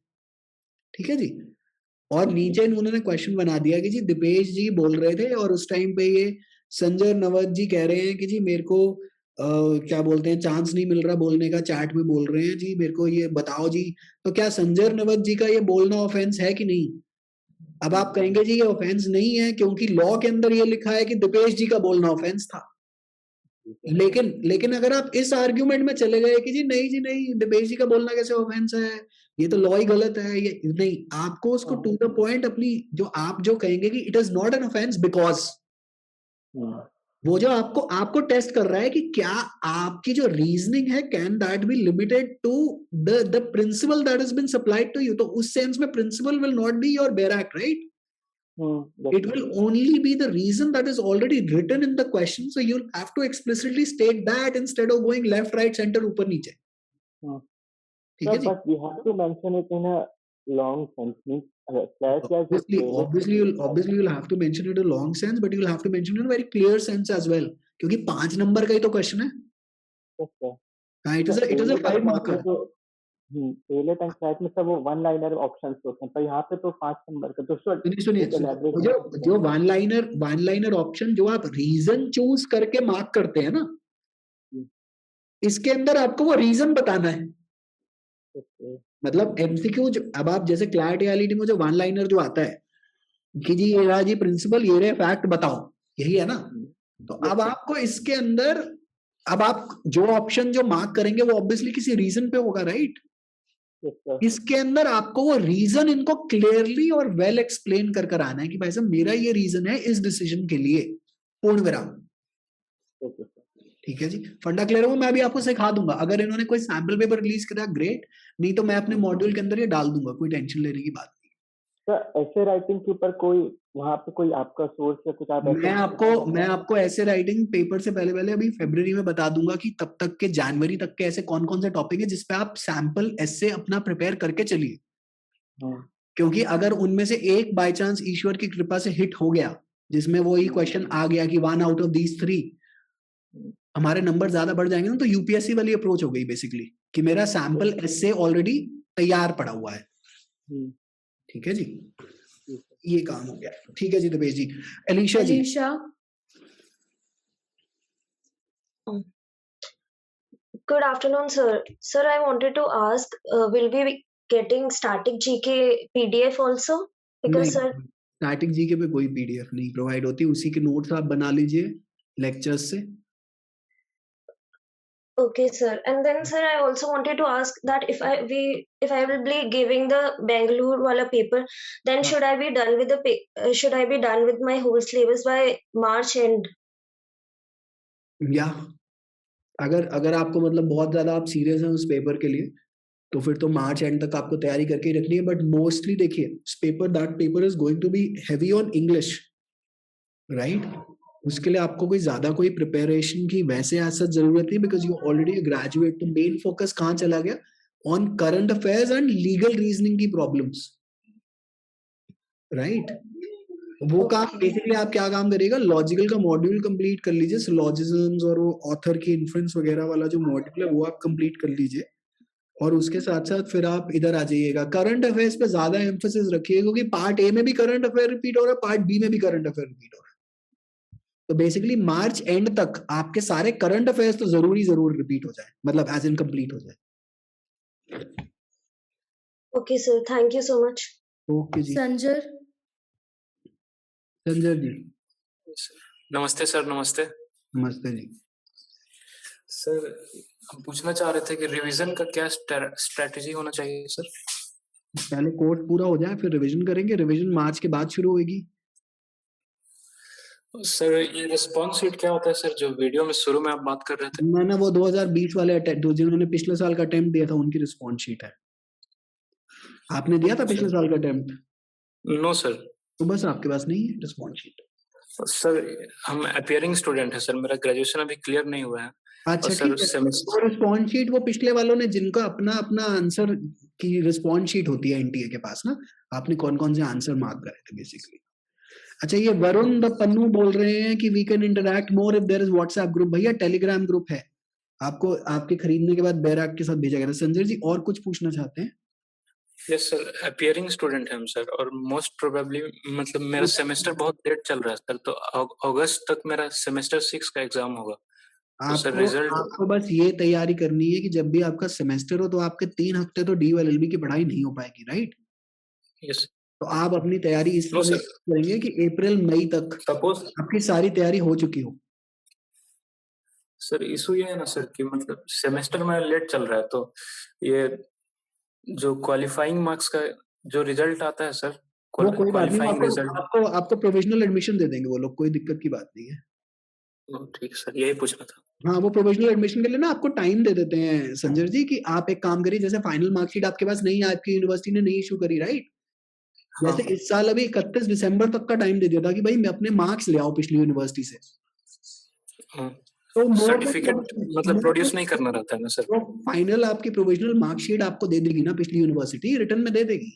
ठीक है जी. और नीचे उन्होंने क्वेश्चन बना दिया कि जी दीपेश जी बोल रहे थे और उस टाइम पे ये संजय नवत जी कह रहे हैं कि जी मेरे को क्या बोलते हैं, चांस नहीं मिल रहा बोलने का, चैट में बोल रहे हैं जी, मेरे को ये बताओ जी. तो क्या संजय नवत जी का ये बोलना ऑफेंस है कि नहीं? अब आप कहेंगे जी ये ऑफेंस नहीं है, क्योंकि लॉ के अंदर ये लिखा है कि दीपेश जी का बोलना ऑफेंस था. लेकिन अगर आप इस आर्ग्यूमेंट में चले गए कि जी नहीं दीपेश जी का बोलना कैसे ऑफेंस है, ये तो लॉ ही गलत है, ये नहीं, आपको उसको टू द पॉइंट अपनी जो कहेंगे कि it is not an offence because वो जो आपको टेस्ट कर रहा है कि क्या आपकी जो रीजनिंग है can that be limited to the principle that has been supplied to you. तो उस सेंस में principle will not be your bare act, right? It will only be the reason that is already written in the question, so you'll have to explicitly state that instead of going left, right, center, ऊपर नीचे. ठीक है जी. But we have to mention it in a long sense. Obviously you'll have to mention it in a long sense, but you'll have to mention it in a very clear sense as well. क्योंकि 5 number का ही तो question है. हाँ, it is a 5 marker. पहले time flat में सब वो 1 liner options होते हैं, पर यहाँ पे तो 5 नंबर का. तो सुनिए जो 1 लाइनर ऑप्शन जो आप रीजन चूज करके मार्क करते हैं ना, इसके अंदर आपको वो रीजन बताना है। मतलब एमसीक्यू अब आप जैसे क्लैट रियलिटी में जो वन लाइनर जो आता है कि जी ये रहा जी प्रिंसिपल, ये रहे फैक्ट, बताओ, यही है ना। तो अब आपको इसके अंदर, अब आप जो ऑप्शन जो मार्क करेंगे वो ऑब्वियसली किसी रीजन पे होगा, राइट। इसके अंदर आपको वो रीजन इनको क्लियरली और वेल एक्सप्लेन कर कर आना है कि भाई साहब मेरा ये रीजन है इस डिसीजन के लिए, पूर्ण विराम। ठीक है जी, फंडा क्लियर हो। मैं अभी आपको सिखा दूंगा, अगर इन्होंने कोई सैंपल पेपर रिलीज करा ग्रेट, नहीं तो मैं अपने मॉड्यूल के अंदर ये डाल दूंगा, कोई टेंशन लेने की बात नहीं। सर ऐसे राइटिंग के ऊपर कोई वहां पे कोई आपका सोर्स या कुछ आप मैं आपको ऐसे राइटिंग पेपर से पहले अभी फरवरी में बता दूंगा कि तब तक के जनवरी तक के ऐसे कौन कौन से टॉपिक है जिसपे आप सैंपल ऐसे अपना प्रिपेयर करके चलिए। क्योंकि अगर उनमें से एक बाय चांस ईश्वर की कृपा से हिट हो गया, जिसमें वो ही क्वेश्चन आ गया कि 1 आउट ऑफ दीज 3, हमारे नंबर ज्यादा बढ़ जाएंगे ना, तो यूपीएससी वाली अप्रोच हो गई बेसिकली कि मेरा सैंपल ऐसे ऑलरेडी तैयार पड़ा हुआ है। ठीक है जी, ये काम हो गया। ठीक है जी दिपेश जी। अलीशा जी। Good afternoon, sir. Sir, I wanted to ask, will we be getting static GK PDF also? Because sir, static GK पे कोई पीडीएफ नहीं प्रोवाइड होती, उसी के नोट्स आप बना लीजिए लेक्चर्स से। Okay, sir. And then, sir, I also wanted to ask that if I will be giving the Bangalore wala paper, then should I be done with my whole syllabus by March end? या अगर आपको मतलब बहुत ज्यादा आप serious हैं उस paper के लिए, तो फिर तो मार्च एंड तक आपको तैयारी करके ही रखनी है। बट मोस्टली देखिए that paper is going to be heavy on English, right. उसके लिए आपको कोई प्रिपरेशन की वैसे ऐसा जरूरत नहीं, बिकॉज यू ऑलरेडी ग्रेजुएट। तो मेन फोकस कहाँ चला गया, on current affairs and legal reasoning की प्रॉब्लम्स, राइट। वो काम बेसिकली आप क्या काम करिएगा, लॉजिकल का मॉड्यूल कंप्लीट कर लीजिए, सिलॉजिज्म्स और वो ऑथर की इन्फ्लुएंस वगैरह वाला जो मॉड्यूल है वो आप कंप्लीट कर लीजिए, और उसके साथ साथ फिर आप इधर आ जाइएगा। करंट अफेयर्स पे ज्यादा एम्फोसिस रखिएगा, क्योंकि पार्ट ए में भी करंट अफेयर रिपीट हो रहा है, पार्ट बी में भी करंट अफेयर रिपीट हो रहा है। तो बेसिकली मार्च एंड तक आपके सारे करंट अफेयर्स तो जरूर रिपीट हो जाए, मतलब एज इन कंप्लीट हो जाए। Okay, sir. Thank you so much. Okay जी। संजय जी। नमस्ते सर। नमस्ते जी। सर हम पूछना चाह रहे थे कि रिवीजन का क्या स्ट्रेटजी होना चाहिए सर? पहले कोर्स पूरा हो जाए फिर रिवीजन करेंगे। रिवीजन मार्च के बाद शुरू होगी। सर ये रिस्पॉन्स शीट क्या होता है सर, जो वीडियो में शुरू में आप बात कर रहे थे? मैंने वो 2020 वाले जिन्होंने पिछले साल का अटेम्प्ट दिया था उनकी रिस्पॉन्स शीट है। आपने दिया था पिछले साल का अटेम्प्ट? No sir. तो बस आपके पास नहीं है रिस्पॉन्स शीट। सर हम अपीयरिंग स्टूडेंट है सर, मेरा ग्रेजुएशन अभी क्लियर नहीं हुआ है। अच्छा ठीक है, तो रिस्पॉन्स शीट वो पिछले वालों ने जिनका अपना आंसर की रिस्पॉन्स शीट होती है एनटीए के पास ना, आपने कौन कौन से आंसर मार्क करे थे बेसिकली। अच्छा ये वरुण द पन्नू बोल रहे हैं कि we can interact more if there is WhatsApp group. भैया टेलीग्राम ग्रुप है, आपको आपके खरीदने के बाद बैराक के साथ भेजा गया था। संजय जी और कुछ पूछना चाहते हैं? यस सर, अपीयरिंग स्टूडेंट है हम सर, और मोस्ट प्रोबेबली मतलब मेरा सेमेस्टर बहुत लेट चल रहा है सर, तो अगस्त तक मेरा सेमेस्टर 6 का एग्जाम होगा। तो सर रिजल्ट आपको बस ये तैयारी करनी है कि जब भी आपका सेमेस्टर हो तो आपके 3 हफ्ते तो DOLLB की पढ़ाई नहीं हो पाएगी, राइट? यस। तो आप अपनी तैयारी इस तरह करेंगे कि अप्रैल मई तक सपोज आपकी सारी तैयारी हो चुकी हो। सर इशू ये है ना सर कि मतलब सेमेस्टर में लेट चल रहा है, तो ये जो क्वालिफाइंग मार्क्स का जो रिजल्ट आता है सर, वो कोई बात नहीं, क्वालिफाइंग रिजल्ट आपको प्रोविजनल एडमिशन दे देंगे वो लोग, कोई दिक्कत की बात नहीं है। ठीक सर, यही पूछना था। हाँ वो प्रोविजनल एडमिशन के लिए ना आपको टाइम दे देते हैं संजय जी, कि आप एक काम करिए, जैसे फाइनल मार्कशीट आपके पास नहीं है, आपकी यूनिवर्सिटी ने नहीं इशू करी, राइट? जैसे इस साल अभी 31 दिसंबर तक का टाइम दे दिया था कि भाई मैं अपने मार्क्स ले आओ पिछली यूनिवर्सिटी से। तो सर्टिफिकेट मतलब प्रोड्यूस नहीं करना रहता है ना सर? तो फाइनल आपकी प्रोविजनल मार्कशीट आपको दे देगी ना पिछली यूनिवर्सिटी, रिटर्न में दे देगी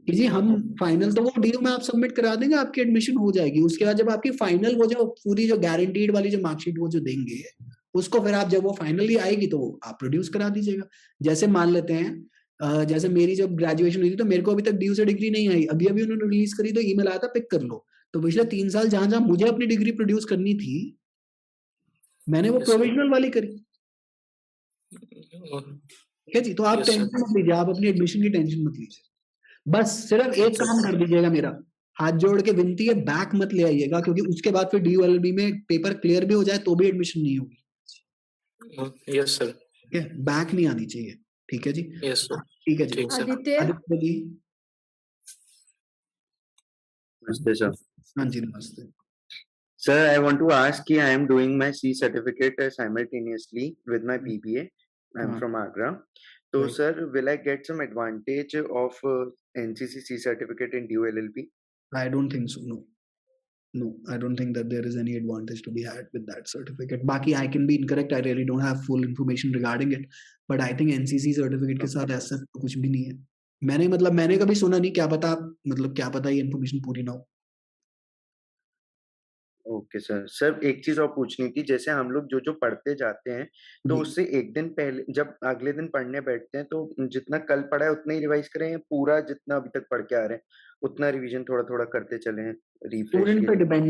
कि जी हम फाइनल, तो वो DU में आप सबमिट करा देंगे, आपकी एडमिशन हो जाएगी। उसके बाद जब आपकी फाइनल वो जो पूरी जो गारंटीड वाली जो मार्कशीट वो जो देंगे, उसको फिर आप जब वो फाइनली आएगी तो आप प्रोड्यूस करा दीजिएगा। जैसे मान लेते हैं जैसे मेरी जब ग्रेजुएशन हुई थी तो मेरे को अभी तक DU से डिग्री नहीं आई, अभी उन्होंने रिलीज करी तो ईमेल आया था पिक कर लो। तो पिछले 3 साल जहां मुझे अपनी डिग्री प्रोड्यूस करनी थी, मैंने वो प्रोविजनल वाली करी। ठीक है जी, तो आप Yes, sir. टेंशन मत लीजिए, आप अपनी एडमिशन की टेंशन मत लीजिए। बस सिर्फ एक काम कर दीजिएगा, मेरा हाथ जोड़ के विनती है, बैक मत ले आइएगा, क्योंकि उसके बाद फिर DULLB में पेपर क्लियर भी हो जाए तो भी एडमिशन नहीं होगी। Yes, sir. ठीक है, बैक नहीं आनी चाहिए। ठीक है जी, Yes, sir. ठीक है जी। ठीक सर। आदित्य जी। नमस्ते सर। हाँ जी, नमस्ते। Sir, I want to ask I am doing my C certificate simultaneously with my PBA. I'm from Agra. So, Right. sir, will I get some advantage of NCC C certificate in DULLB? I don't think so. No. No, I don't think that there is any advantage to be had with that certificate. Baki, I can be incorrect. I really don't have full information regarding it. But I think NCC certificate के साथ ऐसा कुछ भी नहीं है। मैंने कभी सुना नहीं, क्या पता क्या पता ये information पूरी ना हो। Okay sir. सर एक चीज और पूछनी थी, जैसे हम लोग जो पढ़ते जाते हैं तो उससे एक दिन पहले जब अगले दिन पढ़ने बैठते हैं तो जितना कल पढ़ा है उतना ही रिवाइज करें, या पूरा जितना अभी तक पढ़ के आ रहे हैं उतना रिवीजन थोड़ा थोड़ा करते चले हैं रिफ्रेश स्टूडेंट पे डिपेंड,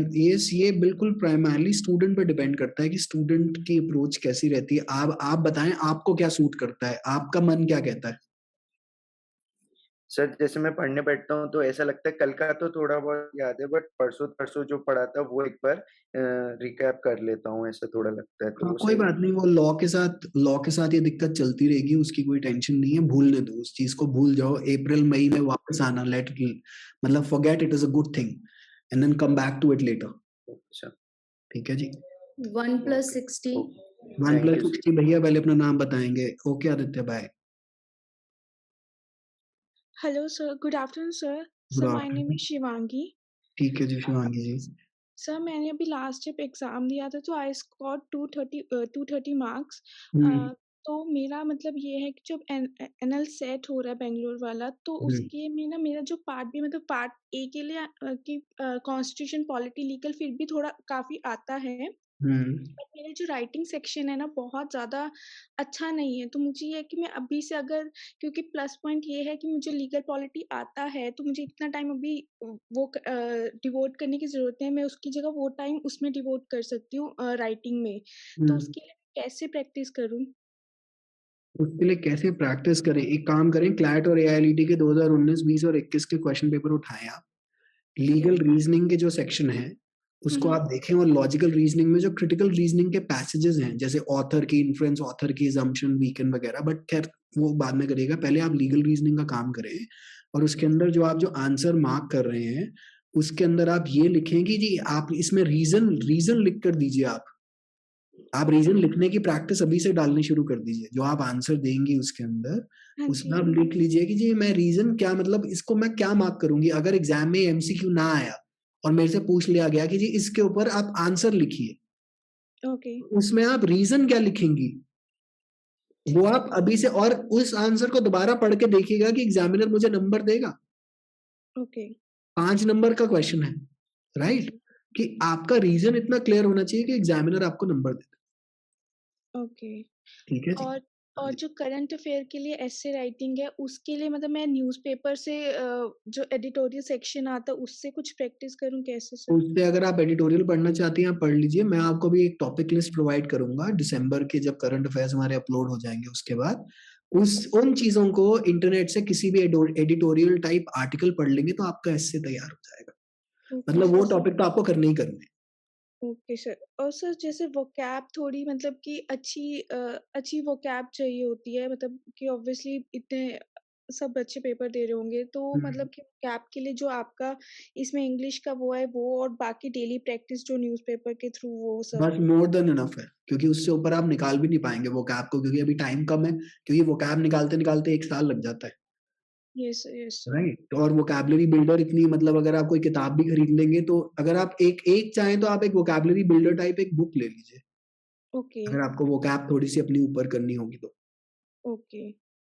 ये बिल्कुल प्राइमरली स्टूडेंट पे डिपेंड करता है कि स्टूडेंट की अप्रोच कैसी रहती है। आप बताएं आपको क्या सूट करता है, आपका मन क्या कहता है। सर जैसे मैं पढ़ने बैठता हूँ तो ऐसा लगता है कल का तो थोड़ा बहुत याद है, बट परसों जो पढ़ा था वो एक बार रिकैप कर लेता हूँ, ऐसा थोड़ा लगता है। तो वो कोई सही बात नहीं, वो लॉ के साथ ये दिक्कत चलती रहेगी, उसकी कोई टेंशन नहीं है, भूलने दो उस चीज को, भूल जाओ। अप्रैल मई में वापस आना, forget it is a good thing and then come back to it later. अच्छा ठीक है जी। 1+60 1+60 भैया पहले अपना नाम बताएंगे। Okay Aditya, bye. Hello, sir. Good afternoon, sir. Good Sir, my name afternoon. is Shivangi. ठीक है जी शिवांगी जी। सर मैंने अभी लास्ट जब एग्जाम दिया था तो आई स्कोर 230 मार्क्स। तो मेरा मतलब ये है कि जब एनएल सेट हो रहा है बेंगलोर वाला, तो उसके में ना मेरा जो पार्ट बी मतलब पार्ट ए के लिए कि कॉन्स्टिट्यूशन पॉलिटी लीगल फिर भी थोड़ा काफी आता है, बट मेरे जो राइटिंग सेक्शन है ना बहुत ज्यादा अच्छा नहीं है। तो मुझे ये है कि मैं अभी से अगर, क्योंकि प्लस पॉइंट ये है कि मुझे लीगल पॉलिटी आता है तो मुझे इतना टाइम अभी वो डिवोट करने की जरूरत है, मैं उसकी जगह वो टाइम उसमें डिवोट कर सकती हूँ राइटिंग में। तो उसके लिए कैसे प्रैक्टिस करूँ? उसके लिए कैसे प्रैक्टिस करें, एक काम करें, क्लैट और AILET के 2019, 20 और 21 के क्वेश्चन पेपर उठाएं आप। लीगल रीजनिंग के जो सेक्शन है उसको आप देखें, और लॉजिकल रीजनिंग में जो क्रिटिकल रीजनिंग के पैसेजेस हैं, जैसे ऑथर की इन्फ्रेंस, ऑथर की असम्पशन, वीकेंड वगैरह, बट खैर वो बाद में करेगा, पहले आप लीगल रीजनिंग का काम करें। और उसके अंदर जो आप आंसर मार्क कर रहे हैं उसके अंदर आप ये लिखें कि जी आप इसमें रीजन लिख कर दीजिए। आप रीजन लिखने की प्रैक्टिस अभी से डालनी शुरू कर दीजिए। जो आप आंसर देंगी उसके अंदर उसमें आप लिख लीजिए कि जी मैं रीजन क्या, मतलब इसको मैं क्या मार्क करूंगी। अगर एग्जाम में MCQ ना आया और मेरे से पूछ लिया गया कि जी इसके ऊपर आप आंसर लिखिए, उसमें आप रीजन क्या लिखेंगी वो आप अभी से, और उस आंसर को दोबारा पढ़ के देखिएगा कि एग्जामिनर मुझे नंबर देगा। 5 नंबर का क्वेश्चन है, राइट, कि आपका रीजन इतना क्लियर होना चाहिए कि एग्जामिनर आपको नंबर दे। ठीक है जी। और जो करंट अफेयर के लिए एसे राइटिंग है उसके लिए मतलब मैं न्यूज़पेपर से जो एडिटोरियल सेक्शन आता है उससे कुछ प्रैक्टिस करूं कैसे सर? उससे अगर आप एडिटोरियल पढ़ना चाहती हैं आप पढ़ लीजिए। मैं आपको भी एक टॉपिक लिस्ट प्रोवाइड करूंगा दिसंबर के, जब करंट अफेयर्स हमारे अपलोड हो जाएंगे उसके बाद। उन चीजों को इंटरनेट से किसी भी एडिटोरियल टाइप आर्टिकल पढ़ लेंगे तो आपका एसे तैयार हो जाएगा। मतलब वो टॉपिक तो आपको करने ही करने। Okay sir. और सर जैसे वोकैब थोड़ी मतलब कि अच्छी वोकैब चाहिए होती है, मतलब कि ऑब्वियसली इतने सब अच्छे पेपर दे रहे होंगे, तो मतलब कि वोकैब के लिए जो आपका इसमें इंग्लिश का वो है वो, और बाकी डेली प्रैक्टिस जो न्यूज़पेपर के थ्रू वो सब। बस मोर देन इनफ है, क्योंकि उससे ऊपर आप निकाल भी नहीं पाएंगे वोकैब को, क्योंकि अभी टाइम कम है, क्योंकि वोकैब निकालते निकालते 1 साल लग जाता है। Yes sir. राइट। और वोकैबुलरी बिल्डर इतनी, मतलब अगर आप कोई किताब भी खरीद लेंगे तो अगर आप एक चाहें तो आप एक वोकैबुलरी बिल्डर टाइप एक बुक ले लीजिए, अगर आपको वोकैब थोड़ी सी अपनी ऊपर करनी होगी तो।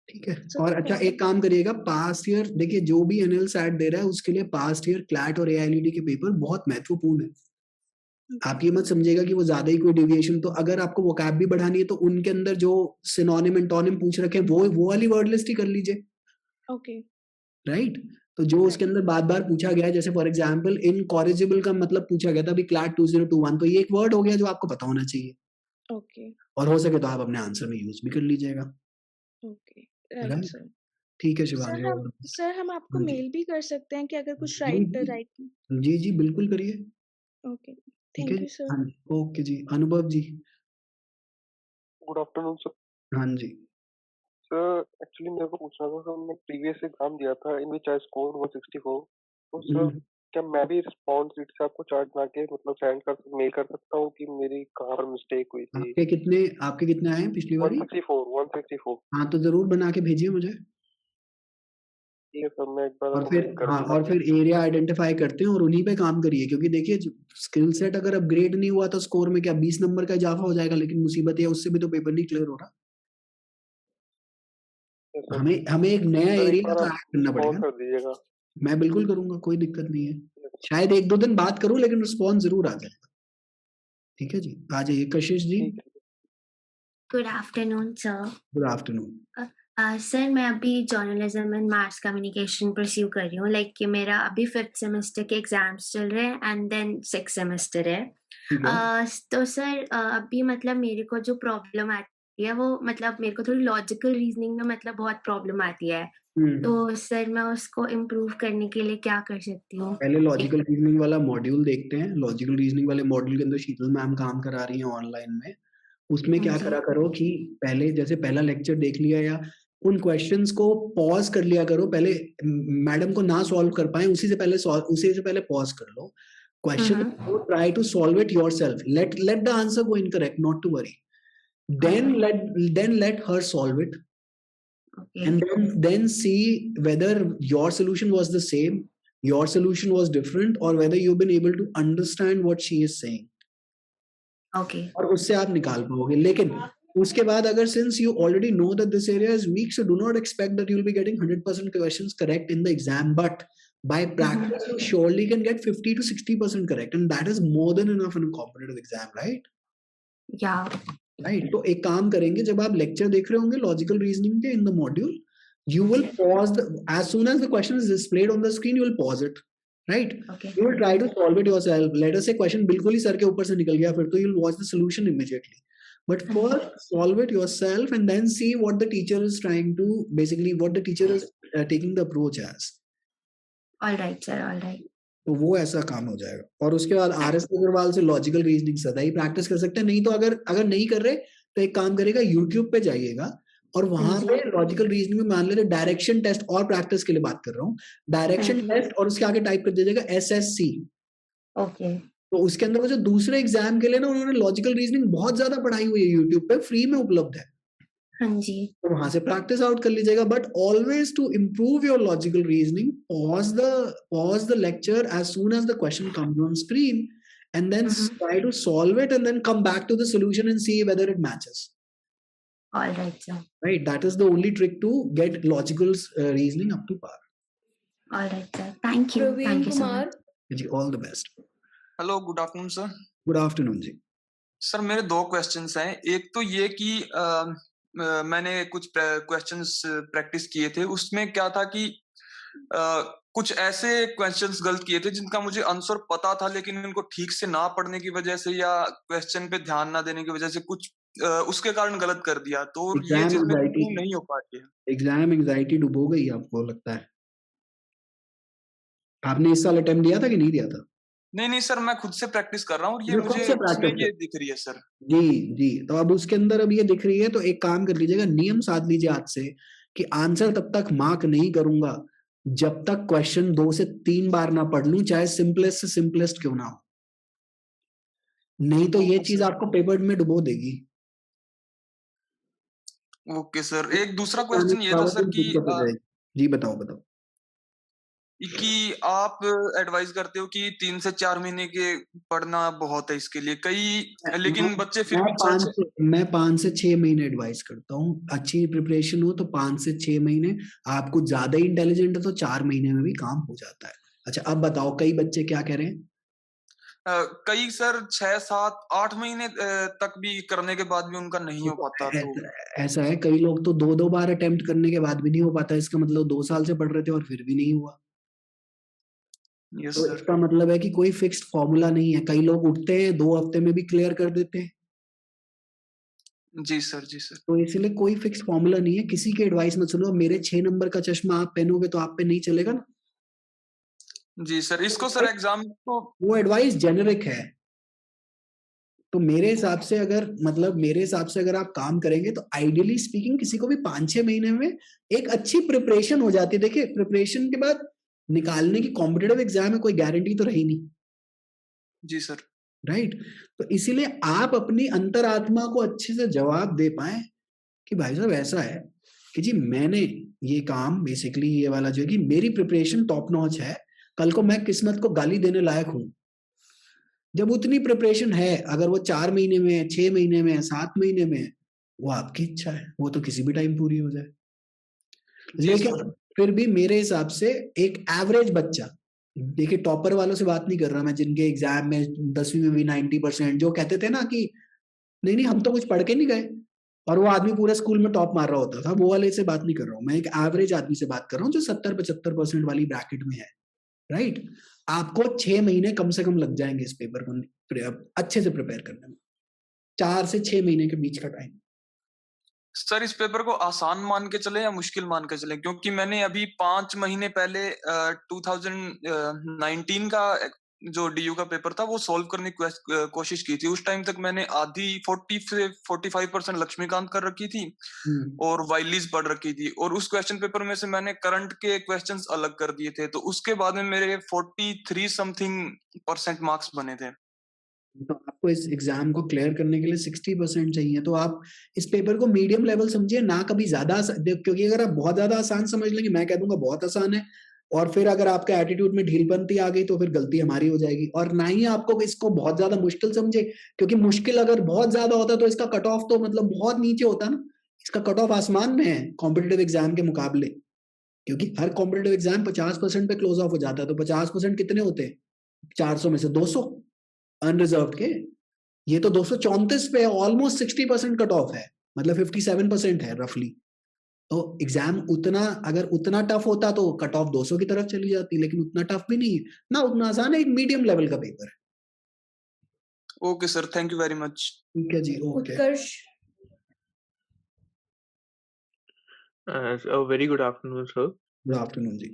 ठीक है। और अच्छा एक काम करिएगा, पास्ट ईयर देखिए, जो भी एनएल सैट दे रहा है उसके लिए पास्ट ईयर क्लैट और AILET के पेपर बहुत महत्वपूर्ण है। आप ये मत समझिएगा कि वो ज्यादा ही कोई डेविएशन, तो अगर आपको वोकैब भी बढ़ानी है तो उनके अंदर जो सिनोनिम एंटोनिम पूछ रखे हैं वो वाली वर्ड लिस्ट ही कर लीजिए। राइट। तो जो उसके अंदर बार बार पूछा गया है, जैसे फॉर एग्जांपल इनकॉरिजिबल का मतलब पूछा गया था अभी क्लैट 2021, तो ये एक वर्ड हो गया जो आपको पता होना चाहिए। ओके और हो सके तो आप अपने आंसर में यूज भी कर लीजिएगा। Okay right right, sir. ठीक है सर शिवांगी। हम सर हम आपको हाँ जी, मेल भी कर सकते हैं कि अगर कुछ जी राइट। जी जी बिल्कुल करिए। ओके ठीक है थैंक जी, यू सर। हाँ जी, ओके जी। अनुभव जी। Good afternoon sir. हाँ जी। सर एक्चुअली मेरे को पूछना था सर, मैं प्रीवियस एग्जाम दिया था इन विच आई स्कोर 164, तो सर क्या मैं भी रिस्पॉन्स शीट से आपको चार्ट बना के मतलब मेल कर सकता हूँ कि मेरी कहाँ पर मिस्टेक हुई थी? आपके कितने आए हैं पिछली बारी? 164। हाँ तो जरूर बना के भेजिए मुझे। ठीक है सर, मैं एक बार और आपको फिर मेल कर हाँ, दूंगा। और फिर एरिया आइडेंटिफाई करते हैं और उन्हीं पे काम करिए, क्योंकि देखिए स्किल सेट अगर अपग्रेड नहीं हुआ तो स्कोर में क्या 20 नंबर का इजाफा हो जाएगा, लेकिन मुसीबत ये है उससे भी तो पेपर नहीं क्लियर हो रहा। Yes, sir. हमें हमें एक नया सर एक एरिया बार तो आप ऐड करना रिस्पॉन्स पड़ेगा। कर दीजिएगा। मैं बिल्कुल करूंगा, कोई दिक्कत नहीं है। शायद 1-2 दिन बात करूं, लेकिन रिस्पॉन्स जरूर आ जाएगा। ठीक है जी, आ जाइए Kashish ji. Good afternoon sir. Good afternoon. Sir मैं अभी journalism and mass communication pursue कर रही हूँ, लाइक कि मेरा अभी 5th सेमेस्टर के एग्जाम्स चल रहे हैं एंड देन 6th सेमेस्टर है। तो सर अभी मतलब मेरे को जो प्रॉब्लम आती है वो मतलब मेरे को थोड़ी लॉजिकल रीजनिंग में मतलब बहुत प्रॉब्लम आती है, तो सर मैं उसको इम्प्रूव करने के लिए क्या कर सकती हूँ? पहले लॉजिकल रीजनिंग वाला मॉड्यूल देखते हैं। लॉजिकल रीजनिंग वाले मॉड्यूल के अंदर शीतल मैम काम करा रही हैं ऑनलाइन में। उसमें क्या करा करो कि पहले जैसे पहला लेक्चर देख लिया या उन क्वेश्चंस को पॉज कर लिया करो। पहले मैडम को ना सॉल्व कर पाए उसी से पहले पॉज कर लो question, try to solve it yourself. Let the answer go incorrect, not to worry. then let her solve it, and then see whether your solution was the same, your solution was different, or whether you've been able to understand what she is saying. Okay. और उससे आप निकाल पाओगे। लेकिन उसके बाद अगर since you already know that this area is weak, so do not expect that you'll be getting 100% questions correct in the exam, but by practice you surely can get 50 to 60% correct, and that is more than enough in a competitive exam, right? Yeah. Right, तो एक काम करेंगे, जब आप lecture देख रहे होंगे logical reasoning के in the module, you will pause as soon as the question is displayed on the screen, you will pause it, right? You will try to solve it yourself. Let us say question बिल्कुल ही sir के ऊपर से निकल गया, फिर तो you'll watch the solution immediately, but first solve it yourself and then see what the teacher is trying to, basically what the teacher is taking the approach as. All right sir, all right. तो वो ऐसा काम हो जाएगा। और उसके बाद RS Agarwal से लॉजिकल रीजनिंग सदा ही प्रैक्टिस कर सकते हैं। नहीं तो अगर नहीं कर रहे तो एक काम करेगा, यूट्यूब पे जाइएगा और वहां पे लॉजिकल रीजनिंग में मान लेते डायरेक्शन टेस्ट, और प्रैक्टिस के लिए बात कर रहा हूँ, डायरेक्शन टेस्ट और उसके आगे टाइप कर दीजिएगा SSC। ओके। तो उसके अंदर वो जो दूसरे एग्जाम के लिए ना उन्होंने लॉजिकल रीजनिंग बहुत ज्यादा पढ़ाई हुई है, यूट्यूब पे फ्री में उपलब्ध है। हाँ जी। तो वहां से प्रैक्टिस आउट कर लीजिएगा, but always to improve your logical reasoning, pause the lecture as soon as the question comes on screen, and then try to solve it and then come back to the solution and see whether it matches. All right sir. Right, that is the only trick to get logical reasoning up to par. All right sir, thank you. Thank you so much. जी, all the best. Hello, good afternoon sir. Good afternoon जी। Sir मेरे 2 questions हैं। एक तो ये कि मैंने कुछ क्वेश्चंस प्रैक्टिस किए थे, उसमें क्या था कि कुछ ऐसे क्वेश्चंस गलत किए थे जिनका मुझे आंसर पता था, लेकिन उनको ठीक से ना पढ़ने की वजह से या क्वेश्चन पे ध्यान ना देने की वजह से कुछ उसके कारण गलत कर दिया, तो ये चीज मेरे को नहीं हो पाती है। एग्जाम एंजाइटी डुबो गई आपको लगता है? आपने इस साल अटेम्प्ट दिया था कि नहीं दिया था? नहीं सर, मैं खुद से प्रैक्टिस कर रहा हूँ और ये मुझे इसमें ये दिख रही है सर। जी, तो अब उसके अंदर अब ये दिख रही है, तो एक काम कर लीजिएगा, नियम साध लीजिए आज से कि आंसर तब तक मार्क नहीं करूंगा जब तक क्वेश्चन 2 से 3 बार ना पढ़ लूं, चाहे सिंपलेस्ट से सिंपलेस्ट क्यों ना हो। नहीं तो ये चीज आपको पेपर में डुबो देगी। ओके सर, एक दूसरा क्वेश्चन ये था सर कि जी बताओ। कि आप एडवाइस करते हो कि 3 से 4 महीने के पढ़ना बहुत है इसके लिए, लेकिन बच्चे फिर भी मैं 5 से 6 महीने एडवाइस करता हूँ। अच्छी प्रिपरेशन हो तो 5 से 6 महीने, आपको ज्यादा इंटेलिजेंट है तो 4 महीने में भी काम हो जाता है। अच्छा अब बताओ, कई बच्चे क्या कह रहे हैं? कई सर 6, 7, 8 महीने तक भी करने के बाद भी उनका नहीं हो पाता। तो ऐसा है, कई लोग तो 2 बार अटेम्प्ट करने के बाद भी नहीं हो पाता। इसका मतलब 2 साल से पढ़ रहे थे और फिर भी नहीं हुआ। तो इसका मतलब है कि कोई फिक्स्ड फॉर्मूला नहीं है। कई लोग उठते हैं 2 हफ्ते में भी क्लियर कर देते हैं, जी सर, जी सर। तो इसलिए कोई फिक्स फॉर्मूला नहीं है, किसी की एडवाइस मत सुनो। मेरे 6 नंबर का चश्मा आप पहनोगे तो आप पे नहीं चलेगा ना। जी सर, इसको सर एग्जाम को वो एडवाइस जेनेरिक है। तो मेरे हिसाब से अगर आप काम करेंगे तो आइडियली स्पीकिंग किसी को भी 5-6 महीने में एक अच्छी प्रिपरेशन हो जाती है। देखिए, प्रिपरेशन के बाद निकालने की कॉम्पिटिटिव एग्जाम में कोई गारंटी तो रही नहीं। जी सर। राइट। तो इसीलिए आप अपनी अंतरात्मा को अच्छे से जवाब दे पाए कि भाई साहब ऐसा है कि जी मैंने ये काम बेसिकली ये वाला जो है कि मेरी प्रिपरेशन टॉप नॉच है, कल को मैं किस्मत को गाली देने लायक हूं। जब उतनी प्रिपरेशन है, अगर वो 4 महीने में है, 6 महीने में है, 7 महीने में है, वो आपकी इच्छा है, वो तो किसी भी टाइम पूरी हो जाए। लेकिन फिर भी मेरे हिसाब से एक एवरेज बच्चा, देखिए टॉपर वालों से बात नहीं कर रहा मैं, जिनके एग्जाम में 10वीं में भी 90%, जो कहते थे ना कि नहीं हम तो कुछ पढ़ के नहीं गए, और वो आदमी पूरे स्कूल में टॉप मार रहा होता था, वो वाले से बात नहीं कर रहा हूँ मैं। एक एवरेज आदमी से बात कर रहा हूँ जो 70-75% वाली ब्रैकेट में है। राइट। आपको 6 महीने कम से कम लग जाएंगे इस पेपर को अच्छे से प्रिपेयर करने में, 4 से 6 महीने के बीच का टाइम। सर इस पेपर को आसान मान के चले या मुश्किल मान के चले? क्योंकि मैंने अभी 5 महीने पहले 2019 का जो डीयू का पेपर था वो सॉल्व करने की कोशिश की थी। उस टाइम तक मैंने आधी 40 से 45% लक्ष्मीकांत कर रखी थी और वाइलीज पढ़ रखी थी, और उस क्वेश्चन पेपर में से मैंने करंट के क्वेश्चंस अलग कर दिए थे, तो उसके बाद में मेरे 43 समथिंग% मार्क्स बने थे। तो आपको इस एग्जाम को क्लियर करने के लिए 60% चाहिए, तो आप इस पेपर को मीडियम लेवल समझिए, ना कभी ज्यादा, क्योंकि अगर आप बहुत ज्यादा आसान समझ लेंगे, मैं कह दूंगा बहुत आसान है, और फिर अगर आपका एटीट्यूड में ढीलपंती आ गई तो फिर गलती हमारी हो जाएगी। और ना ही आपको इसको बहुत ज्यादा मुश्किल समझे, क्योंकि मुश्किल अगर बहुत ज्यादा होता तो इसका कट ऑफ तो मतलब बहुत नीचे होता ना। इसका कट ऑफ आसमान में है कॉम्पिटेटिव एग्जाम के मुकाबले, क्योंकि हर कॉम्पिटेटिव एग्जाम 50% पे क्लोज ऑफ हो जाता है। तो 50% कितने होते हैं? 400 में से 200 अनरिजर्व्ड के। ये तो 234 पे ऑलमोस्ट 60% कट ऑफ है, मतलब 57% है रफली। तो एग्जाम अगर उतना टफ होता तो कट ऑफ 200 की तरफ चली जाती, लेकिन उतना टफ भी नहीं है ना, उतना आसान है, एक मीडियम लेवल का पेपर है। Okay sir, thank you very much. ठीक है जी, okay. Utkarsh. Very good afternoon, sir. Good afternoon जी।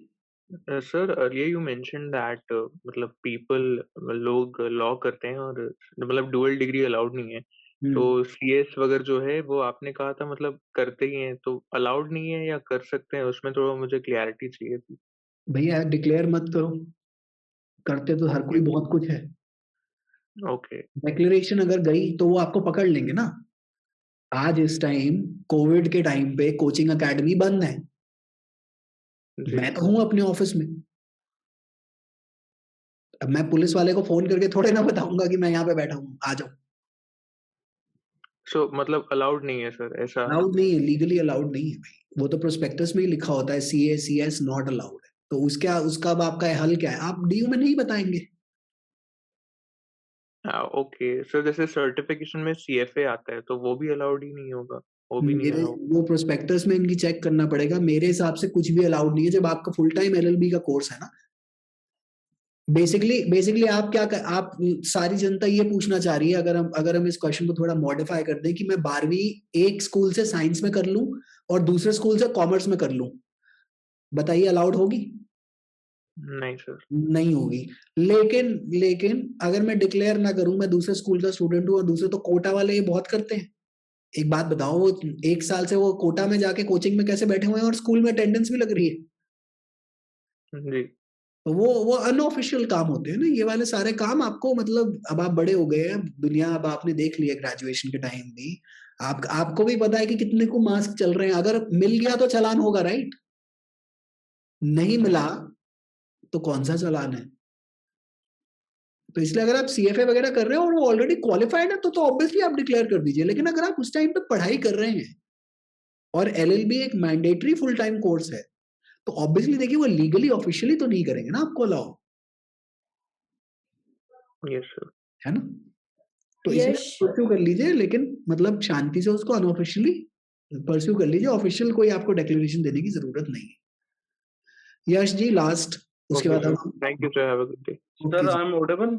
Sir, earlier you mentioned that मतलब लोग लॉ करते हैं और मतलब डुअल डिग्री अलाउड नहीं है, तो सीएस वगैरह जो है वो आपने कहा था मतलब करते ही हैं, तो अलाउड नहीं है या कर सकते हैं? उसमें थोड़ा मुझे क्लैरिटी चाहिए थी। भैया डिक्लेयर मत करो, करते तो हर कोई बहुत कुछ है। ओके। डिक्लेरेशन अगर गई तो वो आपको पकड़ लेंगे ना। आज इस टाइम कोविड के टाइम पे कोचिंग एकेडमी बंद है, मैं तो हूं अपने ऑफिस में। अब मैं पुलिस वाले को फोन करके थोड़े ना बताऊंगा कि मैं यहाँ पे बैठा हूँ, आ जाओ। सो मतलब अलाउड नहीं है सर, ऐसा? अलाउड नहीं है, लीगली अलाउड नहीं है भाई। वो तो प्रोस्पेक्टस में ही लिखा होता है CA/CS नॉट अलाउड है। तो उसका अब आपका हल क्या है? आप डीयू में नहीं बताएंगे। ओके सर, जैसे सर्टिफिकेशन में CFA आता है तो वो भी अलाउड ही नहीं होगा? वो भी नहीं अलाउड? वो प्रोस्पेक्टस में इनकी चेक करना पड़ेगा। मेरे हिसाब से कुछ भी अलाउड नहीं है जब आपका फुल टाइम LLB का कोर्स है ना। बेसिकली आप आप सारी जनता ये पूछना चाह रही है, अगर हम इस क्वेश्चन को थोड़ा मॉडिफाई कर दें कि मैं 12वीं एक स्कूल से साइंस में कर लूं और दूसरे स्कूल से कॉमर्स में कर लूं, बताइए अलाउड होगी? नहीं सर, नहीं होगी। लेकिन अगर मैं डिक्लेयर ना करूं, मैं दूसरे स्कूल का स्टूडेंट हूं, और दूसरे तो कोटा वाले ये बहुत करते हैं। एक बात बताओ, वो 1 साल से वो कोटा में जाके कोचिंग में कैसे बैठे हुए हैं और स्कूल में अटेंडेंस भी लग रही है। जी। तो वो अनऑफिशियल काम होते हैं ना, ये वाले सारे काम आपको, मतलब अब आप बड़े हो गए हैं, दुनिया अब आपने देख लिया ग्रेजुएशन के टाइम भी, आपको भी पता है कि कितने को मास्क चल रहे हैं। अगर मिल गया तो चालान होगा, राइट? नहीं मिला तो कौन सा चालान है? तो इसलिए अगर आप CFA वगैरह कर रहे हो और वो ऑलरेडी क्वालिफाइड है तो ऑब्वियसली आप डिक्लेयर कर दीजिए। लेकिन अगर आप उस टाइम पे पढ़ाई कर रहे हैं और LLB एक मैंडेटरी फुल टाइम कोर्स है, तो ऑब्वियसली देखिए वो लीगली ऑफिशियली तो नहीं करेंगे ना आपको अलाउ। Yes sir. है ना? तो इसलिए परस्यू कर लीजिए, लेकिन मतलब शांति से उसको अनऑफिशियली परस्यू कर लीजिए। ऑफिशियल कोई आपको डिक्लेरेशन देने की जरूरत नहीं है। यश जी लास्ट, उसके बाद हम thank you sir, have a good day. Sir I am audible?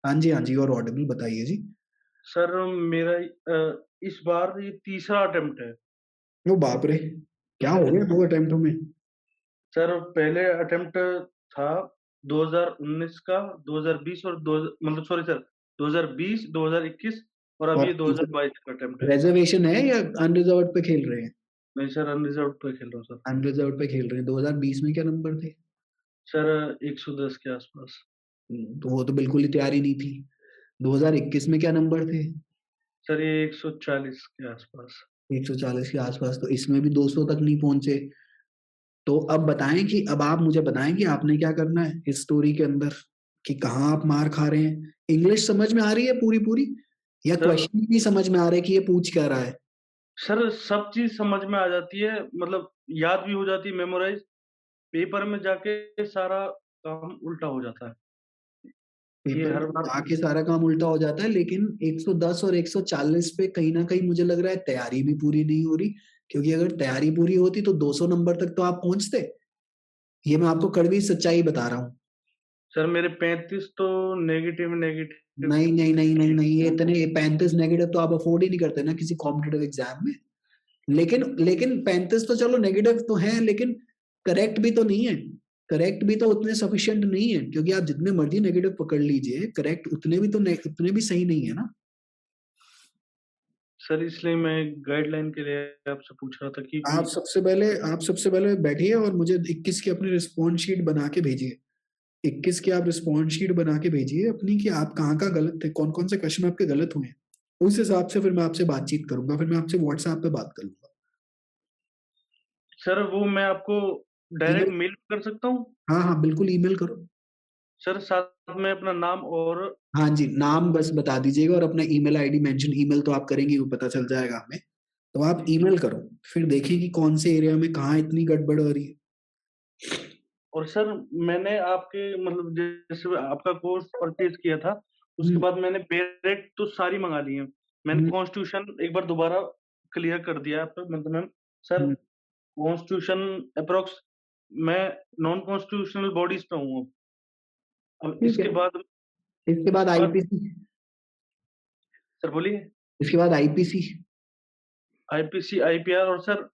हाँ जी, और ऑडिबल, बताइए जी। सर मेरा इस बार ये तीसरा अटेम्प्ट है। ओ बाप रे, क्या हो गया 2 अटेम्प्टों में? सर पहले अटेम्प्ट था 2019 का, 2020 और मतलब सॉरी सर 2020, 2021 और अब ये 2022 का अटेम्प्ट है। रिजर्वेशन है या अनरिजर्व्ड पे खेल रहे हैं? नहीं सर, अनरिजर्व्ड पे खेल रहा हूँ सर। अनरिजर्व्ड पे खेल रहे हैं। 2020 में क्या नंबर थे? सर 110 के आसपास। तो वो तो बिल्कुल ही तैयारी नहीं थी। 2021 में क्या नंबर थे? सर ये 140 के आसपास। 140 के आसपास, तो इसमें भी 200 तक नहीं पहुंचे। तो अब बताएं कि अब आप मुझे बताएं कि आपने क्या करना है इस स्टोरी के अंदर, कि कहाँ आप मार खा रहे हैं। इंग्लिश समझ में आ रही है पूरी पूरी, या क्वेश्चन भी समझ में आ रहा है कि ये पूछ क्या रहा है? सर सब चीज समझ में आ जाती है, मतलब याद भी हो जाती है, मेमोराइज। पेपर में जाके सारा काम उल्टा हो जाता है। ये हर बार आके सारा काम उल्टा हो जाता है, लेकिन 110 और 140 पे कहीं ना कहीं मुझे लग रहा है तैयारी भी पूरी नहीं हो रही, क्योंकि अगर तैयारी पूरी होती तो 200 नंबर तक तो आप पहुंचते। ये मैं आपको कड़वी सच्चाई बता रहा हूँ। सर मेरे 35 तो नेगेटिव नहीं नहीं नहीं नहीं नहीं, ये इतने 35 नेगेटिव तो आप अफोर्ड ही नहीं करते ना किसी कॉम्पिटिटिव एग्जाम में। लेकिन 35 तो चलो नेगेटिव तो है, लेकिन करेक्ट भी तो नहीं है। करेक्ट भी तो उतने सफिशिएंट नहीं है, क्योंकि आप जितने मर्जी नेगेटिव पकड़ लीजिए, करेक्ट उतने भी सही नहीं है ना। सर इसलिए मैं गाइडलाइन के लिए आपसे पूछ रहा था कि आप सबसे पहले बैठिए और मुझे 21 की अपनी रिस्पॉन्स शीट बना के भेजिए। 21 की आप रिस्पॉन्स शीट बना के भेजिए अपनी, कि आप कहाँ गलत थे, कौन कौन से क्वेश्चन आपके गलत हुए हैं। उस हिसाब से फिर मैं आपसे बातचीत करूंगा, फिर मैं आपसे व्हाट्सएप पे बात कर लूंगा। सर वो मैं आपको डायरेक्ट मेल कर सकता हूँ? हाँ बिल्कुल, ईमेल करो सर, साथ में अपना नाम और हाँ जी, नाम बस बता दीजिएगा और अपना ईमेल आईडी मेंशन। ईमेल तो आप करेंगे, वो पता चल जाएगा हमें। तो आप ईमेल करो, फिर देखिए कि कौन से एरिया में कहाँ इतनी गड़बड़ हो रही है। और सर मैंने आपके मतलब जैसे आपका कोर्स परचेज किया था, उसके बाद मैंने पेरेट तो सारी मंगा ली है। मैंने कॉन्स्टिट्यूशन एक बार दोबारा क्लियर कर दिया है, मतलब मैम सर कॉन्स्टिट्यूशन अप्रोक्स मैं नॉन कॉन्स्टिट्यूशनल बॉडीज पे हूँ अब इसके बाद आईपीसी। सर बोलिए। इसके बाद आईपीसी, आईपीआर। और सर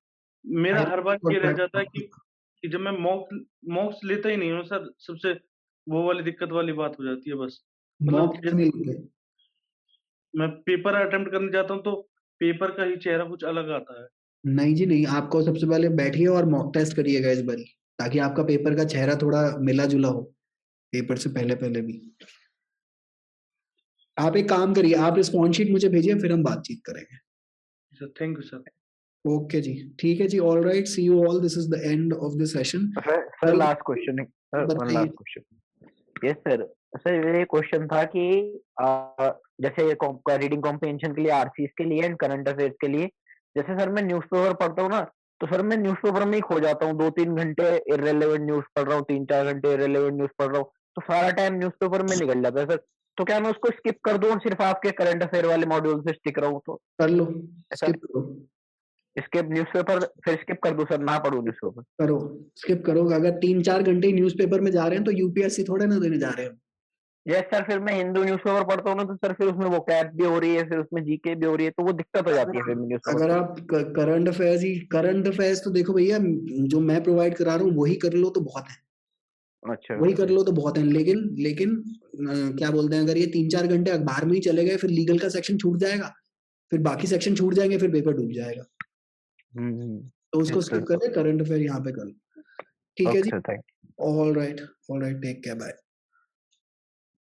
मेरा हर बार ये रह जाता है कि जब मैं मॉक्स लेता ही नहीं हूँ सर, सबसे वो वाली दिक्कत वाली बात हो जाती है बस। मतलब मैं पेपर अटेम्प्ट करने जाता हूँ तो पेपर का ही चेहरा कुछ अलग आता है। नहीं जी नहीं, आपको सबसे पहले बैठिए और मॉक टेस्ट करिएगा इस बारी, ताकि आपका पेपर का चेहरा थोड़ा मिला जुला हो पेपर से पहले भी। आप एक काम करिए, आप रिस्पॉन्स शीट मुझे भेजिए, फिर हम बातचीत करेंगे। Sir thank you sir. Okay जी, ठीक है जी, all right, see you all, this is the end of the session. Sir last question है sir, one last question. Yes sir, sir ये क्वेश्चन था कि जैसे रीडिंग कॉम्प्रिहेंशन के लिए, आरसीएस के लिए एंड करंट अफेयर्स के लिए, जैसे सर मैं न्यूज़पेपर पढ़ता हूँ ना, तो सर मैं न्यूज़पेपर में ही खो जाता हूँ। 2-3 घंटे इररिलेवेंट न्यूज़ पढ़ रहा हूँ, 3-4 घंटे इररिलेवेंट न्यूज़ पढ़ रहा हूँ, तो सारा टाइम न्यूज़पेपर में निकल जाता है सर। तो क्या मैं उसको स्किप कर दूं और सिर्फ आपके करंट अफेयर वाले मॉड्यूल से स्टिक रहूं? तो कर लो, स्किप करो। स्किप न्यूज़पेपर फिर स्किप कर दूं सर, ना पढ़ूं न्यूज़पेपर? करो, स्किप करो। अगर 3-4 घंटे न्यूज़पेपर में जा रहे हैं तो यूपीएससी थोड़े ना देने जा रहे हैं। यस सर, फिर मैं हिंदू न्यूज़पेपर पढ़ता हूँ ना, तो सर फिर उसमें वोकैब भी हो रही है, फिर उसमें जीके भी हो रही है, तो वो दिक्कत हो जाती है फिर न्यूज़पेपर। अगर आप करंट अफेयर्स तो देखो भैया, जो मैं प्रोवाइड करा रहा हूँ वही कर लो तो बहुत है। अच्छा, वही कर लो तो बहुत है। लेकिन क्या बोलते हैं, अगर ये 3-4 घंटे अखबार में ही चले गए, फिर लीगल का सेक्शन छूट जाएगा, फिर बाकी सेक्शन छूट जाएंगे, फिर पेपर डूब जाएगा। तो उसको स्किप करें, करंट अफेयर यहाँ पे कर लो। ठीक है जी, all right, take care, bye.